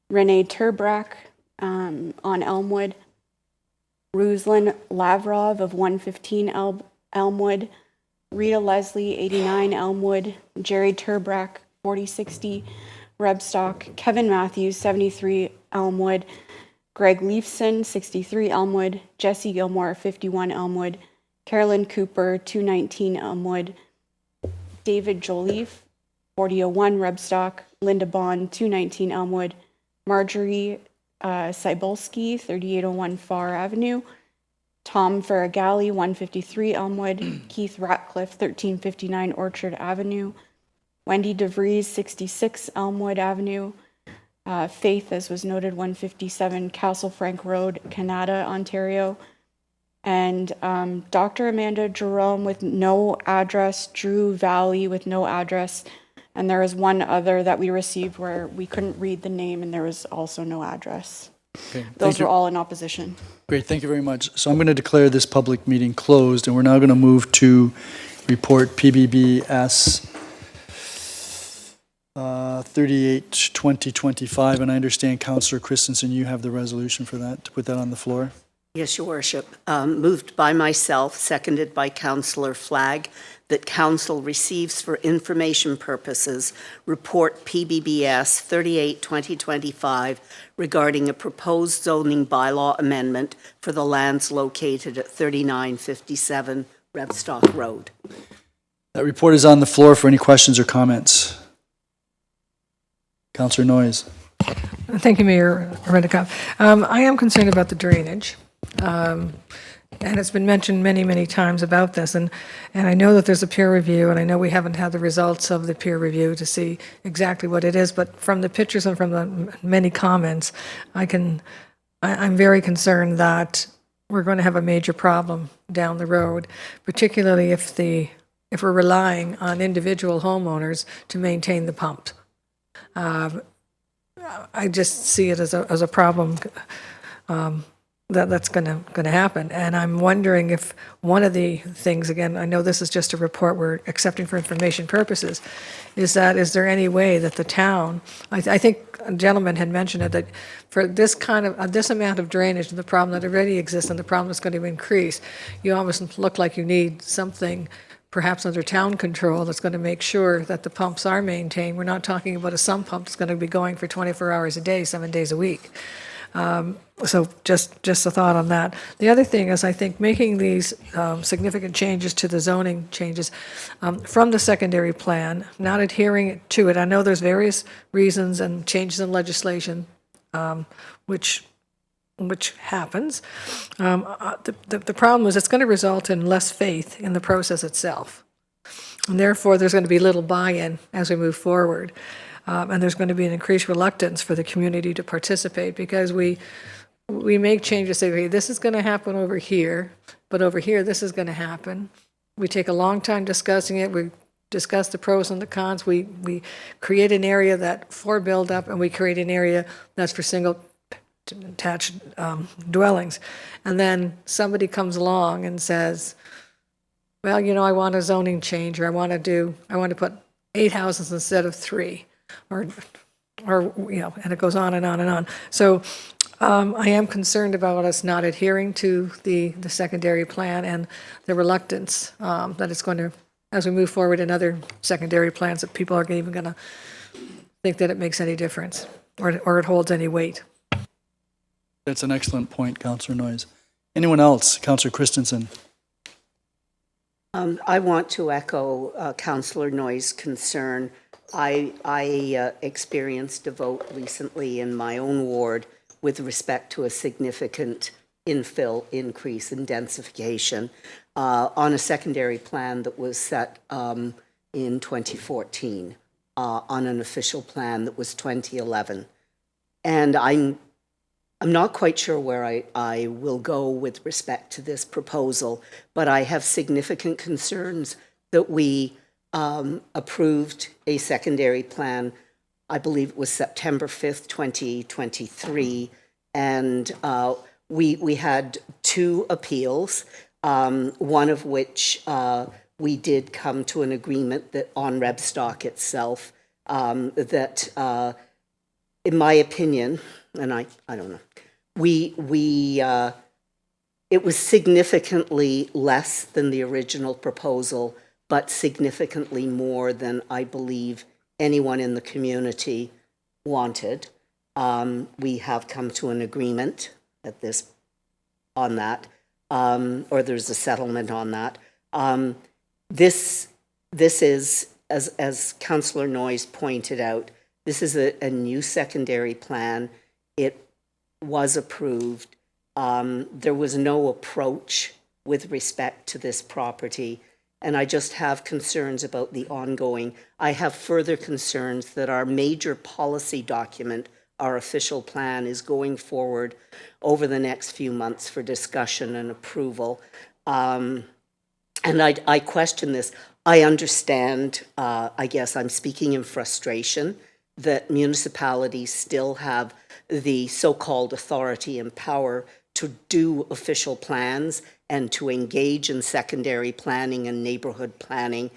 Renee Turbrack on Elmwood. Ruslan Lavrov of 115 Elmwood. Rita Leslie, 89 Elmwood. Jerry Turbrack, 4060 Rebstock. Kevin Matthews, 73 Elmwood. Greg Leifson, 63 Elmwood. Jesse Gilmore, 51 Elmwood. Carolyn Cooper, 219 Elmwood. David Joliffe, 4001 Rebstock. Linda Bond, 219 Elmwood. Marjorie Cybulski, 3801 Far Avenue. Tom Ferragalli, 153 Elmwood. Keith Ratcliffe, 1359 Orchard Avenue. Wendy DeVries, 66 Elmwood Avenue. Faith, as was noted, 157 Castle Frank Road, Canada, Ontario. And Dr. Amanda Jerome with no address, Drew Valley with no address. And there is one other that we received where we couldn't read the name and there was also no address. Okay, Those were all in opposition. Great, thank you very much. So I'm going to declare this public meeting closed, and we're now going to move to report PBBS 38/2025, and I understand, Councillor Christensen, you have the resolution for that, to put that on the floor. Yes, Your Worship. Moved by myself, seconded by Councillor Flagg, that Council receives for information purposes report PBBS 38/2025 regarding a proposed zoning bylaw amendment for the lands located at 3957 Rebstock Road. That report is on the floor for any questions or comments. Councillor Noyes. Thank you, Mayor Redekop. I am concerned about the drainage. And it's been mentioned many, many times about this, and I know that there's a peer review, and I know we haven't had the results of the peer review to see exactly what it is, but from the pictures and from the many comments, I'm very concerned that we're going to have a major problem down the road, particularly if we're relying on individual homeowners to maintain the pump. I just see it as a problem. That's going to happen. And I'm wondering if one of the things, again, I know this is just a report we're accepting for information purposes, is there any way that the town, I think a gentleman had mentioned it, that for this kind of, this amount of drainage and the problem that already exists and the problem that's going to increase, you almost look like you need something perhaps under town control that's going to make sure that the pumps are maintained. We're not talking about a sump pump that's going to be going for 24 hours a day, 7 days a week. So just a thought on that. The other thing is, I think making these significant changes to the zoning changes from the secondary plan, not adhering to it. I know there's various reasons and changes in legislation, which happens. The problem is it's going to result in less faith in the process itself. And therefore, there's going to be little buy-in as we move forward. And there's going to be an increased reluctance for the community to participate because we make changes, say, okay, this is going to happen over here, but over here this is going to happen. We take a long time discussing it. We discuss the pros and the cons. We create an area that for build up, and we create an area that's for single attached dwellings. And then somebody comes along and says, well, I want a zoning change, or I want to put 8 houses instead of 3. Or and it goes on and on and on. So I am concerned about us not adhering to the secondary plan and the reluctance that it's going to, as we move forward in other secondary plans, that people are even going to think that it makes any difference or it holds any weight. That's an excellent point, Councillor Noyes. Anyone else? Councillor Christensen. I want to echo Councillor Noyes' concern. I experienced a vote recently in my own ward with respect to a significant infill increase in densification on a secondary plan that was set in 2014 on an official plan that was 2011. And I'm not quite sure where I will go with respect to this proposal, but I have significant concerns that we approved a secondary plan, I believe it was September 5th, 2023, and we had 2 appeals, one of which we did come to an agreement that on Rebstock itself, that in my opinion, and I don't know, it was significantly less than the original proposal, but significantly more than I believe anyone in the community wanted. We have come to an agreement on that, or there's a settlement on that. This is, as Councillor Noyes pointed out, this is a new secondary plan. It was approved. There was no approach with respect to this property, and I just have concerns about the ongoing. I have further concerns that our major policy document, our official plan, is going forward over the next few months for discussion and approval. And I question this. I understand, I guess I'm speaking in frustration, that municipalities still have the so-called authority and power to do official plans and to engage in secondary planning and neighborhood planning.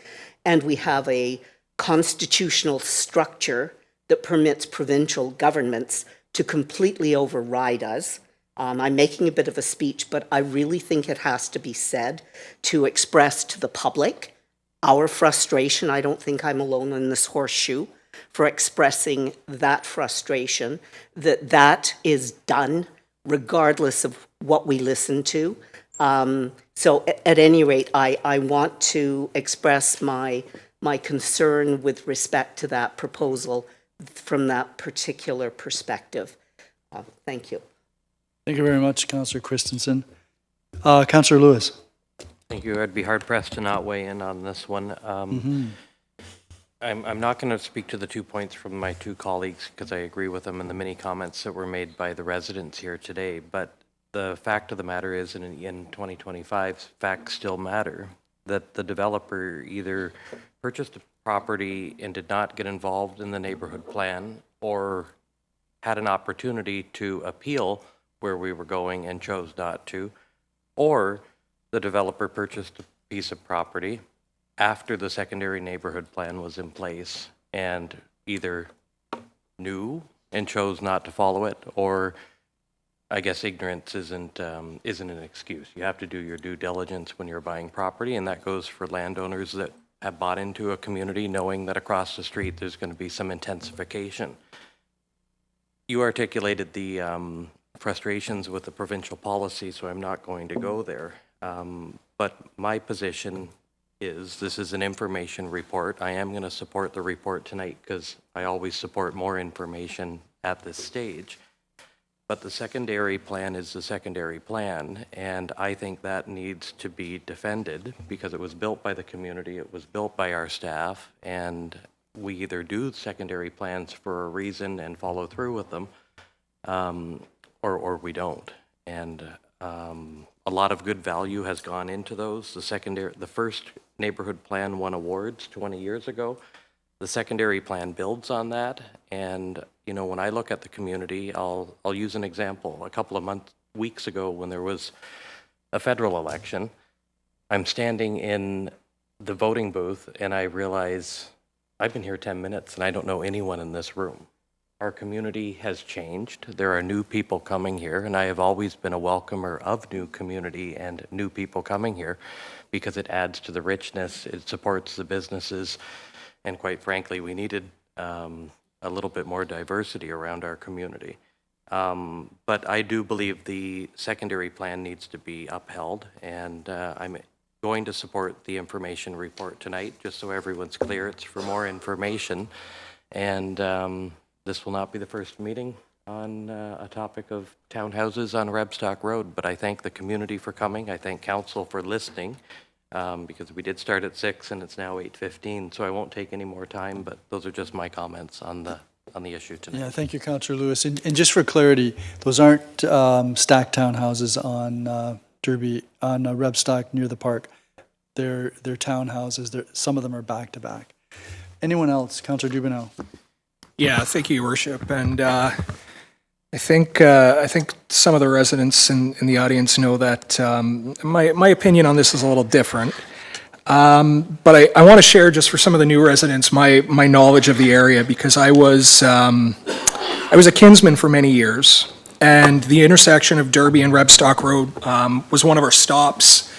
And we have a constitutional structure that permits provincial governments to completely override us. I'm making a bit of a speech, but I really think it has to be said to express to the public our frustration. I don't think I'm alone in this horseshoe for expressing that frustration, that is done regardless of what we listen to. So at any rate, I want to express my concern with respect to that proposal from that particular perspective. Thank you. Thank you very much, Councillor Christensen. Councillor Lewis. Thank you. I'd be hard-pressed to not weigh in on this one. I'm not going to speak to the 2 points from my 2 colleagues because I agree with them and the many comments that were made by the residents here today. But the fact of the matter is, in 2025, facts still matter, that the developer either purchased a property and did not get involved in the neighborhood plan, or had an opportunity to appeal where we were going and chose not to, or the developer purchased a piece of property after the secondary neighborhood plan was in place and either knew and chose not to follow it, or I guess ignorance isn't an excuse. You have to do your due diligence when you're buying property, and that goes for landowners that have bought into a community knowing that across the street there's going to be some intensification. You articulated the frustrations with the provincial policy, so I'm not going to go there. But my position is, this is an information report. I am going to support the report tonight because I always support more information at this stage. But the secondary plan is the secondary plan, and I think that needs to be defended because it was built by the community, it was built by our staff, and we either do secondary plans for a reason and follow through with them, or we don't. And a lot of good value has gone into those. The first neighborhood plan won awards 20 years ago. The secondary plan builds on that, and you know, when I look at the community, I'll use an example. A couple of weeks ago, when there was a federal election, I'm standing in the voting booth, and I realize I've been here 10 minutes, and I don't know anyone in this room. Our community has changed. There are new people coming here, and I have always been a welcomer of new community and new people coming here because it adds to the richness, it supports the businesses, and quite frankly, we needed a little bit more diversity around our community. But I do believe the secondary plan needs to be upheld, and I'm going to support the information report tonight, just so everyone's clear. It's for more information, and this will not be the first meeting on a topic of townhouses on Rebstock Road, but I thank the community for coming. I thank council for listening, because we did start at 6 and it's now 8:15, so I won't take any more time, but those are just my comments on the issue tonight. Yeah, thank you, Councillor Lewis. And just for clarity, those aren't stacked townhouses on Derby, on Rebstock near the park. They're townhouses. Some of them are back to back. Anyone else? Councillor Dubanow. Yeah, thank you, Your Worship. And I think some of the residents in the audience know that my opinion on this is a little different. But I want to share, just for some of the new residents, my knowledge of the area, because I was a kinsman for many years, and the intersection of Derby and Rebstock Road was one of our stops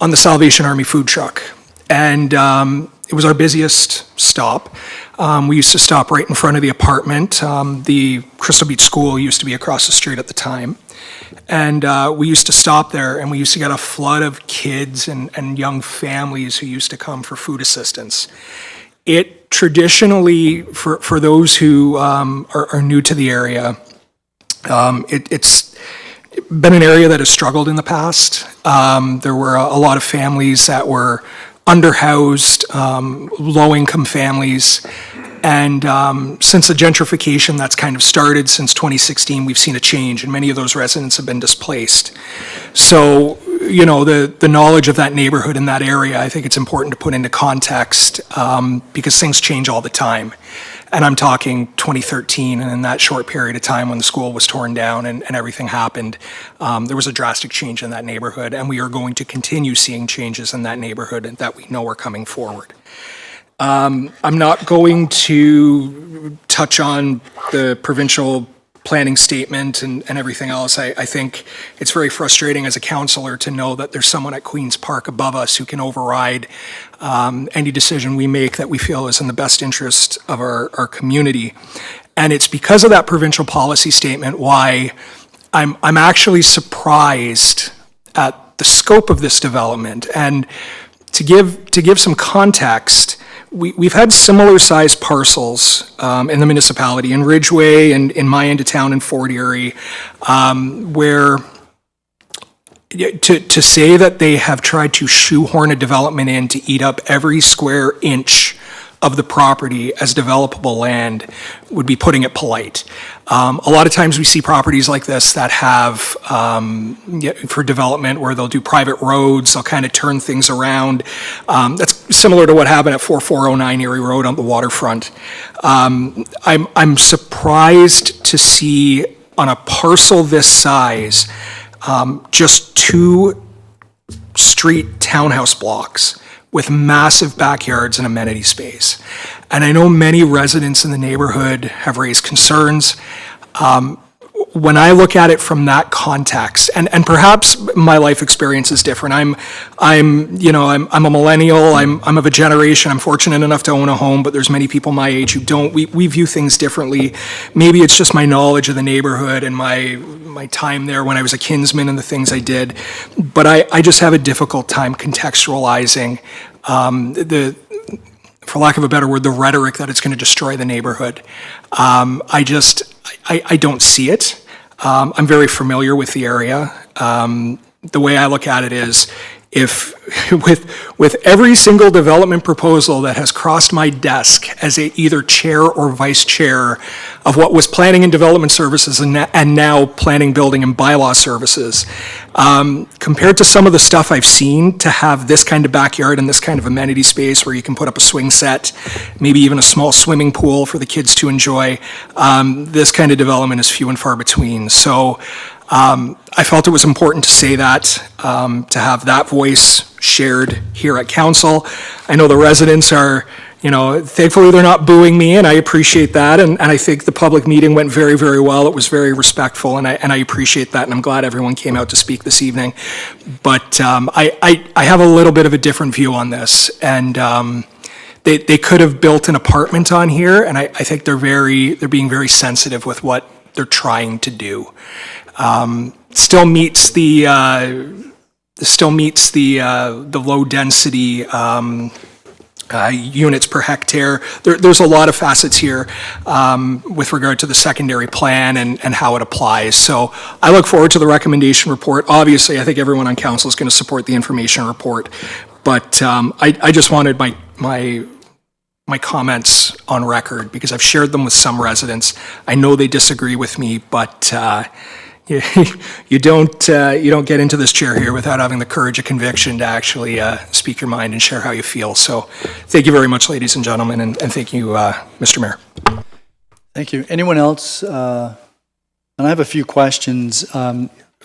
on the Salvation Army food truck, and it was our busiest stop. We used to stop right in front of the apartment. The Crystal Beach School used to be across the street at the time. And we used to stop there, and we used to get a flood of kids and young families who used to come for food assistance. It traditionally, for those who are new to the area, it's been an area that has struggled in the past. There were a lot of families that were underhoused, low-income families. And since the gentrification that's kind of started since 2016, we've seen a change, and many of those residents have been displaced. So, you know, the knowledge of that neighborhood in that area, I think it's important to put into context, because things change all the time. And I'm talking 2013, and in that short period of time when the school was torn down and everything happened, there was a drastic change in that neighborhood, and we are going to continue seeing changes in that neighborhood that we know are coming forward. I'm not going to touch on the provincial planning statement and everything else. I think it's very frustrating as a councillor to know that there's someone at Queen's Park above us who can override any decision we make that we feel is in the best interest of our community. And it's because of that provincial policy statement why I'm actually surprised at the scope of this development. And to give some context, we've had similar sized parcels in the municipality, in Ridgeway and in my end of town in Fort Erie, where to say that they have tried to shoehorn a development in to eat up every square inch of the property as developable land would be putting it polite. A lot of times we see properties like this that have, for development, where they'll do private roads, they'll kind of turn things around. That's similar to what happened at 4409 Erie Road on the waterfront. I'm surprised to see on a parcel this size, just 2 street townhouse blocks with massive backyards and amenity space. And I know many residents in the neighborhood have raised concerns. When I look at it from that context, and perhaps my life experience is different. I'm a millennial. I'm of a generation. I'm fortunate enough to own a home, but there's many people my age who don't. We view things differently. Maybe it's just my knowledge of the neighborhood and my time there when I was a kinsman and the things I did. But I just have a difficult time contextualizing for lack of a better word, the rhetoric that it's going to destroy the neighborhood. I don't see it. I'm very familiar with the area. The way I look at it is, if with every single development proposal that has crossed my desk as either chair or vice chair of what was planning and development services and now planning, building, and bylaw services, compared to some of the stuff I've seen, to have this kind of backyard and this kind of amenity space where you can put up a swing set, maybe even a small swimming pool for the kids to enjoy, this kind of development is few and far between. So I felt it was important to say that, to have that voice shared here at council. I know the residents are, thankfully they're not booing me, and I appreciate that. And I think the public meeting went very, very well. It was very respectful, and I appreciate that. And I'm glad everyone came out to speak this evening. But I have a little bit of a different view on this. And they could have built an apartment on here, and I think they're being very sensitive with what trying to do. Still meets the low density units per hectare. There's a lot of facets here with regard to the secondary plan and how it applies. So I look forward to the recommendation report. Obviously, I think everyone on council is going to support the information report, but I just wanted my comments on record because I've shared them with some residents. I know they disagree with me, but you don't get into this chair here without having the courage of conviction to actually speak your mind and share how you feel. So thank you very much, ladies and gentlemen, and thank you, Mr. Mayor. Thank you. Anyone else? And I have a few questions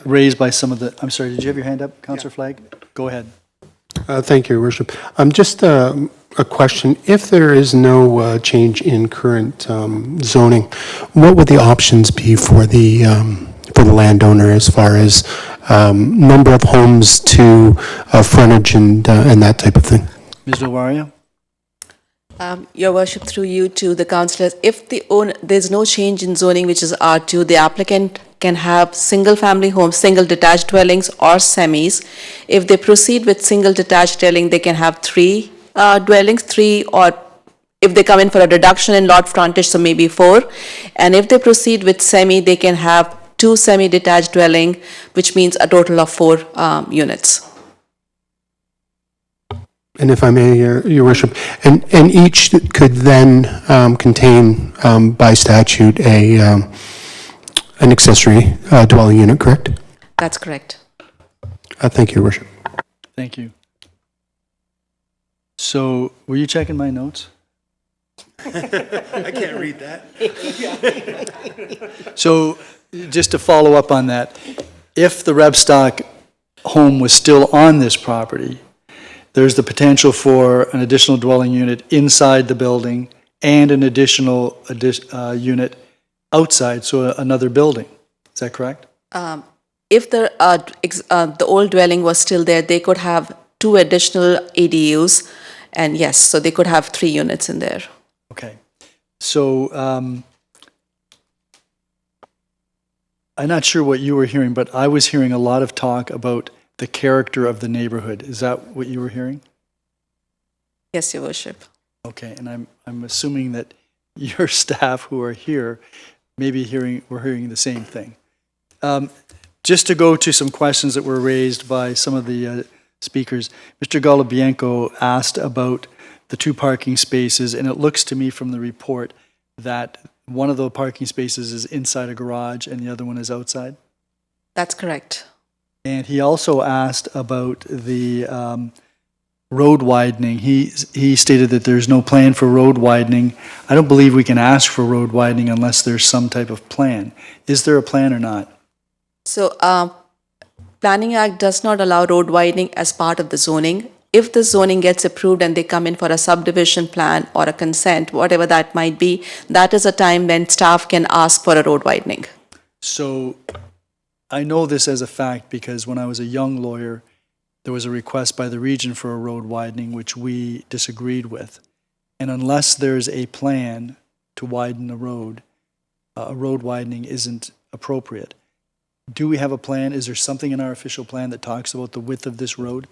raised by some of the, I'm sorry, did you have your hand up, Councillor Flagg? Go ahead. Thank you, Your Worship. Just a question. If there is no change in current zoning, what would the options be for the landowner as far as number of homes to frontage and that type of thing? Ms. Delwaria? Your Worship, through you to the councillors, if there's no change in zoning, which is R2, the applicant can have single-family homes, single detached dwellings or semis. If they proceed with single detached dwelling, they can have 3 dwellings, 3, or if they come in for a reduction in lot frontage, so maybe 4. And if they proceed with semi, they can have 2 semi-detached dwelling, which means a total of 4 units. And if I may, Your Worship, and each could then contain by statute an accessory dwelling unit, correct? That's correct. Thank you, Your Worship. Thank you. So, were you checking my notes? I can't read that. So, just to follow up on that, if the Rebstock home was still on this property, there's the potential for an additional dwelling unit inside the building and an additional unit outside, so another building. Is that correct? If the old dwelling was still there, they could have 2 additional ADUs, and yes, so they could have 3 units in there. Okay. So, I'm not sure what you were hearing, but I was hearing a lot of talk about the character of the neighborhood. Is that what you were hearing? Yes, Your Worship. Okay, and I'm assuming that your staff who are here may be hearing the same thing. Just to go to some questions that were raised by some of the speakers, Mr. Golobienko asked about the 2 parking spaces, and it looks to me from the report that one of the parking spaces is inside a garage and the other one is outside? That's correct. And he also asked about the road widening. He stated that there's no plan for road widening. I don't believe we can ask for road widening unless there's some type of plan. Is there a plan or not? So, Planning Act does not allow road widening as part of the zoning. If the zoning gets approved and they come in for a subdivision plan or a consent, whatever that might be, that is a time when staff can ask for a road widening. So I know this as a fact because when I was a young lawyer, there was a request by the region for a road widening, which we disagreed with. And unless there's a plan to widen the road, a road widening isn't appropriate. Do we have a plan? Is there something in our official plan that talks about the width of this road?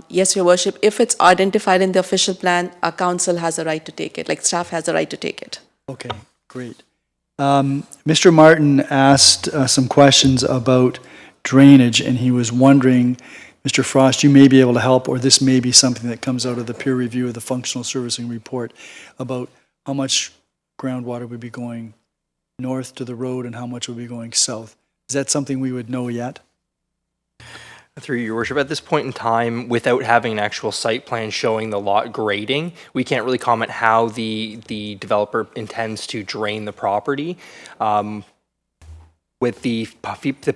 Yes, Your Worship. If it's identified in the official plan, a council has a right to take it, like staff has a right to take it. Okay, great. Mr. Martin asked some questions about drainage, and he was wondering, Mr. Frost, you may be able to help, or this may be something that comes out of the peer review of the functional servicing report about how much groundwater would be going north to the road and how much would be going south. Is that something we would know yet? Through Your Worship, at this point in time, without having an actual site plan showing the lot grading, we can't really comment how the developer intends to drain the property. With the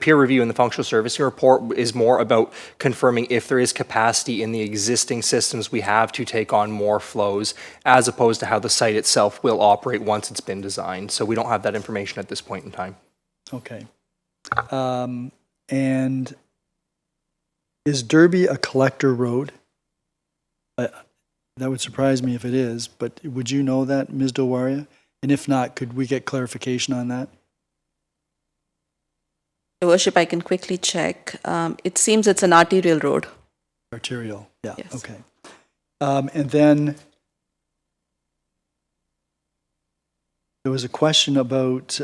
peer review and the functional servicing report is more about confirming if there is capacity in the existing systems we have to take on more flows, as opposed to how the site itself will operate once it's been designed. So we don't have that information at this point in time. Okay. And is Derby a collector road? That would surprise me if it is, but would you know that, Ms. Delwaria? And if not, could we get clarification on that? Your Worship, I can quickly check. It seems it's an arterial road. Arterial, yeah, Yes. okay. And then there was a question about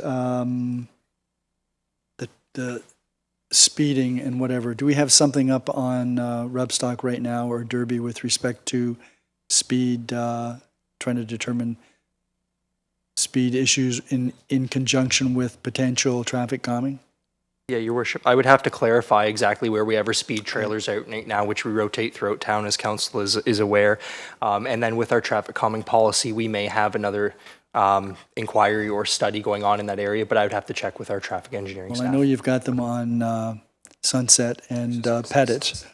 the speeding and whatever. Do we have something up on Rebstock right now or Derby with respect to speed, trying to determine speed issues in conjunction with potential traffic calming? Yeah, Your Worship, I would have to clarify exactly where we have our speed trailers out right now, which we rotate throughout town, as council is aware. And then with our traffic calming policy, we may have another inquiry or study going on in that area, but I would have to check with our traffic engineering Well, uh, staff. I know you've got them on Sunset and Pettit.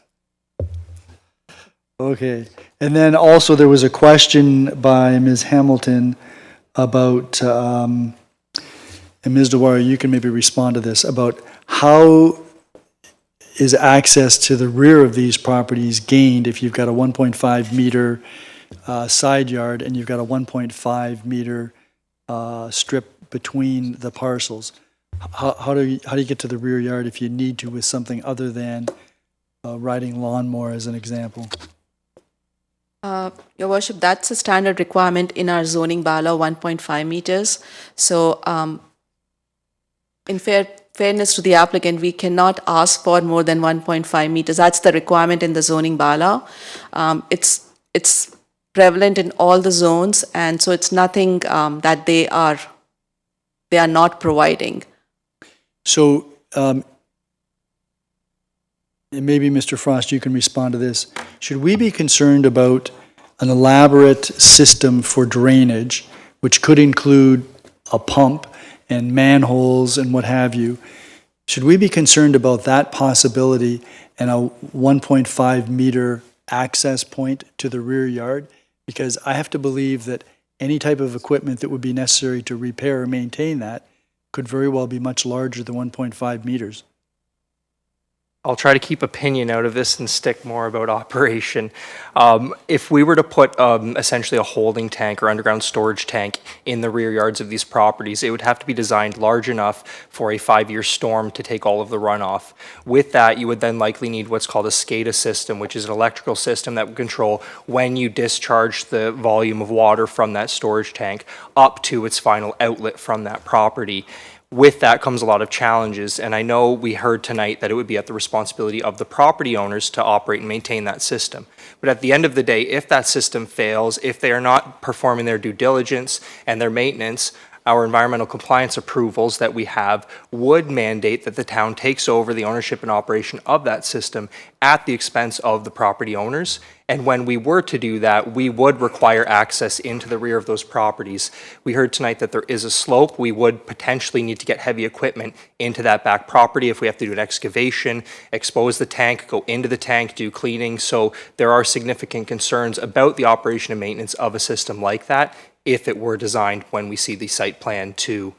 Okay, and then also there was a question by Ms. Hamilton about, and Ms. DeWar, you can maybe respond to this, about how is access to the rear of these properties gained if you've got a 1.5 meter side yard and you've got a 1.5 meter strip between the parcels? How do you get to the rear yard if you need to with something other than riding lawnmower as an example? Your Worship, that's a standard requirement in our zoning bylaw, 1.5 meters. So in fairness to the applicant, we cannot ask for more than 1.5 meters. That's the requirement in the zoning bylaw. It's prevalent in all the zones, and so it's nothing that they are not providing. So, and maybe Mr. Frost, you can respond to this. Should we be concerned about an elaborate system for drainage, which could include a pump and manholes and what have you? Should we be concerned about that possibility and a 1.5 meter access point to the rear yard? Because I have to believe that any type of equipment that would be necessary to repair or maintain that could very well be much larger than 1.5 meters. I'll try to keep opinion out of this and stick more about operation. If we were to put essentially a holding tank or underground storage tank in the rear yards of these properties, it would have to be designed large enough for a 5-year storm to take all of the runoff. With that, you would then likely need what's called a SCADA system, which is an electrical system that would control when you discharge the volume of water from that storage tank up to its final outlet from that property. With that comes a lot of challenges, and I know we heard tonight that it would be at the responsibility of the property owners to operate and maintain that system. But at the end of the day, if that system fails, if they are not performing their due diligence and their maintenance, our environmental compliance approvals that we have would mandate that the town takes over the ownership and operation of that system at the expense of the property owners. And when we were to do that, we would require access into the rear of those properties. We heard tonight that there is a slope. We would potentially need to get heavy equipment into that back property if we have to do an excavation, expose the tank, go into the tank, do cleaning. So there are significant concerns about the operation and maintenance of a system like that if it were designed when we see the site plan to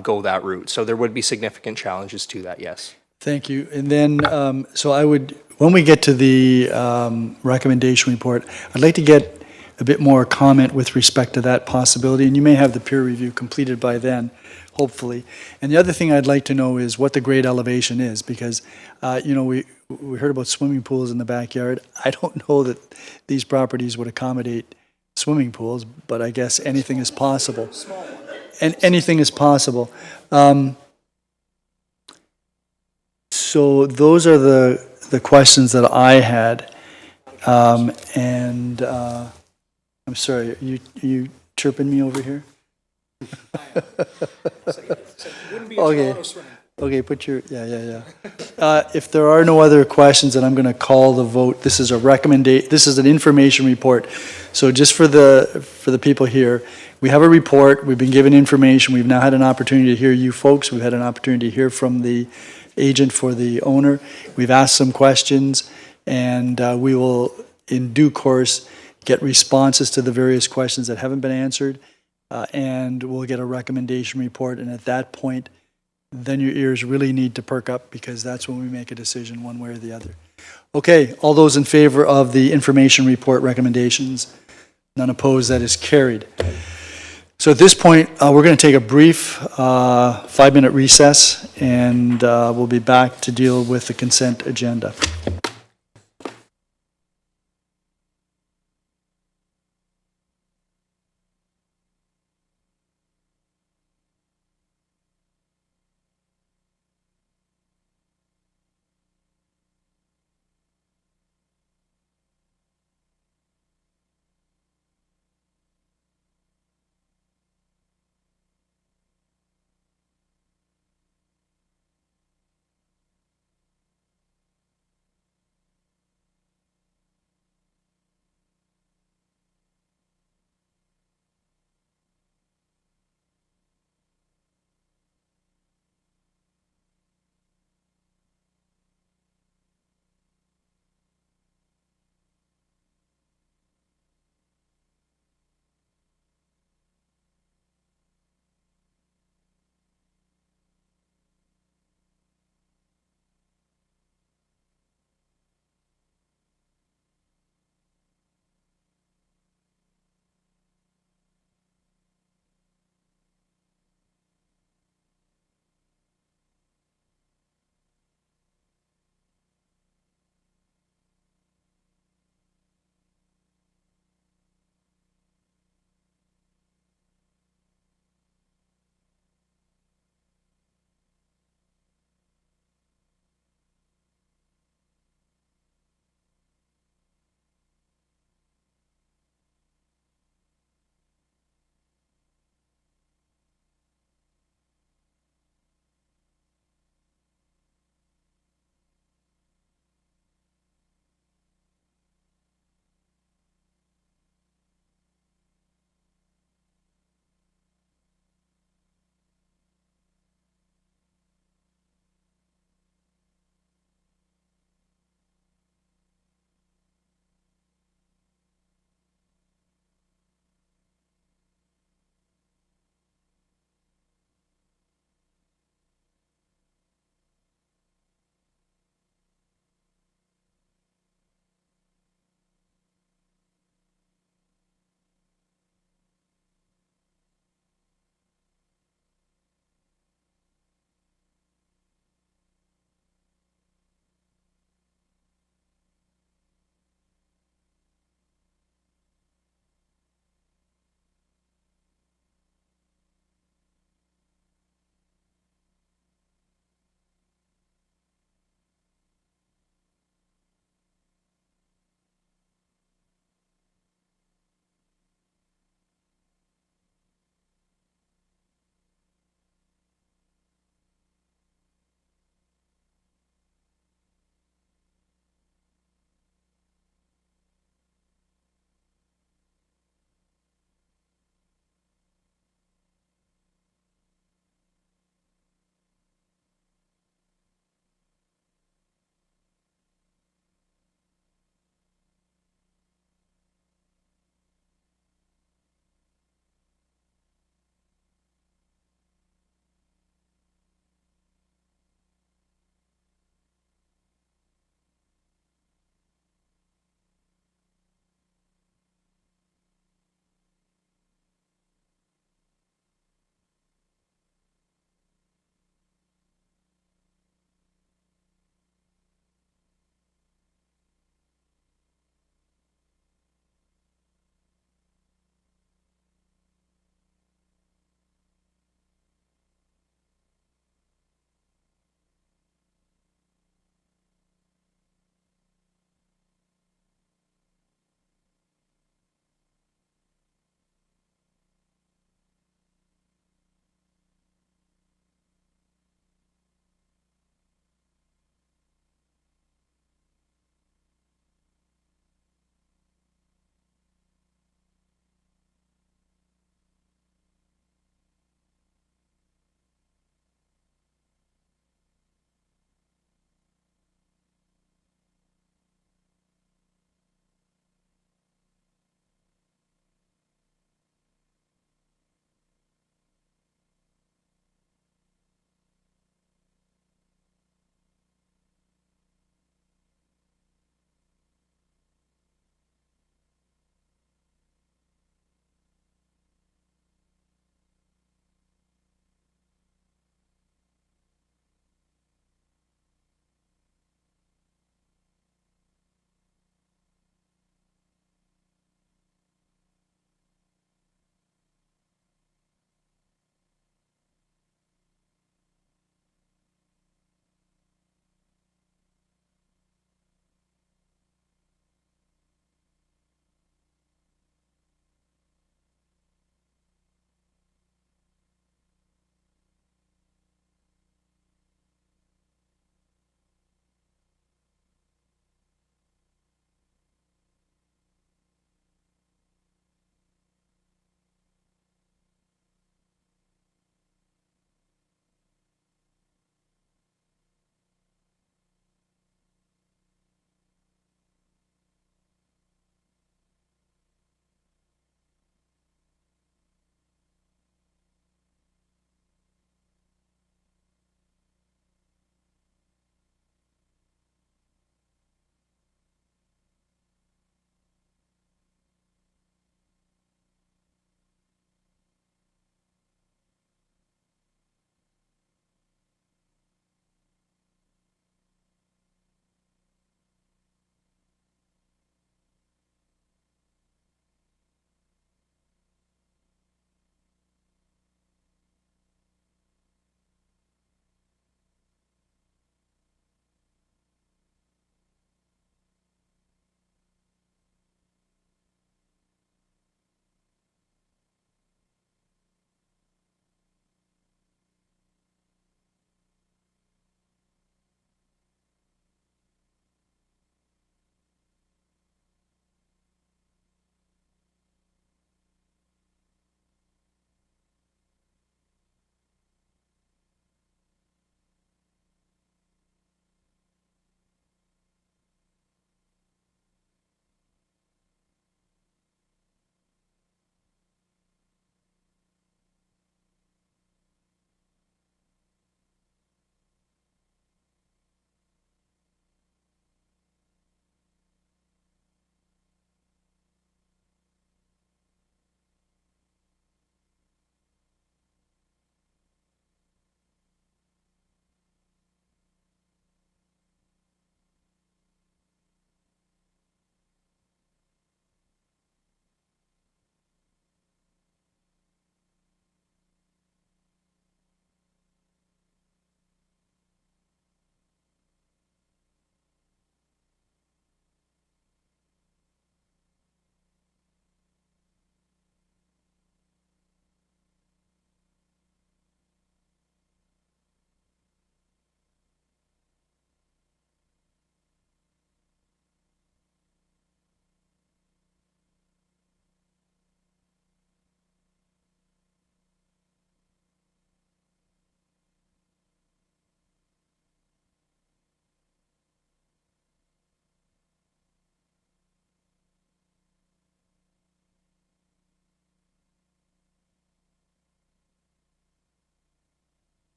go that route. So there would be significant challenges to that, yes. Thank you. And then, so I would, when we get to the recommendation report, I'd like to get a bit more comment with respect to that possibility, and you may have the peer review completed by then, hopefully. And the other thing I'd like to know is what the grade elevation is, because, you know, we heard about swimming pools in the backyard. I don't know that these properties would accommodate swimming pools, but I guess anything is possible. And anything is possible. So those are the questions that I had. And I'm sorry, you chirping me over here? Okay, put your, yeah. If there are no other questions, then I'm going to call the vote. This is this is an information report. So just for the people here, we have a report, we've been given information, we've now had an opportunity to hear you folks, we've had an opportunity to hear from the agent for the owner. We've asked some questions, and we will, in due course, get responses to the various questions that haven't been answered, and we'll get a recommendation report, and at that point, then your ears really need to perk up, because that's when we make a decision one way or the other. Okay, all those in favor of the information report recommendations? None opposed, that is carried. So at this point, we're going to take a brief 5-minute recess, and we'll be back to deal with the consent agenda.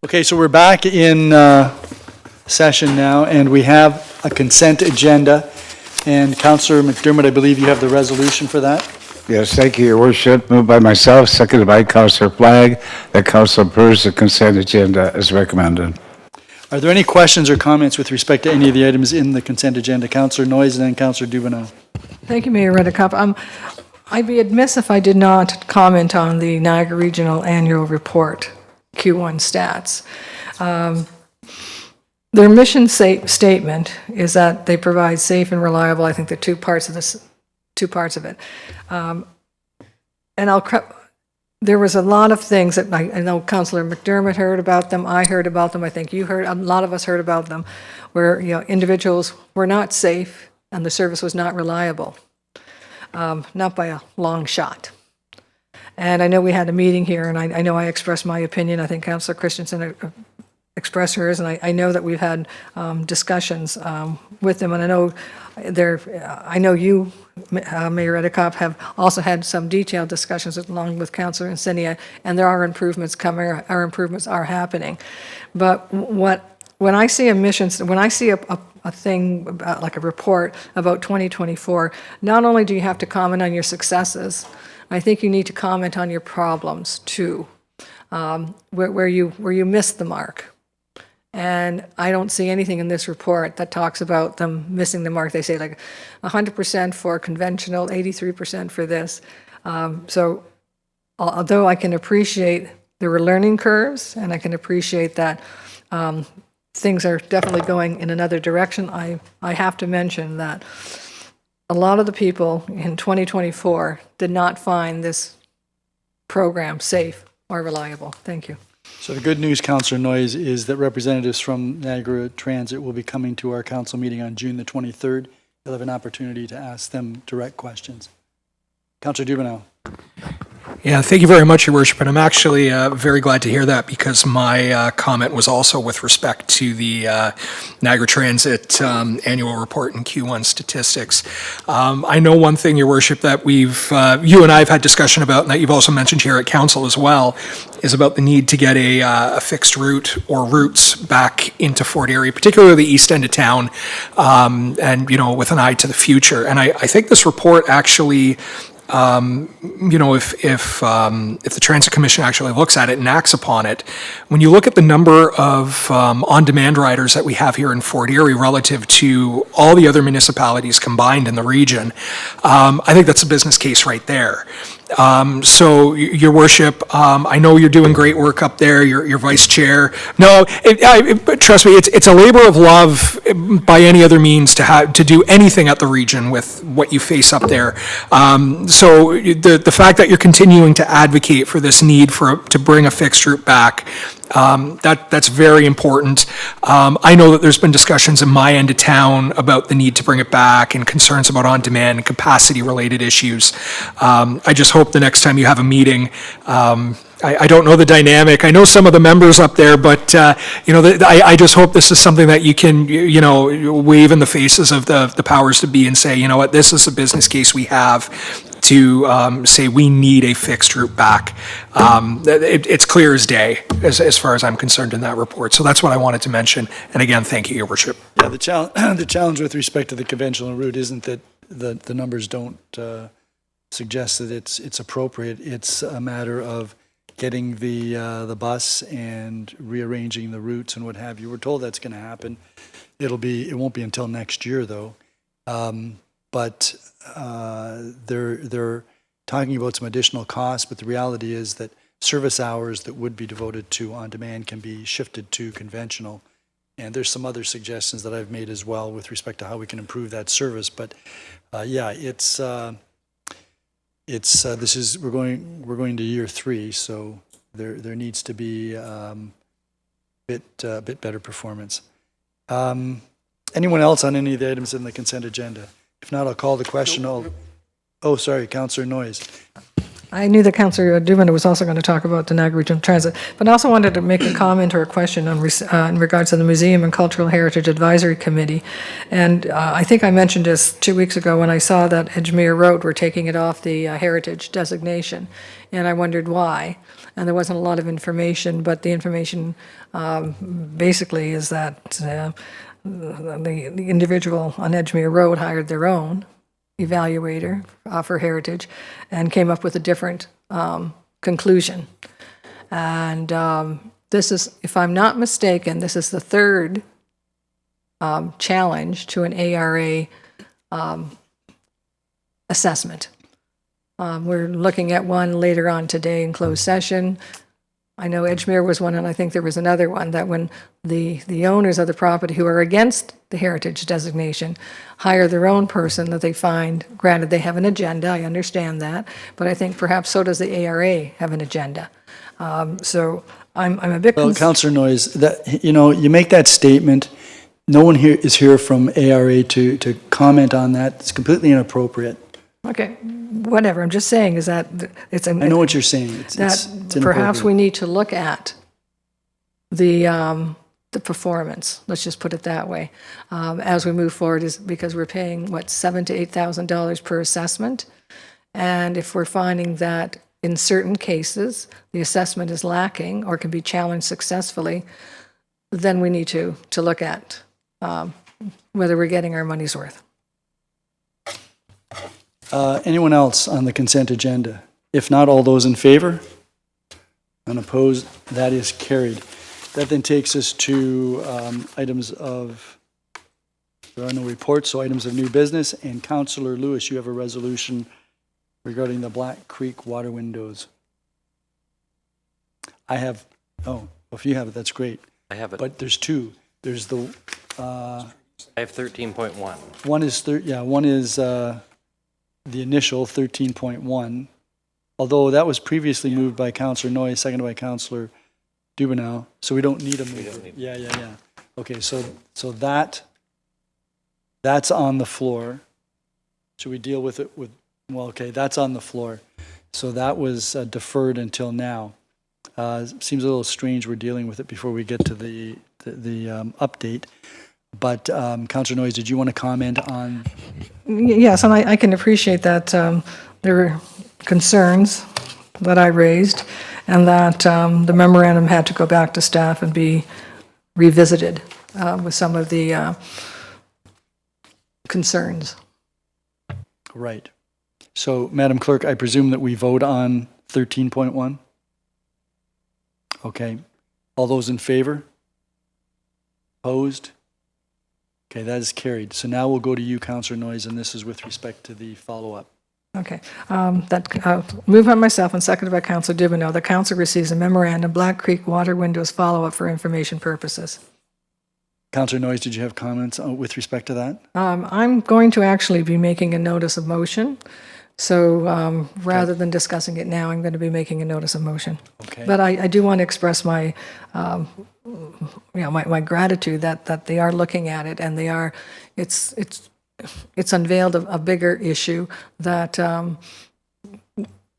Okay, so we're back in session now, and we have a consent agenda. And Councillor McDermott, I believe you have the resolution for that? Yes, thank you, Your Worship. Moved by myself, seconded by Councillor Flagg, that Council approves the consent agenda as recommended. Are there any questions or comments with respect to any of the items in the consent agenda? Councillor Noyes and then Councillor Dubanow. Thank you, Mayor Redekop. I'd be amiss if I did not comment on the Niagara Regional Annual Report, Q1 stats. Their mission statement is that they provide safe and reliable, I think the two parts of it. And there was a lot of things that I know Councillor McDermott heard about them, I heard about them, I think you heard, a lot of us heard about them, where, individuals were not safe and the service was not reliable. Not by a long shot. And I know we had a meeting here, and I know I expressed my opinion. I think Councillor Christensen expressed hers, and I know that we've had discussions with them. And I know you, Mayor Redekop, have also had some detailed discussions along with Councillor Insinia, and there are improvements coming. Our improvements are happening. But when I see when I see a thing about, like a report about 2024, not only do you have to comment on your successes, I think you need to comment on your problems too, where you missed the mark. And I don't see anything in this report that talks about them missing the mark. They say like 100% for conventional, 83% for this. So although I can appreciate there were learning curves, and I can appreciate that things are definitely going in another direction, I have to mention that a lot of the people in 2024 did not find this program safe or reliable. Thank you. So the good news, Councillor Noyes, is that representatives from Niagara Transit will be coming to our council meeting on June the 23rd. You'll have an opportunity to ask them direct questions. Councillor Dubanow. Yeah, thank you very much, Your Worship, and I'm actually very glad to hear that, because my comment was also with respect to the Niagara Transit annual report and Q1 statistics. I know one thing, Your Worship, that you and I have had discussion about, and that you've also mentioned here at Council as well, is about the need to get a fixed route or routes back into Fort Erie, particularly the east end of town, and with an eye to the future. And I think this report actually, if the Transit Commission actually looks at it and acts upon it, when you look at the number of on-demand riders that we have here in Fort Erie relative to all the other municipalities combined in the region, I think that's a business case right there. So, Your Worship, I know you're doing great work up there. You're vice chair. No, trust me, it's a labor of love by any other means to do anything at the region with what you face up there. So the fact that you're continuing to advocate for this need to bring a fixed route back, that's very important. I know that there's been discussions in my end of town about the need to bring it back and concerns about on-demand and capacity-related issues. I just hope the next time you have a meeting, I don't know the dynamic. I know some of the members up there, but I just hope this is something that you can wave in the faces of the powers to be and say, you know what, this is a business case we have to say we need a fixed route back. It's clear as day as far as I'm concerned in that report. So that's what I wanted to mention. And again, thank you, Your Worship. Yeah, the challenge with respect to the conventional route isn't that the numbers don't suggest that it's appropriate. It's a matter of getting the bus and rearranging the routes and what have you. We're told that's going to happen. It won't be until next year though. But they're talking about some additional costs, but the reality is that service hours that would be devoted to on-demand can be shifted to conventional. And there's some other suggestions that I've made as well with respect to how we can improve that service. But yeah, we're going to year 3, so there needs to be a bit better performance. Anyone else on any of the items in the consent agenda? If not, I'll call the question. Oh, sorry, Councillor Noyes. I knew that Councillor Dubanow was also going to talk about the Niagara Regional Transit, but I also wanted to make a comment or a question on, in regards to the Museum and Cultural Heritage Advisory Committee. And I think I mentioned this 2 weeks ago when I saw that Edgemere Road, we're taking it off the heritage designation, and I wondered why. And there wasn't a lot of information, but the information basically is that the individual on Edgemere Road hired their own evaluator for heritage and came up with a different conclusion. And this is, if I'm not mistaken, this is the third challenge to an ARA assessment. We're looking at one later on today in closed session. I know Edgemere was one, and I think there was another one, that when the owners of the property who are against the heritage designation hire their own person that they find, granted they have an agenda, I understand that, but I think perhaps so does the ARA have an agenda. So I'm a bit Well, Councillor Noyes, that, you make that statement, no one here is here from ARA to comment on that. It's completely inappropriate. Okay, whatever, I'm just saying is that it's... I know what you're saying. It's Perhaps inappropriate. we need to look at the performance, let's just put it that way, as we move forward, is because we're paying, what, $7,000 to $8,000 per assessment? And if we're finding that in certain cases, the assessment is lacking or can be challenged successfully, then we need to look at whether we're getting our money's worth. Anyone else on the consent agenda? If not, all those in favor? Unopposed? That is carried. That then takes us to items of, there are no reports, so items of new business. And Councillor Lewis, you have a resolution regarding the Black Creek water windows. I have, if you have it, that's great. I have it. But there's two. There's the... I have 13.1. One is the initial 13.1, although that was previously moved by Councillor Noyes, seconded by Councillor Dubanow, so we don't need a mover. Yeah. Okay, so that's on the floor. Should we deal with it with, well, okay, that's on the floor. So that was deferred until now. Seems a little strange we're dealing with it before we get to the update. But Councillor Noyes, did you want to comment on? Yes, and I can appreciate that there were concerns that I raised and that the memorandum had to go back to staff and be revisited with some of the concerns. Right. So, Madam Clerk, I presume that we vote on 13.1? Okay. All those in favor? Opposed? Okay, that is carried. So now we'll go to you, Councillor Noyes, and this is with respect to the follow-up. Okay. Moved by myself and seconded by Councillor Dubanow, the council receives a memorandum, Black Creek Water Windows follow-up for information purposes. Councillor Noyes, did you have comments with respect to that? I'm going to actually be making a notice of motion. So rather than discussing it now, I'm going to be making a notice of motion. Okay. But I do want to express my, my gratitude that they are looking at it and they are, it's unveiled a bigger issue that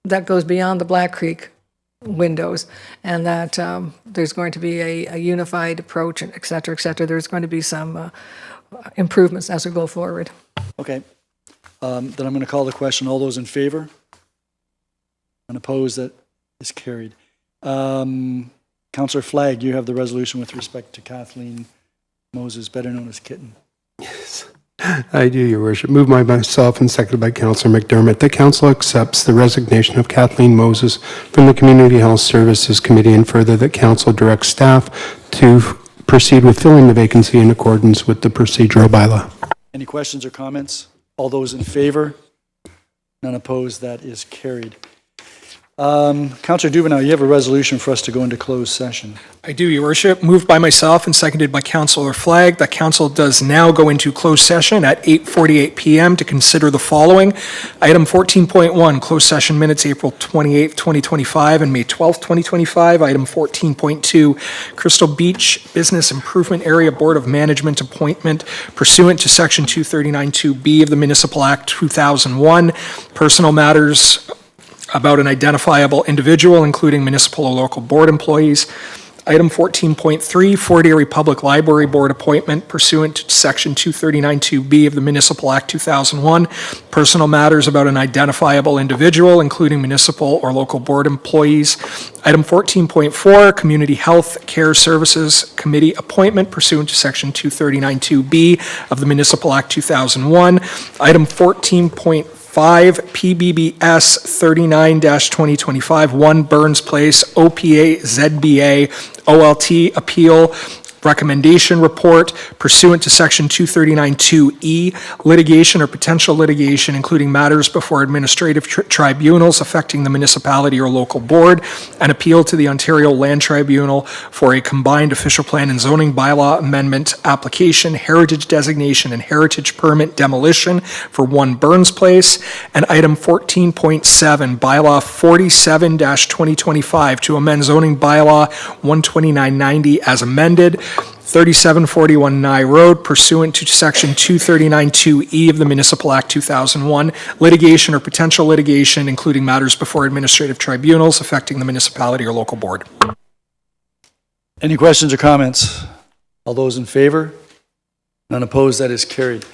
that goes beyond the Black Creek windows, and that there's going to be a unified approach, et cetera, et cetera. There's going to be some improvements as we go forward. Okay. Then I'm going to call the question. All those in favor? Unopposed? That is carried. Councillor Flagg, you have the resolution with respect to Kathleen Moses, better known as Kitten. Yes, I do, Your Worship. Moved by myself and seconded by Councillor McDermott. The council accepts the resignation of Kathleen Moses from the Community Health Services Committee, and further that council directs staff to proceed with filling the vacancy in accordance with the procedural bylaw. Any questions or comments? All those in favor? None opposed? That is carried. Councillor Dubanow, you have a resolution for us to go into closed session. I do, Your Worship. Moved by myself and seconded by Councillor Flagg. The council does now go into closed session at 8:48 p.m. to consider the following. Item 14.1, closed session minutes, April 28th, 2025 and May 12th, 2025. Item 14.2, Crystal Beach Business Improvement Area Board of Management appointment pursuant to Section 239(2)B of the Municipal Act 2001. Personal matters about an identifiable individual, including municipal or local board employees. Item 14.3, Fort Erie Public Library Board appointment pursuant to Section 239(2)B of the Municipal Act 2001. Personal matters about an identifiable individual, including municipal or local board employees. Item 14.4, Community Health Care Services Committee appointment pursuant to Section 239(2)B of the Municipal Act 2001. Item 14.5, PBBS 39-2025, 1 Burns Place, OPA, ZBA, OLT Appeal Recommendation Report pursuant to Section 239(2)E, litigation or potential litigation, including matters before administrative tribunals affecting the municipality or local board, an appeal to the Ontario Land Tribunal for a combined official plan and zoning bylaw amendment application, heritage designation, and heritage permit demolition for 1 Burns Place, and item 14.7, bylaw 47-2025 to amend zoning bylaw 12990 as amended, 3741 Nye Road pursuant to Section 239(2)E of the Municipal Act 2001, litigation or potential litigation, including matters before administrative tribunals affecting the municipality or local board. Any questions or comments? All those in favor? None opposed, that is carried.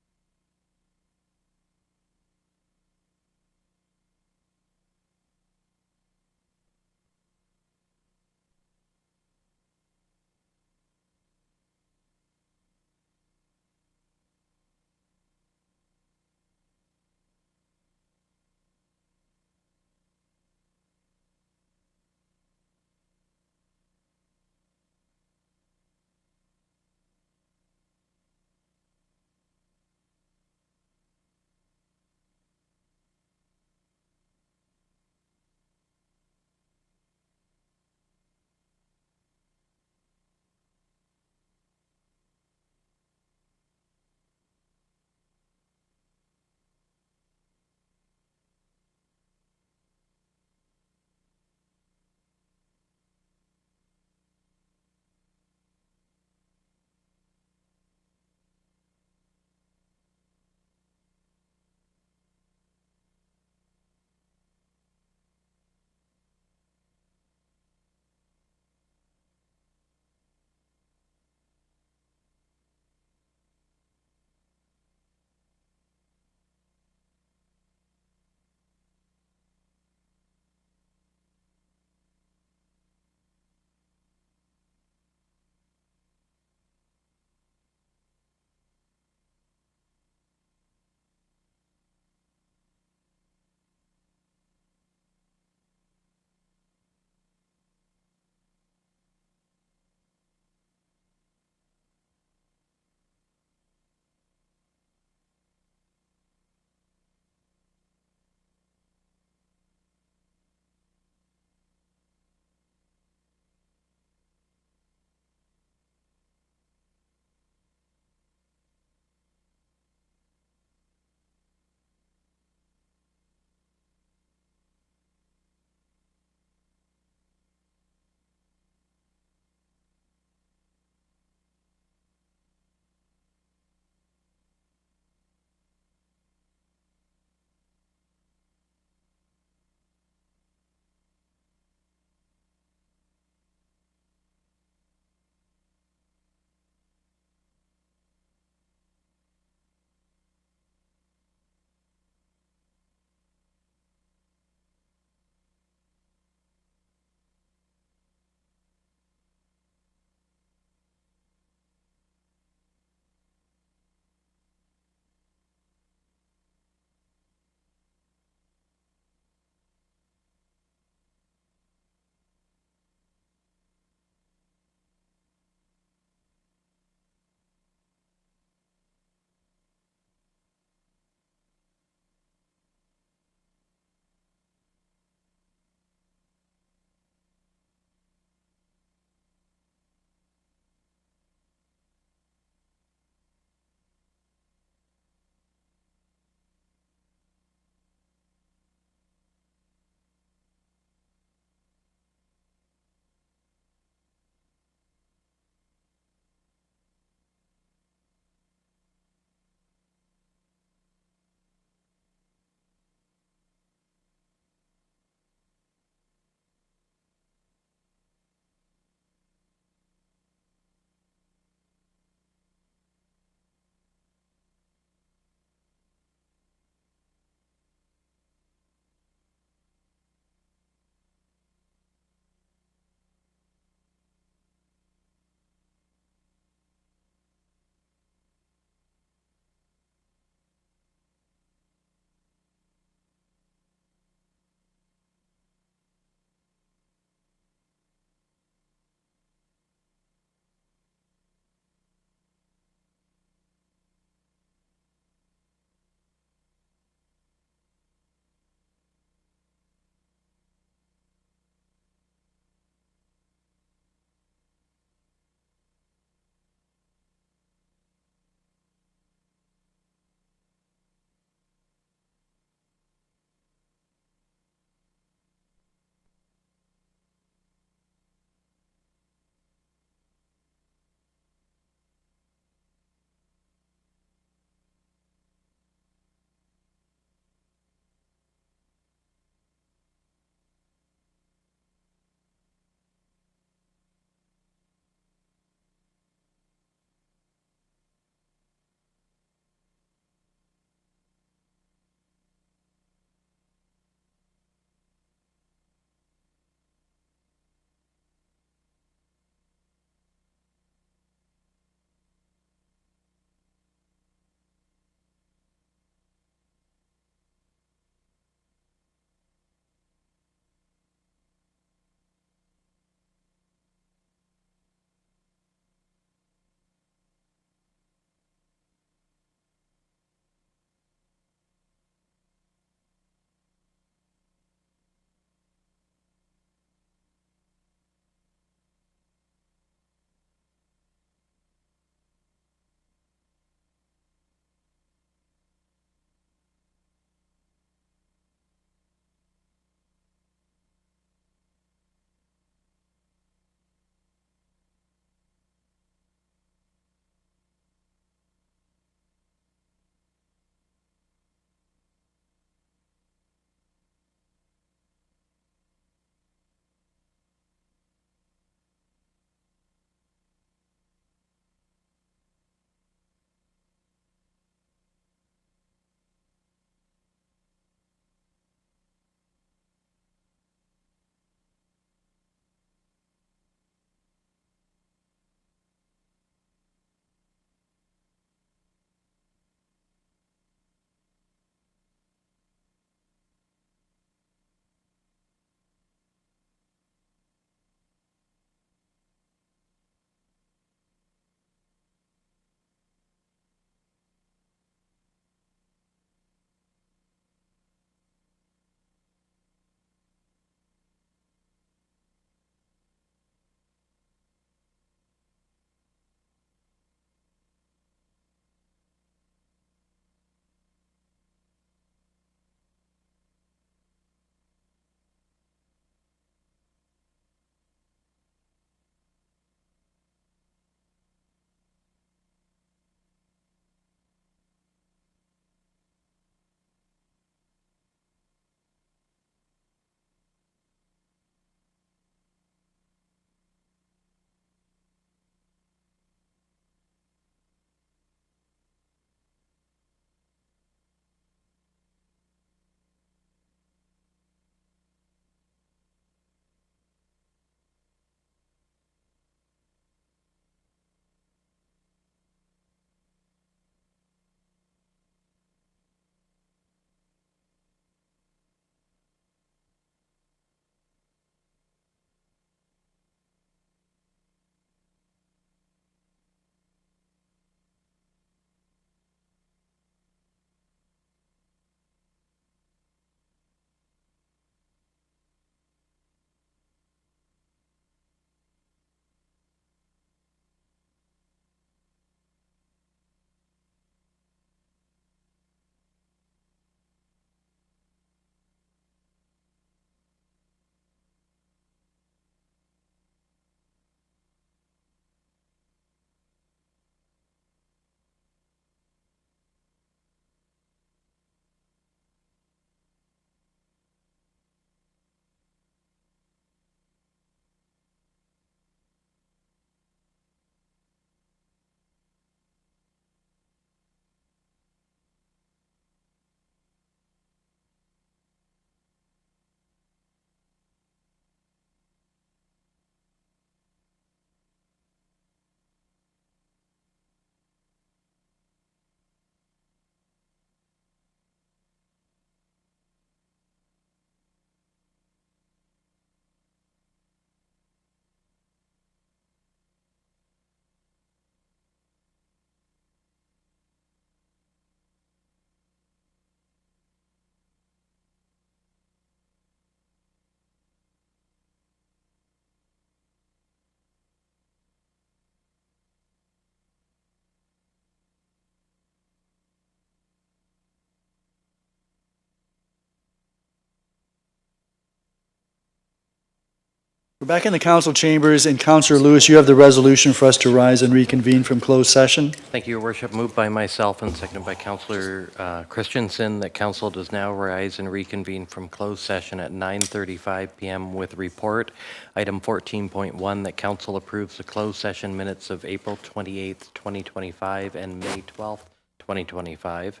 We're back in the council chambers, and Councillor Lewis, you have the resolution for us to rise and reconvene from closed session. Thank you, Your Worship. Moved by myself and seconded by Councillor Christensen that council does now rise and reconvene from closed session at 9:35 p.m. with report. Item 14.1, that council approves the closed session minutes of April 28th, 2025 and May 12th, 2025.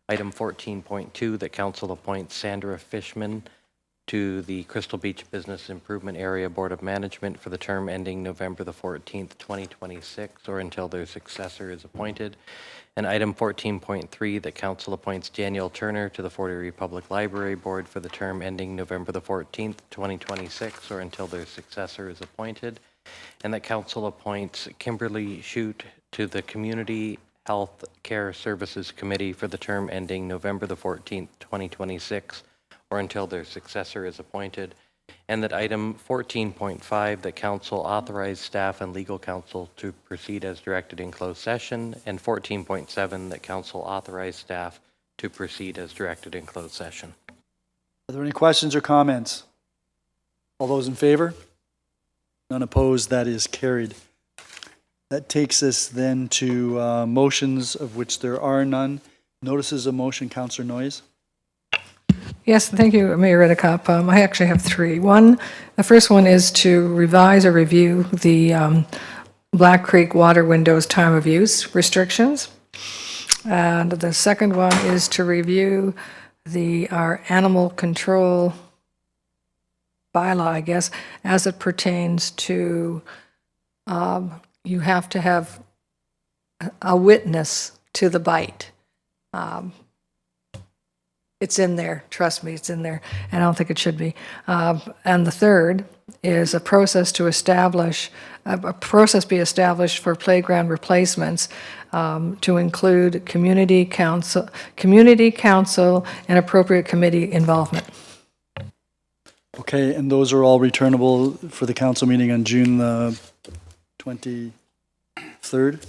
Item 14.2, that council appoints Sandra Fishman to the Crystal Beach Business Improvement Area Board of Management for the term ending November the 14th, 2026, or until their successor is appointed. And item 14.3, that council appoints Daniel Turner to the Fort Erie Public Library Board for the term ending November the 14th, 2026, or until their successor is appointed. And that council appoints Kimberly Shute to the Community Health Care Services Committee for the term ending November the 14th, 2026, or until their successor is appointed, and that item 14.5, that council authorize staff and legal counsel to proceed as directed in closed session, and 14.7, that council authorize staff to proceed as directed in closed session. Are there any questions or comments? All those in favor? None opposed, that is carried. That takes us then to motions, of which there are none. Notices of motion, Councillor Noyes. Yes, thank you, Mayor Redekop. I actually have three. The first one is to revise or review the Black Creek water windows time of use restrictions. And the second one is to review our animal control bylaw, I guess, as it pertains to you have to have a witness to the bite. It's in there, trust me, it's in there, and I don't think it should be. And the third is a process be established for playground replacements to include community council and appropriate committee involvement. Okay, and those are all returnable for the council meeting on June the 23rd?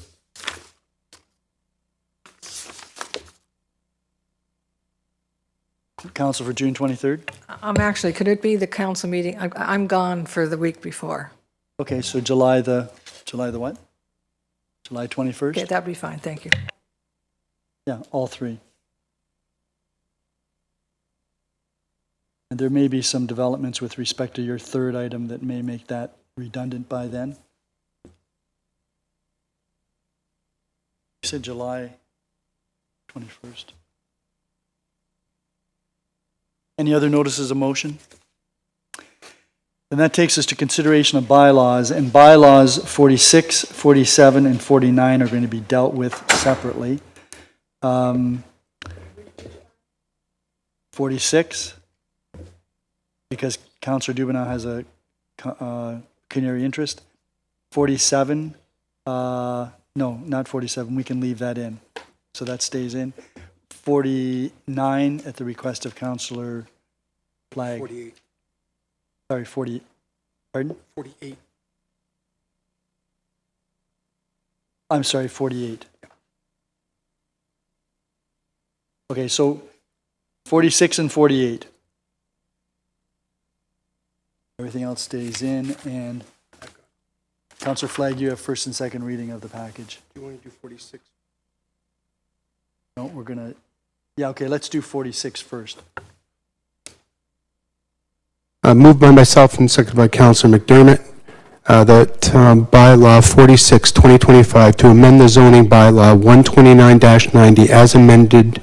Council for June 23rd? Could it be the council meeting? I'm gone for the week before. Okay, so July the what? July 21st? Okay, that'd be fine, thank you. Yeah, all three. And there may be some developments with respect to your third item that may make that redundant by then. You said July 21st. Any other notices of motion? And that takes us to consideration of bylaws, and bylaws 46, 47, and 49 are going to be dealt with separately. 46, because Councillor Dubanow has a pecuniary interest. 47, no, not 47, we can leave that in, so that stays in. 49 at the request of Councillor Flagg. 48. Sorry, 40. Pardon? 48. I'm sorry, 48. Okay, so 46 and 48. Everything else stays in, and Councillor Flagg, you have first and second reading of the package. Do you want to do 46? No, we're going to, yeah, okay, let's do 46 first. Moved by myself and seconded by Councillor McDermott, that bylaw 46, 2025, to amend the zoning bylaw 129-90 as amended,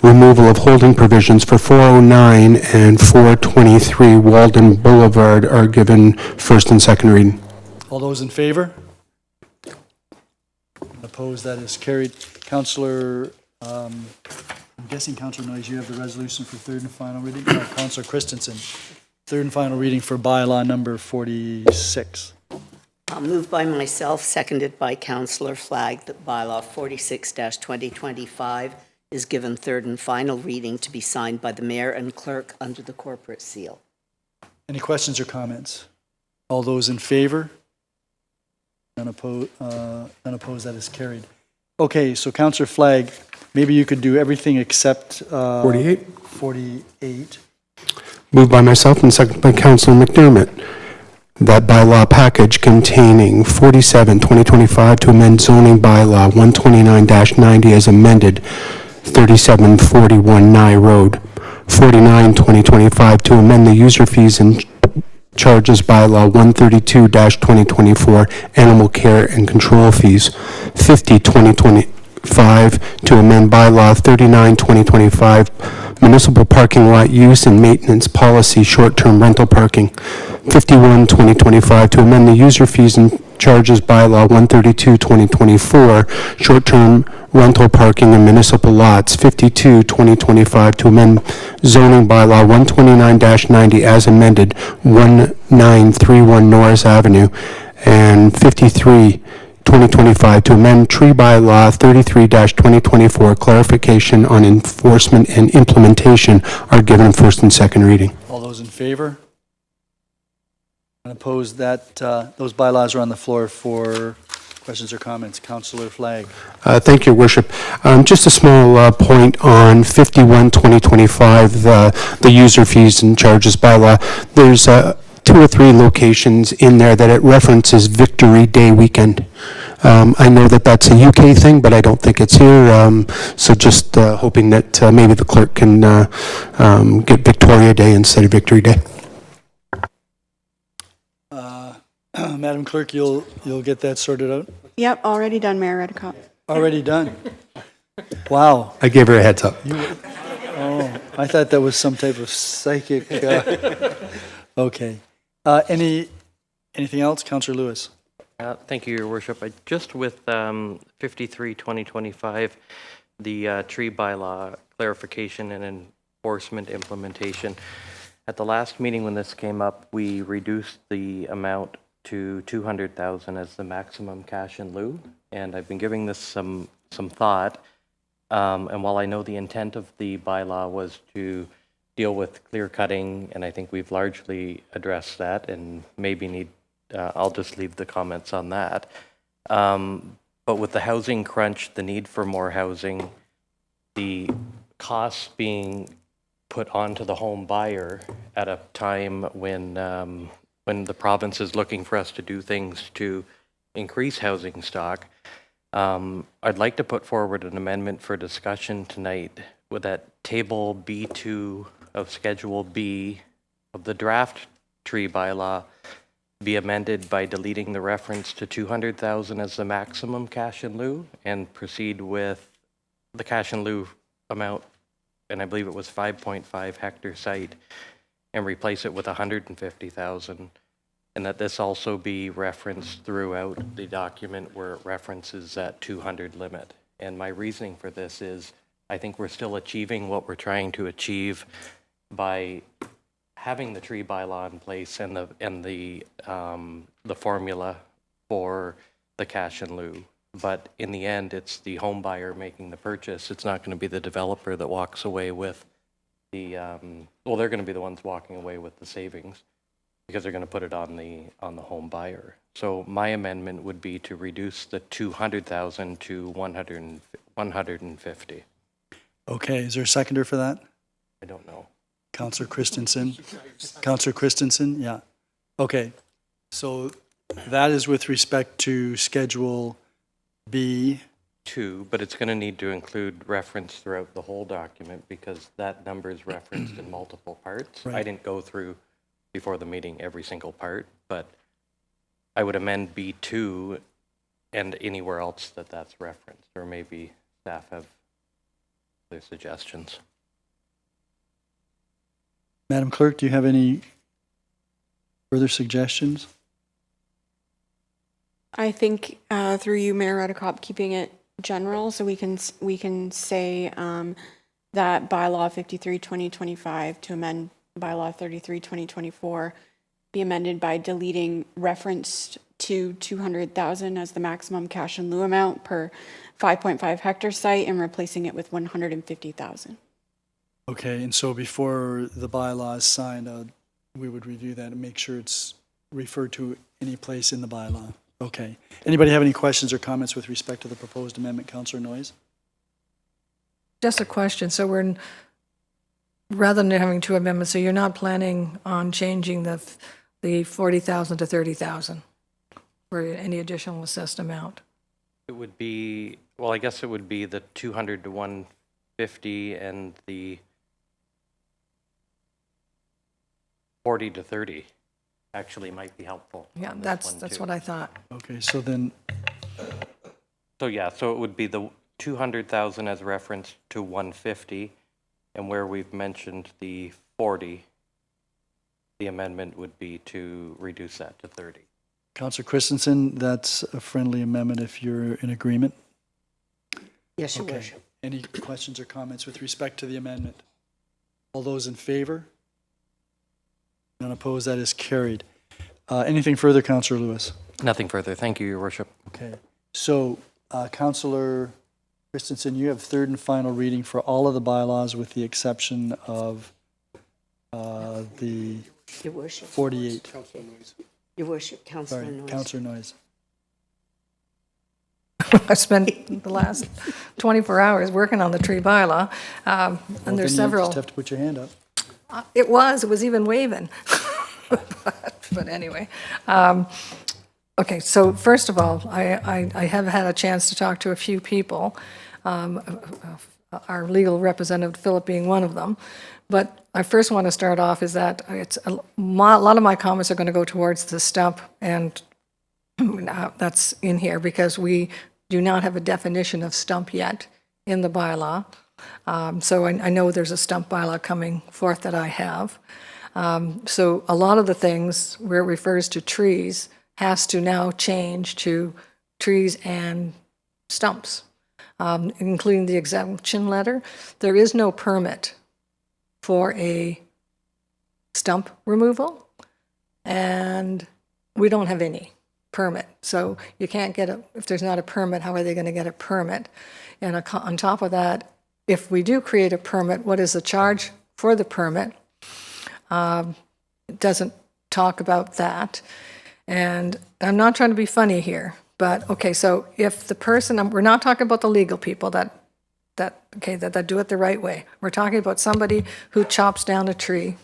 removal of holding provisions for 409 and 423 Walden Boulevard are given first and second reading. All those in favor? Opposed, that is carried. Councillor, I'm guessing Councillor Noyes, you have the resolution for third and final reading? No, Councillor Christensen, third and final reading for bylaw number 46. Moved by myself, seconded by Councillor Flagg, that bylaw 46-2025 is given third and final reading to be signed by the mayor and clerk under the corporate seal. Any questions or comments? All those in favor? None opposed, that is carried. Okay, so Councillor Flagg, maybe you could do everything except 48. 48. Moved by myself and seconded by Councillor McDermott, that bylaw package containing 47, 2025 to amend zoning bylaw 129-90 as amended, 3741 Nye Road. 49, 2025 to amend the user fees and charges bylaw 132-2024 animal care and control fees. 50, 2025 to amend bylaw 39, 2025 municipal parking lot use and maintenance policy short-term rental parking. 51, 2025 to amend the user fees and charges bylaw 132, 2024 short-term rental parking in municipal lots. 52, 2025 to amend zoning bylaw 129-90 as amended, 1931 Norris Avenue. And 53, 2025 to amend tree bylaw 33-2024 clarification on enforcement and implementation are given first and second reading. All those in favor? Unopposed, that, those bylaws are on the floor for questions or comments. Councillor Flagg. Thank you, Worship. Just a small point on 51, 2025, the user fees and charges bylaw. There's 2 or 3 locations in there that it references Victory Day weekend. I know that that's a UK thing, but I don't think it's here. So just hoping that maybe the clerk can get Victoria Day instead of Victory Day. Madam Clerk, you'll get that sorted out? Yep, already done, Mayor Redekop. Already done? Wow. I gave her a heads up. Oh, I thought that was some type of psychic. Okay. Anything else? Councillor Lewis. Thank you, Your Worship. Just with 53, 2025, the tree bylaw clarification and enforcement implementation. At the last meeting when this came up, we reduced the amount to 200,000 as the maximum cash in lieu, and I've been giving this some thought. And while I know the intent of the bylaw was to deal with clear cutting, and I think we've largely addressed that, and maybe need, I'll just leave the comments on that. But with the housing crunch, the need for more housing, the costs being put onto the home buyer at a time when the province is looking for us to do things to increase housing stock, I'd like to put forward an amendment for discussion tonight with that table B2 of Schedule B of the draft tree bylaw be amended by deleting the reference to 200,000 as the maximum cash in lieu and proceed with the cash in lieu amount, and I believe it was 5.5 hectare site, and replace it with 150,000, and that this also be referenced throughout the document where it references that 200 limit. And my reasoning for this is I think we're still achieving what we're trying to achieve by having the tree bylaw in place and the formula for the cash in lieu. But in the end, it's the home buyer making the purchase. It's not going to be the developer that walks away with the, well, they're going to be the ones walking away with the savings because they're going to put it on the home buyer. So my amendment would be to reduce the 200,000 to 150. Okay, is there a seconder for that? I don't know. Councillor Christensen? Councillor Christensen, yeah. Okay, so that is with respect to Schedule B. 2, but it's going to need to include reference throughout the whole document because that number is referenced in multiple parts. Right. I didn't go through before the meeting every single part, but I would amend B2 and anywhere else that's referenced, or maybe staff have their suggestions. Madam Clerk, do you have any further suggestions? I think through you, Mayor Redekop, keeping it general, so we can say that bylaw 53/2025 to amend bylaw 33/2024 be amended by deleting reference to 200,000 as the maximum cash in lieu amount per 5.5 hectare site and replacing it with 150,000. Okay, and so before the bylaw is signed, we would review that and make sure it's referred to any place in the bylaw. Okay. Anybody have any questions or comments with respect to the proposed amendment? Councillor Noyes? Just a question. So rather than having 2 amendments, so you're not planning on changing the the 40,000 to 30,000 for any additional assessed amount? It would be, well, I guess it would be the 200 to 150 and the 40 to 30 actually might be helpful. Yeah, on this that's one, too. what I thought. Okay, so then, So yeah, so it would be the 200,000 as reference to 150, and where we've mentioned the 40, the amendment would be to reduce that to 30. Councillor Christensen, that's a friendly amendment if you're in agreement. Yes, Your Okay. Worship. Any questions or comments with respect to the amendment? All those in favor? None opposed, that is carried. Anything further, Councillor Lewis? Nothing further. Thank you, Your Worship. Okay, so Councillor Christensen, you have third and final reading for all of the bylaws with the exception of the Your Worship. 48. Your Worship, Councillor Sorry, Noyes. Councillor Noyes. I spent the last 24 hours working on the tree bylaw, and Well, there's then you several. just have to put your hand up. It was even waving. But anyway, okay, so first of all, I have had a chance to talk to a few people, our legal representative, Philip, being one of them. But I first want to start off is that it's a lot of my comments are going to go towards the stump, and that's in here because we do not have a definition of stump yet in the bylaw. So I know there's a stump bylaw coming forth that I have. So a lot of the things where it refers to trees has to now change to trees and stumps, including the exemption letter. There is no permit for a stump removal, and we don't have any permit. So you can't get if there's not a permit, how are they going to get a permit? And on top of that, if we do create a permit, what is the charge for the permit? It doesn't talk about that. And I'm not trying to be funny here, but okay, so if the person, we're not talking about the legal people that do it the right way. We're talking about somebody who chops down a tree.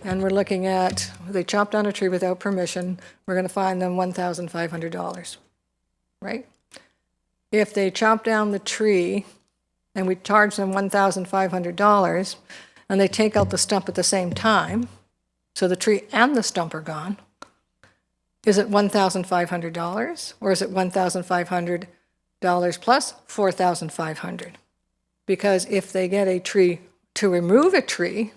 And we're looking at, they chopped down a tree without permission, we're going to fine them $1,500, right? If they chop down the tree and we charge them $1,500 and they take out the stump at the same time, so the tree and the stump are gone, is it $1,500 or is it $1,500 plus $4,500? Because if they get a tree to remove a tree,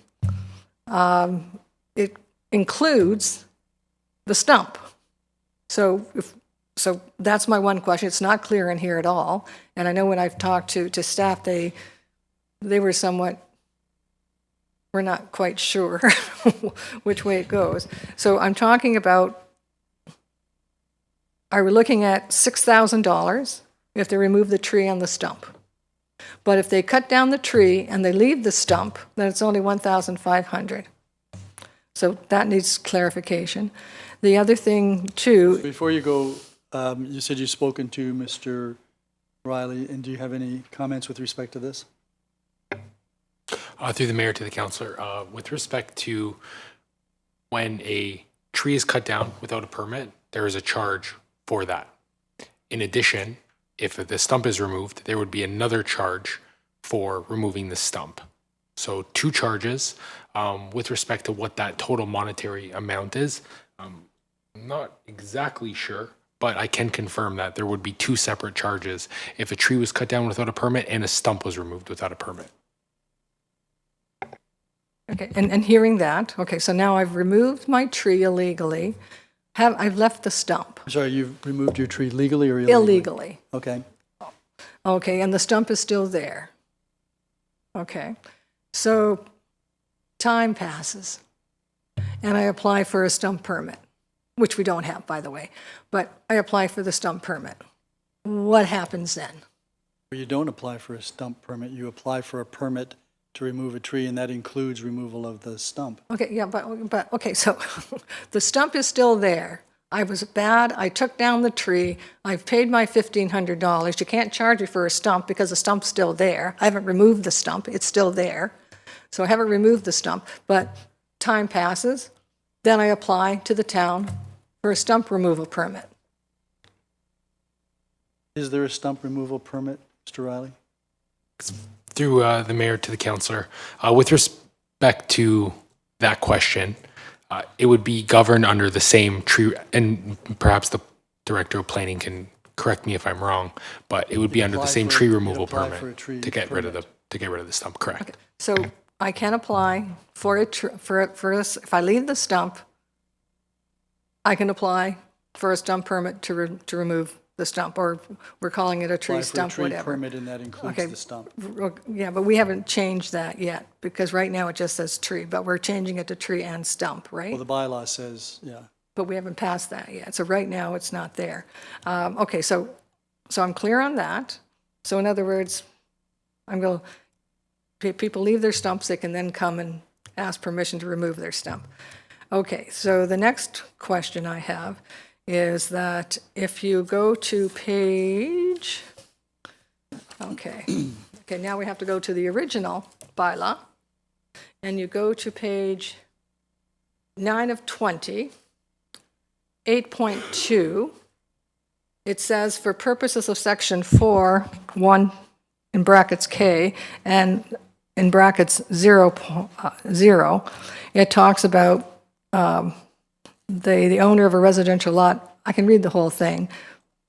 it includes the stump. So that's my one question. It's not clear in here at all. And I know when I've talked to staff, they were somewhat, we're not quite sure which way it goes. So I'm talking about, are we looking at $6,000 if they remove the tree and the stump? But if they cut down the tree and they leave the stump, then it's only $1,500. So that needs clarification. The other thing, too... Before you go, you said you've spoken to Mr. Riley, and do you have any comments with respect to this? Through the mayor to the councillor, with respect to when a tree is cut down without a permit, there is a charge for that. In addition, if the stump is removed, there would be another charge for removing the stump. So two charges. With respect to what that total monetary amount is, I'm not exactly sure, but I can confirm that there would be two separate charges if a tree was cut down without a permit and a stump was removed without a permit. Okay, and hearing that, okay, so now I've removed my tree illegally. I've left the stump I'm sorry, you've removed your tree legally or illegally? illegally. Okay. Okay, and the stump is still there. Okay, so time passes, and I apply for a stump permit, which we don't have, by the way, but I apply for the stump permit. What happens then? You don't apply for a stump permit, you apply for a permit to remove a tree, and that includes removal of the stump. Okay, yeah, but okay, so the stump is still there. I was bad, I took down the tree, I've paid my $1,500. You can't charge me for a stump because the stump's still there. I haven't removed the stump, it's still there. So I haven't removed the stump, but time passes, then I apply to the town for a stump removal permit. Is there a stump removal permit, Mr. Riley? Through the mayor to the councillor, with respect to that question, it would be governed under the same tree, and perhaps the director of planning can correct me if I'm wrong, but it would be under the same tree removal permit to get rid of the stump. Correct. So I can apply for if I leave the stump, I can apply for a stump permit to remove the stump, or we're calling it a tree stump, whatever. Apply for a tree permit, and that includes the stump. Yeah, but we haven't changed that yet, because right now it just says tree, but we're changing it to tree and stump, right? Well, the bylaw says, yeah. But we haven't passed that yet, so right now it's not there. Okay, so I'm clear on that. So in other words, people leave their stumps, they can then come and ask permission to remove their stump. Okay, so the next question I have is that if you go to page, okay, now we have to go to the original bylaw, and you go to page 9 of 20, 8.2, it says, for purposes of section 4, 1 in brackets K, and in brackets 0, it talks about the owner of a residential lot. I can read the whole thing,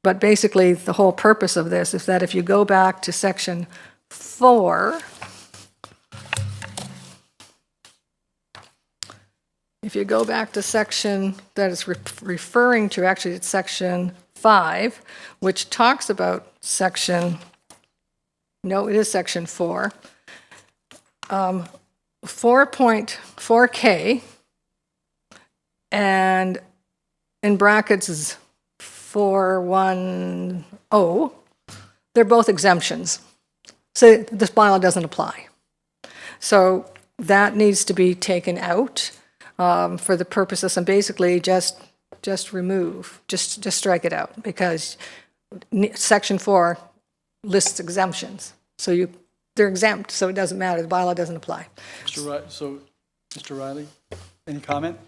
but basically the whole purpose of this is that if you go back to section 4, if you go back to section that is referring to, actually it's section 5, which talks about section, no, it is section 4, 4.4K, and in brackets is 410, they're both exemptions. So this bylaw doesn't apply. So that needs to be taken out for the purposes, and basically just remove, just strike it out, because section 4 lists exemptions. So they're exempt, so it doesn't matter, the bylaw doesn't apply. Mr. Riley, any comment?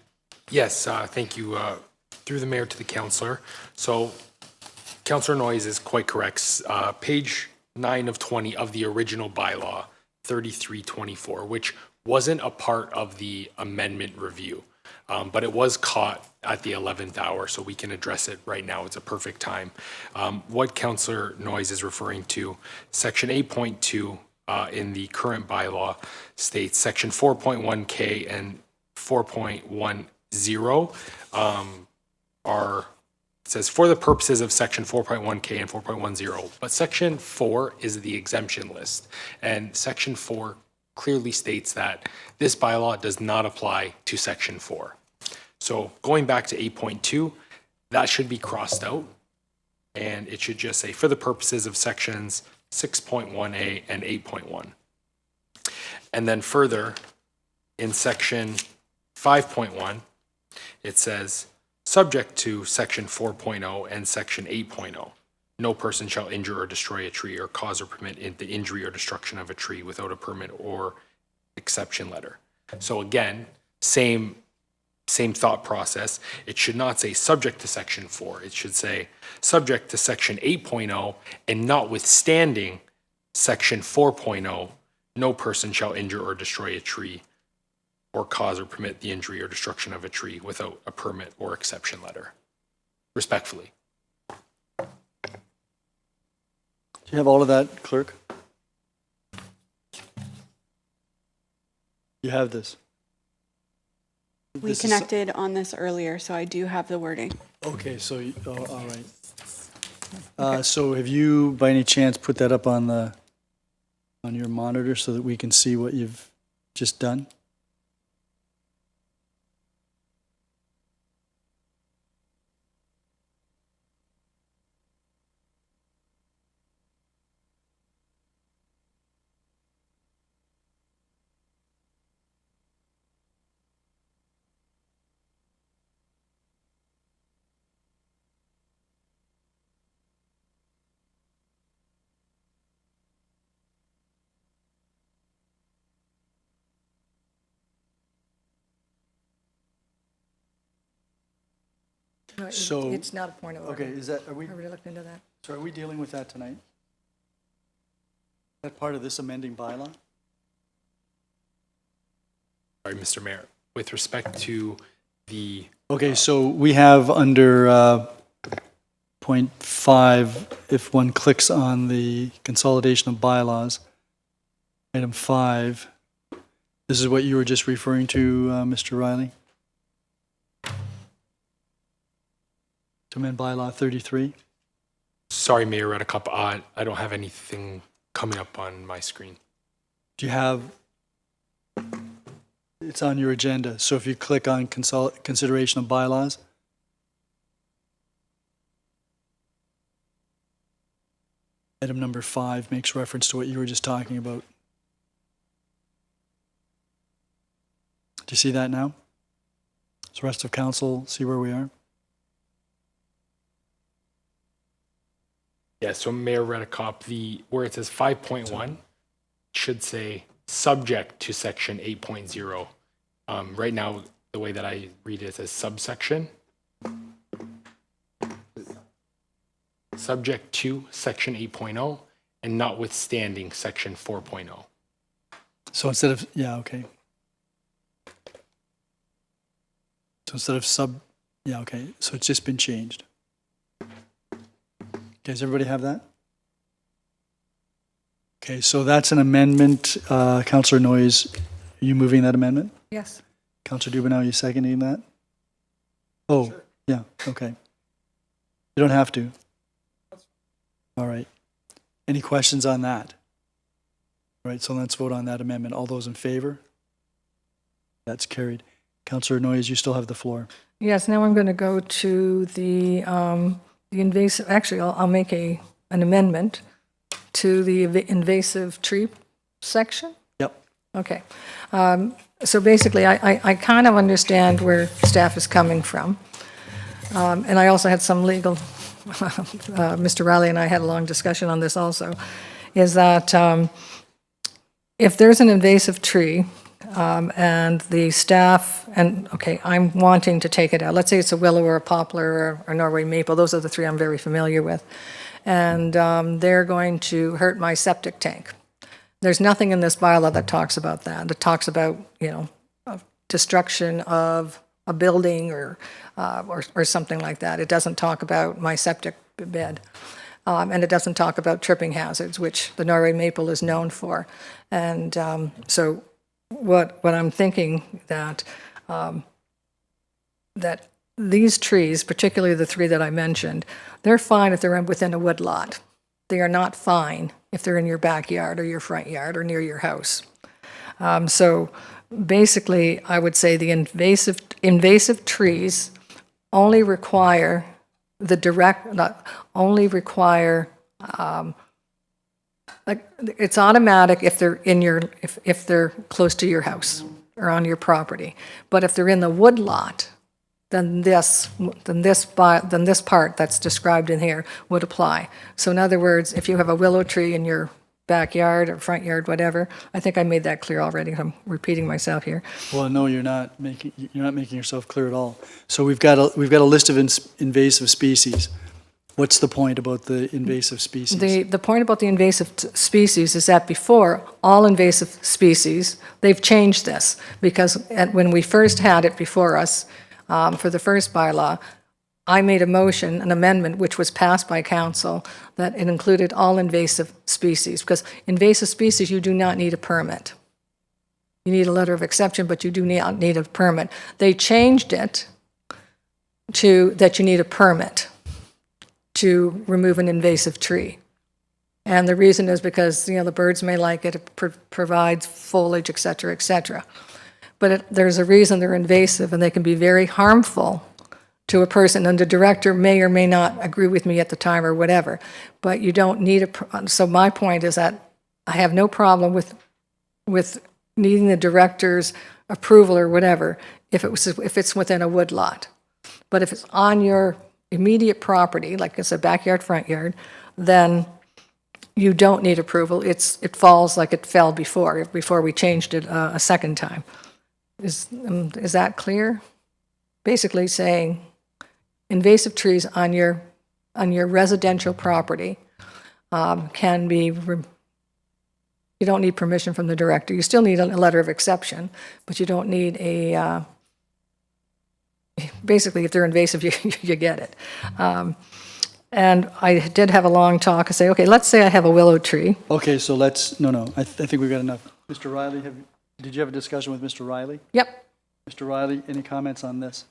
Yes, thank you. Through the mayor to the councillor. So Councillor Noyes is quite correct. Page 9 of 20 of the original bylaw, 3324, which wasn't a part of the amendment review, but it was caught at the 11th hour, so we can address it right now. It's a perfect time. What Councillor Noyes is referring to, section 8.2 in the current bylaw states section 4.1K and 4.10 are, it says, for the purposes of section 4.1K and 4.10, but section 4 is the exemption list, and section 4 clearly states that this bylaw does not apply to section 4. So going back to 8.2, that should be crossed out, and it should just say, for the purposes of sections 6.1A and 8.1. And then further, in section 5.1, it says, subject to section 4.0 and section 8.0, no person shall injure or destroy a tree or cause or permit the injury or destruction of a tree without a permit or exception letter. So again, same thought process. It should not say subject to section 4. It should say subject to section 8.0 and notwithstanding section 4.0, no person shall injure or destroy a tree or cause or permit the injury or destruction of a tree without a permit or exception letter. Respectfully. Do you have all of that, clerk? You have this. We connected on this earlier, so I do have the wording. Okay, so, all right. So have you, by any chance, put that up on your monitor so that we can see what you've just done? No, So- it's not a point of order. Okay, is that, are we, I already looked into that. so are we dealing with that tonight? That part of this amending bylaw? Sorry, Mr. Mayor, with respect to the, Okay, so we have under point 5, if one clicks on the consolidation of bylaws, item 5, this is what you were just referring to, Mr. Riley? To amend bylaw 33? sorry, Mayor Redekop, I don't have anything coming up on my screen. Do you have, it's on your agenda, so if you click on consideration of bylaws, item number 5 makes reference to what you were just talking about. Do you see that now? Does the rest of council see where we are? Yeah, so Mayor Redekop, where it says 5.1 should say subject to section 8.0. Right now, the way that I read it says subsection. Subject to section 8.0 and notwithstanding section 4.0. So instead of, yeah, okay. So instead of yeah, okay, so it's just been changed. Okay, does everybody have that? Okay, so that's an amendment. Councillor Noyes, are you moving that amendment? Yes. Councillor Dubanow, are you seconding that? Oh, yeah, okay. You don't have to. All right. Any questions on that? All right, so let's vote on that amendment. All those in favor? That's carried. Councillor Noyes, you still have the floor. Yes, now I'm going to go to the invasive, actually, I'll make an amendment to the invasive tree section. Yep. Okay. So basically, I kind of understand where staff is coming from. And I also had some legal, Mr. Riley and I had a long discussion on this also, is that if there's an invasive tree, and the staff, and okay, I'm wanting to take it out. Let's say it's a willow or a poplar or Norway maple. Those are the three I'm very familiar with. And they're going to hurt my septic tank. There's nothing in this bylaw that talks about that. It talks about, destruction of a building or something like that. It doesn't talk about my septic bed. And it doesn't talk about tripping hazards, which the Norway maple is known for. And so what I'm thinking that that these trees, particularly the three that I mentioned, they're fine if they're within a wood lot. They are not fine if they're in your backyard or your front yard or near your house. So basically, I would say the invasive trees only require it's automatic if they're if they're close to your house or on your property. But if they're in the wood lot, then this part that's described in here would apply. So in other words, if you have a willow tree in your backyard or front yard, whatever, I think I made that clear already. I'm repeating myself here. Well, no, you're not making yourself clear at all. So we've got a list of invasive species. What's the point about the invasive species? The point about the invasive species is that before, all invasive species, they've changed this, because when we first had it before us, for the first bylaw, I made a motion, an amendment, which was passed by council, that it included all invasive species, because invasive species, you do not need a permit. You need a letter of exception, but you do not need a permit. They changed it to that you need a permit to remove an invasive tree. And the reason is because, the birds may like it, it provides foliage, et cetera, but there's a reason they're invasive, and they can be very harmful to a person, and the director may or may not agree with me at the time or whatever, but you don't need so my point is that I have no problem with needing the director's approval or whatever if it's within a wood lot. But if it's on your immediate property, like it's a backyard, front yard, then you don't need approval. It falls like it fell before we changed it a second time. Is that clear? Basically saying invasive trees on your residential property can be, you don't need permission from the director. You still need a letter of exception, but you don't need a, basically, if they're invasive, you get it. And I did have a long talk and say, okay, let's say I have a willow tree. Okay, so let's, no, I think we've got enough. Mr. Riley, did you have a discussion with Mr. Riley? Yep. Mr. Riley, any comments on this?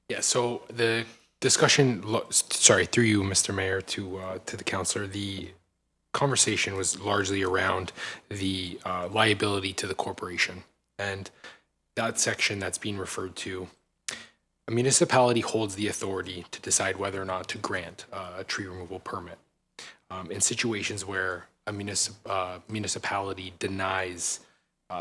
Yeah, so the discussion, sorry, through you, Mr. Mayor, to the councillor, the conversation was largely around the liability to the corporation. And that section that's being referred to, a municipality holds the authority to decide whether or not to grant a tree removal permit. In situations where a municipality denies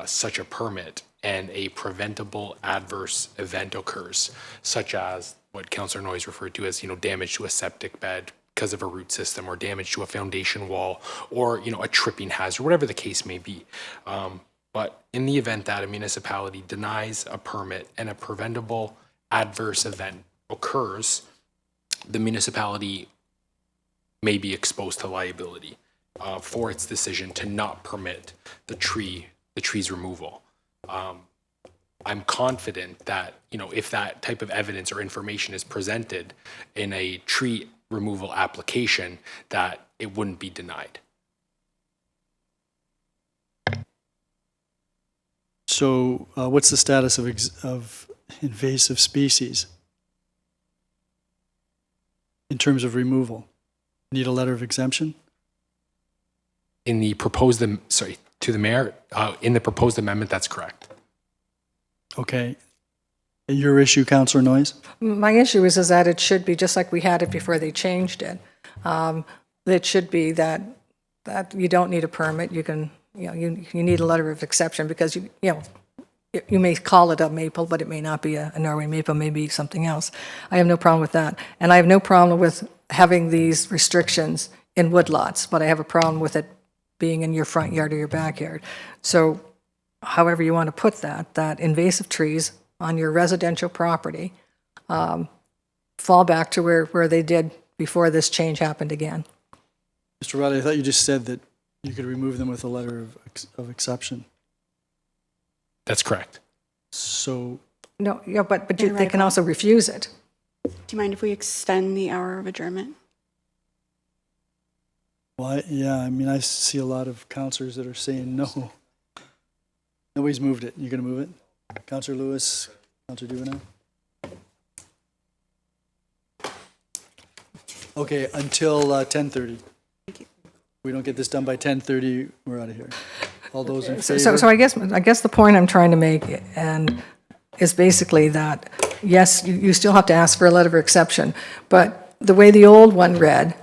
such a permit and a preventable adverse event occurs, such as what Councillor Noyes referred to as, damage to a septic bed because of a root system, or damage to a foundation wall, or, a tripping hazard, whatever the case may be. But in the event that a municipality denies a permit and a preventable adverse event occurs, the municipality may be exposed to liability for its decision to not permit the tree's removal. I'm confident that, if that type of evidence or information is presented in a tree removal application, that it wouldn't be denied. So what's the status of invasive species in terms of removal? Need a letter of exemption? In the proposed, to the mayor, in the proposed amendment, that's correct. Okay. Your issue, Councillor Noyes? My issue is that it should be, just like we had it before they changed it, it should be that you don't need a permit, you can, you need a letter of exception, because you may call it a maple, but it may not be a Norway maple, maybe something else. I have no problem with that. And I have no problem with having these restrictions in woodlots, but I have a problem with it being in your front yard or your backyard. So however you want to put that invasive trees on your residential property fall back to where they did before this change happened again. Mr. Riley, I thought you just said that you could remove them with a letter of exception. That's correct. So. No, yeah, but they can also refuse it. Do you mind if we extend the hour of adjournment? Well, yeah, I see a lot of councillors that are saying no. Nobody's moved it. You going to move it? Councillor Lewis, Councillor Dubanow? Okay, until 10:30. We don't get this done by 10:30, we're out of here. All those in favor? So I guess the point I'm trying to make is basically that, yes, you still have to ask for a letter of exception, but the way the old one read,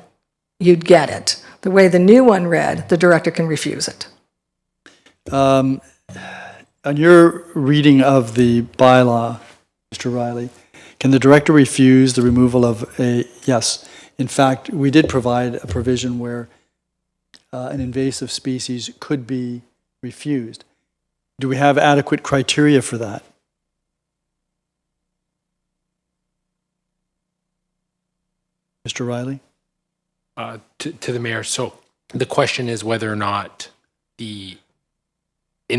you'd get it. The way the new one read, the director can refuse it. On your reading of the bylaw, Mr. Riley, can the director refuse the removal of yes. In fact, we did provide a provision where an invasive species could be refused. Do we have adequate criteria for that? Mr. Riley? To the mayor, so the question is whether or not in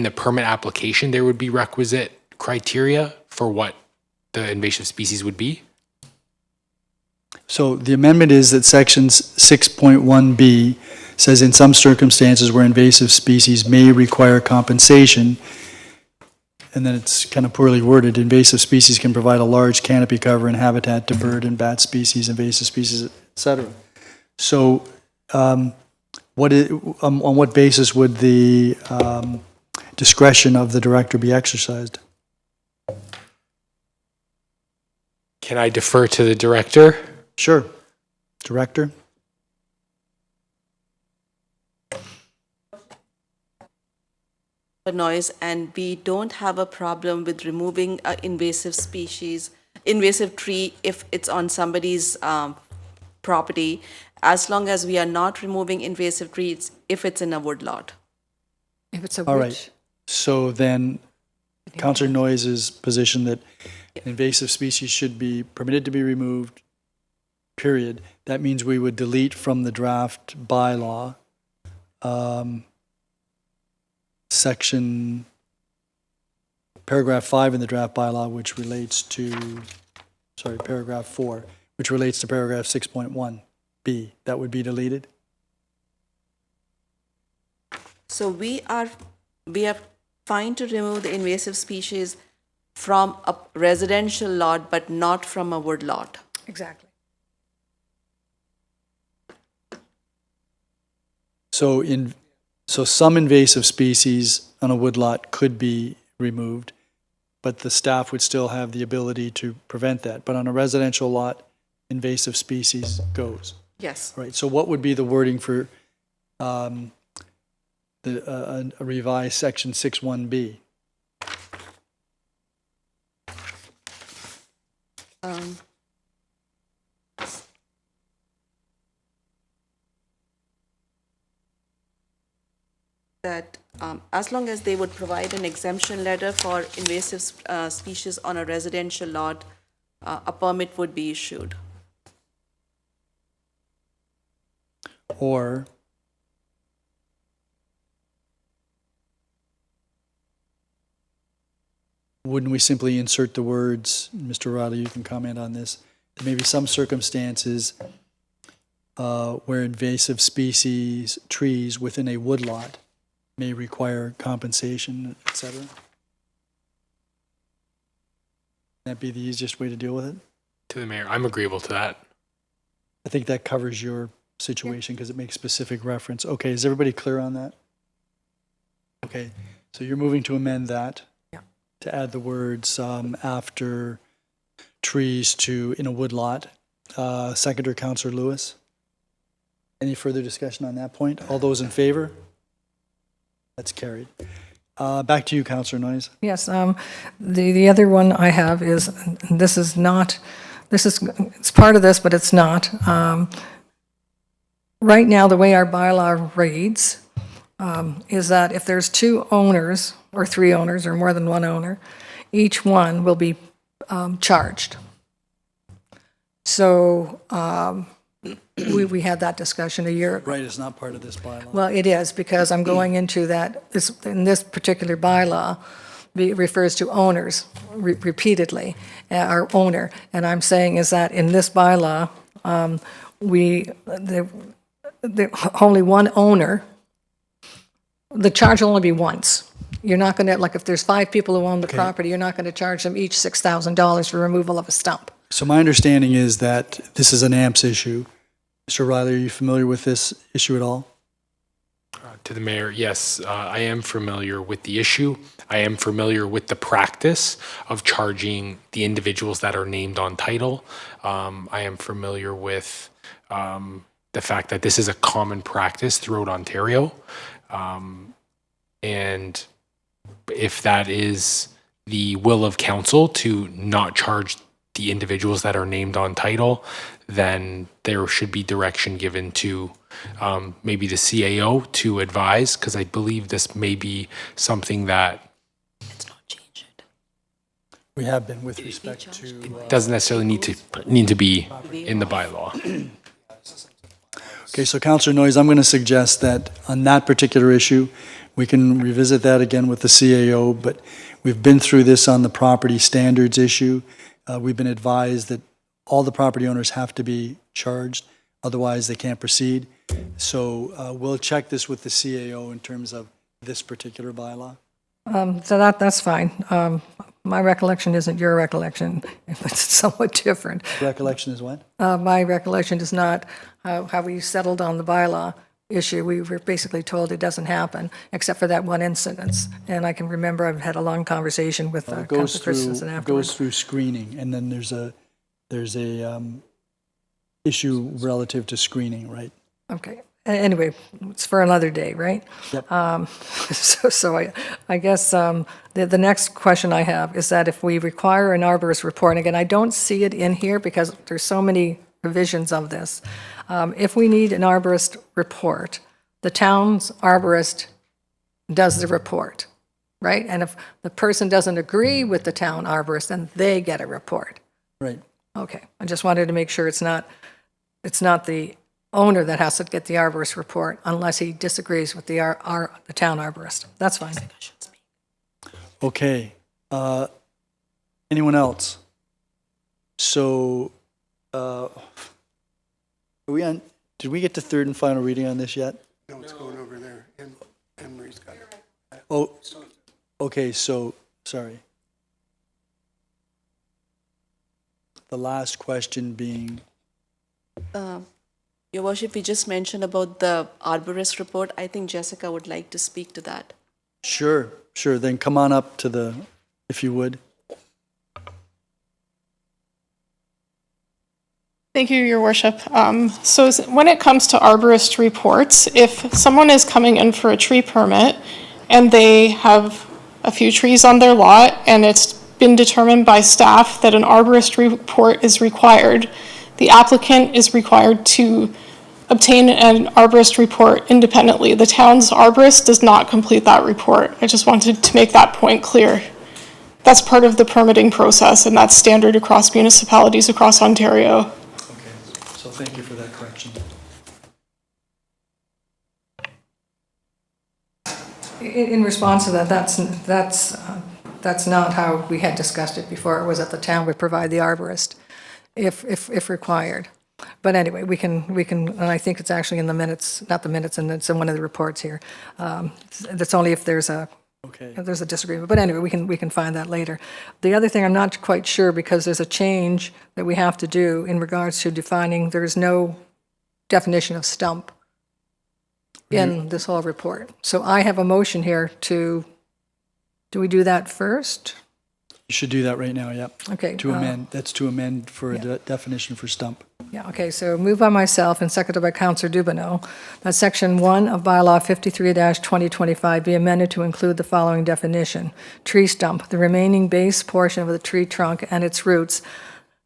the permit application there would be requisite criteria for what the invasive species would be? So the amendment is that section 6.1B says in some circumstances where invasive species may require compensation, and then it's kind of poorly worded, invasive species can provide a large canopy cover and habitat to bird and bat species, invasive species, etc. So on what basis would the discretion of the director be exercised? Can I defer to the director? Sure. Director? Noise, and we don't have a problem with removing an invasive tree if it's on somebody's property, as long as we are not removing invasive trees if it's in a woodlot. If it's a All right. So then, Councillor Noyes' position that invasive species should be permitted to be removed, period. That means we would delete from the draft bylaw, paragraph 5 in the draft bylaw, which relates to, paragraph 4, which relates to paragraph 6.1B. That would be deleted? So we are fine to remove the invasive species from a residential lot, but not from a wood lot. Exactly. So some invasive species on a woodlot could be removed, but the staff would still have the ability to prevent that. But on a residential lot, invasive species goes. Yes. Right, so what would be the wording for a revised section 6.1B? That as long as they would provide an exemption letter for invasive species on a residential lot, a permit would be issued. Or wouldn't we simply insert the words, Mr. Riley, you can comment on this, there may be some circumstances where invasive species, trees within a woodlot may require compensation, et cetera? That'd be the easiest way to deal with it? To the mayor, I'm agreeable to that. I think that covers your situation because it makes specific reference. Okay, is everybody clear on that? Okay, so you're moving to amend that? Yeah. To add the words after trees to in a woodlot. Seconder, Councillor Lewis. Any further discussion on that point? All those in favor? That's carried. Back to you, Councillor Noyes. Yes, the other one I have is, it's part of this, but it's not. Right now, the way our bylaw reads is that if there's 2 owners, or 3 owners, or more than 1 owner, each one will be charged. So we had that discussion a year ago. Right, it's not part of this bylaw. Well, it is, because I'm going into that, in this particular bylaw, it refers to owners repeatedly, our owner. And I'm saying is that in this bylaw, only one owner, the charge will only be once. You're not going to, like if there's 5 people who own the property, you're not going to charge them each $6,000 for removal of a stump. So my understanding is that this is an AMPS issue. Mr. Riley, are you familiar with this issue at all? To the mayor, yes, I am familiar with the issue. I am familiar with the practice of charging the individuals that are named on title. I am familiar with the fact that this is a common practice throughout Ontario. And if that is the will of council to not charge the individuals that are named on title, then there should be direction given to maybe the CAO to advise, because I believe this may be something that We have been with respect to... doesn't necessarily need to be in the bylaw. Okay, so Councillor Noyes, I'm going to suggest that on that particular issue, we can revisit that again with the CAO, but we've been through this on the property standards issue. We've been advised that all the property owners have to be charged, otherwise they can't proceed. So we'll check this with the CAO in terms of this particular bylaw. So that's fine. My recollection isn't your recollection. It's somewhat different. Recollection is what? My recollection is not how we settled on the bylaw issue. We were basically told it doesn't happen, except for that one incident. And I can remember I've had a long conversation with Councillor Christensen It afterwards. goes through screening, and then there's a issue relative to screening, right? Okay. Anyway, it's for another day, right? Yep. So I guess the next question I have is that if we require an arborist report, and again, I don't see it in here because there's so many provisions of this. If we need an arborist report, the town's arborist does the report. right? And if the person doesn't agree with the town arborist, then they get a report. Right. Okay, I just wanted to make sure it's not the owner that has to get the arborist report unless he disagrees with the town arborist. That's fine. Okay. Anyone else? So, are we on, did we get to third and final reading on this yet? No, it's going over there. Anne Marie's got it. Oh, okay, so, sorry. The last question being, Your Worship, we just mentioned about the arborist report. I think Jessica would like to speak to that. sure, then come on up to the, if you would. Thank you, Your Worship. So when it comes to arborist reports, if someone is coming in for a tree permit and they have a few trees on their lot and it's been determined by staff that an arborist report is required, the applicant is required to obtain an arborist report independently. The town's arborist does not complete that report. I just wanted to make that point clear. That's part of the permitting process, and that's standard across municipalities across Ontario. So thank you for that correction. In response to that, that's not how we had discussed it before. It was that the town would provide the arborist if required. But anyway, we can, and I think it's actually in the minutes, not the minutes, and it's in one of the reports here. That's only if there's a disagreement. But anyway, we can find that later. The other thing, I'm not quite sure, because there's a change that we have to do in regards to defining, there's no definition of stump in this whole report. So I have a motion here do we do that first? You should do that right now, yep. Okay. To amend, that's to amend for a definition for stump. Yeah, okay, so moved by myself and seconded by Councillor Dubanow, that Section 1 of Bylaw 53-2025 be amended to include the following definition. Tree stump, the remaining base portion of the tree trunk and its roots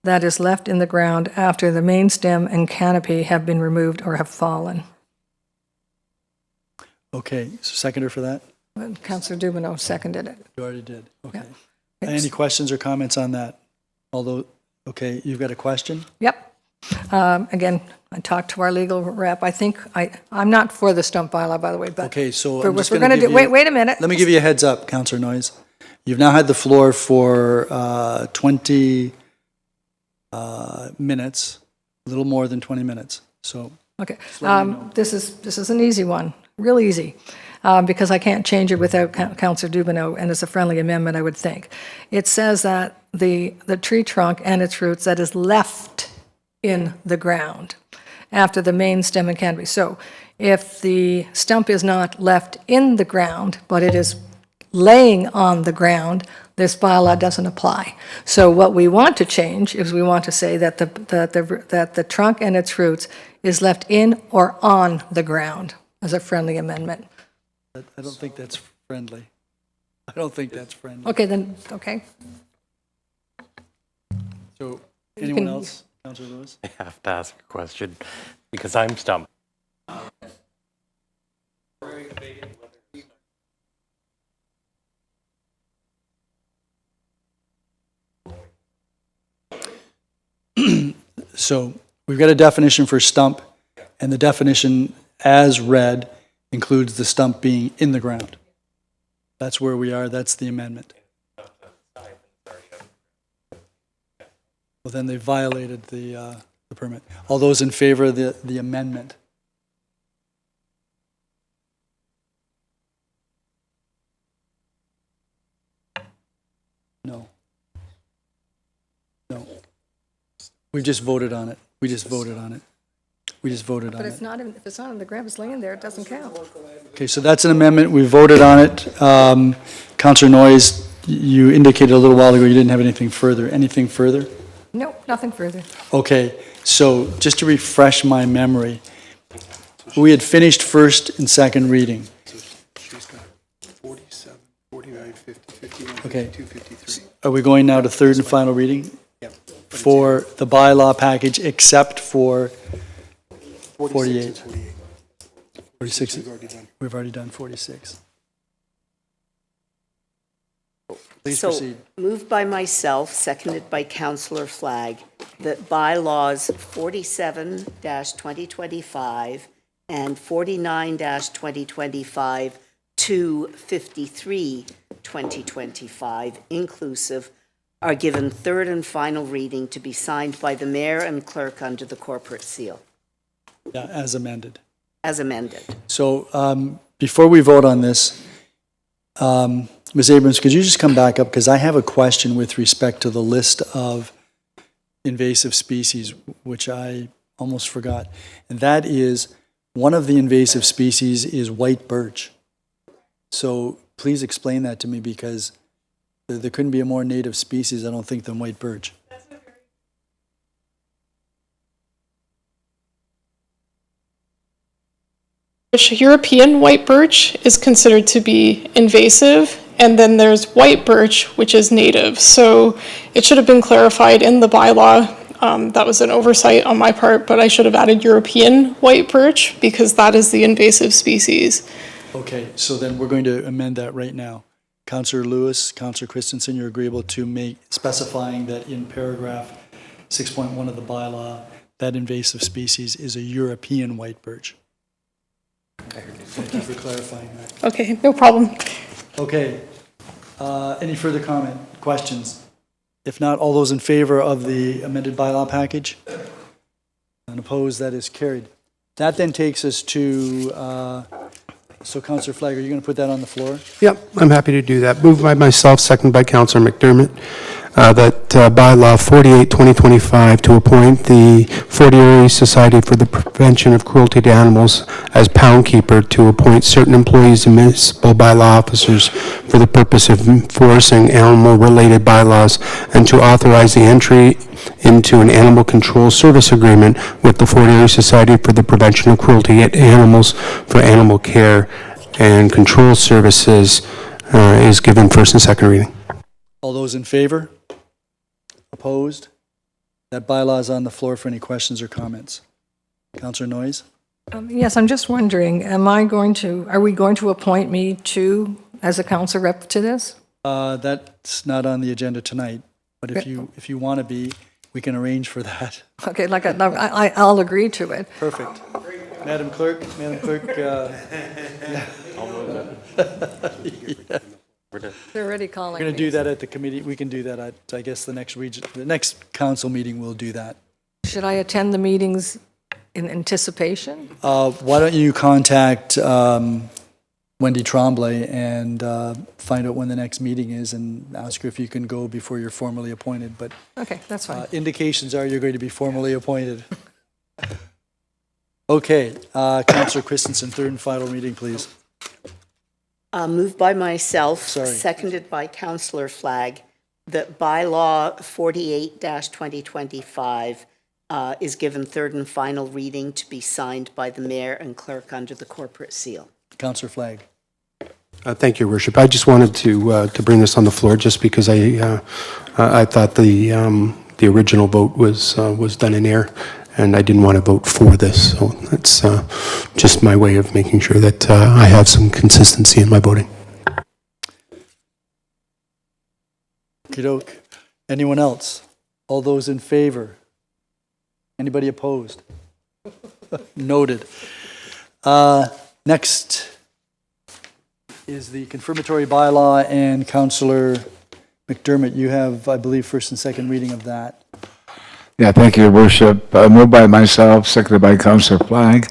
that is left in the ground after the main stem and canopy have been removed or have fallen. Okay, so seconder for that? Councillor Dubanow seconded it. You already did, okay. Yeah. Any questions or comments on that? Although, okay, you've got a question? Yep. Again, I talked to our legal rep. I think, I'm not for the stump bylaw, by the way, but. Okay, so for I'm what just we're gonna gonna give do. you- Wait a minute. Let me give you a heads up, Councillor Noyes. You've now had the floor for 20 minutes, a little more than 20 minutes, so. Okay, Just letting you know. this is an easy one, real easy, because I can't change it without Councillor Dubanow, and it's a friendly amendment, I would think. It says that the tree trunk and its roots that is left in the ground after the main stem and canopy. So if the stump is not left in the ground, but it is laying on the ground, this bylaw doesn't apply. So what we want to change is we want to say that the trunk and its roots is left in or on the ground as a friendly amendment. I don't think that's friendly. I don't think that's friendly. Okay, then, okay. So, anyone else? Councillor Lewis? I have to ask a question because I'm stumped. So, we've got a definition for stump, and the definition as read includes the stump being in the ground. That's where we are, that's the amendment. Well, then they violated the permit. All those in favor of the amendment? No. No. We just voted on it. We just voted on it. We just voted on But it. it's not, if it's not in the ground, it's laying there, it doesn't count. Okay, so that's an amendment. We voted on it. Councillor Noyes, you indicated a little while ago you didn't have anything further. Anything further? No, nothing further. Okay, so just to refresh my memory, we had finished first and second reading. She's got 47, 49, 50, 51, Okay. 52, 53. Are we going now to third and final reading? Yep. For the bylaw package except for 48. 46. We've already done. We've already done 46. Please So, proceed. moved by myself, seconded by Councillor Flagg, that bylaws 47-2025 and 49-2025 to 53-2025 inclusive are given third and final reading to be signed by the mayor and clerk under the corporate seal, Yeah, as amended. as amended. So before we vote on this, Ms. Abrams, could you just come back up? Because I have a question with respect to the list of invasive species, which I almost forgot. And that is, one of the invasive species is white birch. So please explain that to me, because there couldn't be a more native species, I don't think, than white birch. European white birch is considered to be invasive, and then there's white birch, which is native. So it should have been clarified in the bylaw. That was an oversight on my part, but I should have added European white birch because that is the invasive species. Okay, so then we're going to amend that right now. Councillor Lewis, Councillor Christensen, you're agreeable to make, specifying that in paragraph 6.1 of the bylaw, that invasive species is a European white birch. Thank you for clarifying that. Okay, no problem. Okay, any further comment, questions? If not, all those in favor of the amended bylaw package? And opposed, that is carried. That then takes us to, so Councillor Flagg, are you going to put that on the floor? Yep, I'm happy to do that. Moved by myself, second by Councillor McDermott, that bylaw 48-2025 to appoint the Fort Erie Society for the Prevention of Cruelty to Animals as pound keeper to appoint certain employees and municipal bylaw officers for the purpose of enforcing animal-related bylaws, and to authorize the entry into an animal control service agreement with the Fort Erie Society for the Prevention of Cruelty to Animals for animal care and control services is given first and second reading. All those in favor? Opposed? That bylaw is on the floor for any questions or comments. Councillor Noyes? Yes, I'm just wondering, are we going to appoint me to, as a council rep to this? That's not on the agenda tonight, but if you want to be, we can arrange for that. Okay, I'll agree to it. Perfect. Madam Clerk, They're already calling We're going me. to do that at the committee. We can do that at, I guess, the next council meeting, we'll do that. Should I attend the meetings in anticipation? Why don't you contact Wendy Tremblay and find out when the next meeting is and ask her if you can go before you're formally appointed. But Okay, that's fine. indications are you're going to be formally appointed. Okay, Councillor Christensen, third and final reading, please. Moved by myself, Sorry. seconded by Councillor Flagg, that bylaw 48-2025 is given third and final reading to be signed by the mayor and clerk under the corporate seal. Councillor Flagg. Thank you, Your Worship. I just wanted to bring this on the floor just because I thought the original vote was done in error, and I didn't want to vote for this. So that's just my way of making sure that I have some consistency in my voting. Okey-doke. Anyone else? All those in favor? Anybody opposed? Noted. Next is the confirmatory bylaw, and Councillor McDermott, you have, I believe, first and second reading of that. Yeah, thank you, Your Worship. Moved by myself, seconded by Councillor Flagg,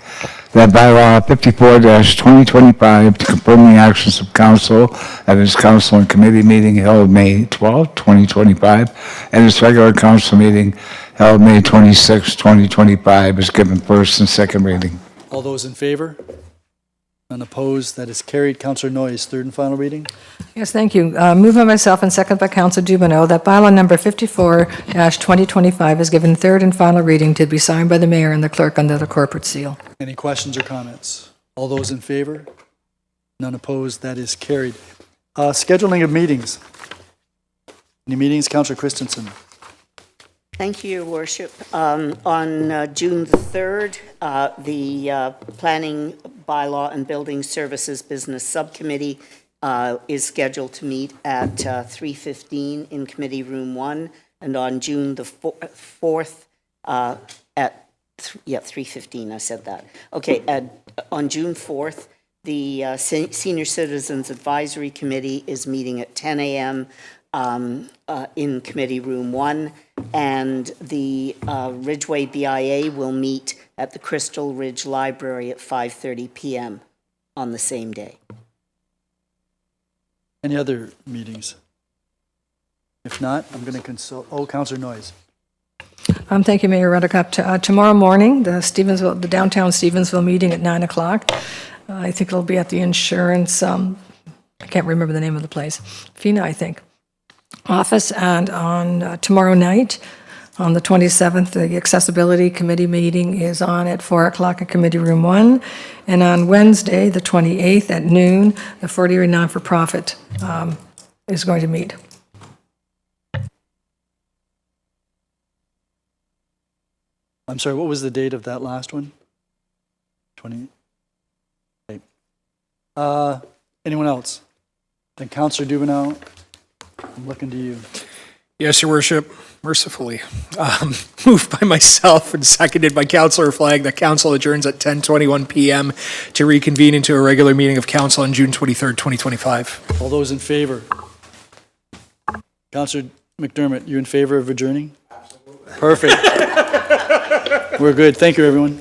that bylaw 54-2025 to confirm the actions of council at its council and committee meeting held May 12, 2025, and its regular council meeting held May 26, 2025 is given first and second reading. All those in favor? None opposed? That is carried. Councillor Noyes, third and final reading. Yes, thank you. Moved by myself and second by Councillor Dubanow that bylaw number 54-2025 is given third and final reading to be signed by the mayor and the clerk under the corporate seal. Any questions or comments? All those in favor? None opposed? That is carried. Scheduling of meetings. Any meetings? Councillor Christensen. Thank you, Your Worship. On June the 3rd, the Planning, Bylaw and Building Services Business Subcommittee is scheduled to meet at 3:15 in Committee Room 1, and on June the 4th at 3:15, I said that. Okay, on June 4th, the Senior Citizens Advisory Committee is meeting at 10 a.m. In Committee Room 1, and the Ridgeway BIA will meet at the Crystal Ridge Library at 5:30 p.m. on the same day. Any other meetings? If not, I'm going to consult, Councillor Noyes. Thank you, Mayor Redekop. Tomorrow morning, the downtown Stevensville meeting at 9 o'clock. I think it'll be at the insurance, I can't remember the name of the place, FINA, I think, office. And on tomorrow night, on the 27th, the Accessibility Committee meeting is on at 4 o'clock in Committee Room 1. And on Wednesday, the 28th at noon, the 40-year non-for-profit is going to meet. I'm sorry, what was the date of that last one? 20? Okay. Anyone else? Then Councillor Dubanow, I'm looking to you. Yes, Your Worship, mercifully. Moved by myself and seconded by Councillor Flagg that council adjourns at 10:21 p.m. to reconvene into a regular meeting of council on June 23rd, 2025. All those in favor? Councillor McDermott, you in favor of adjourning? Absolutely. Perfect. We're good. Thank you, everyone.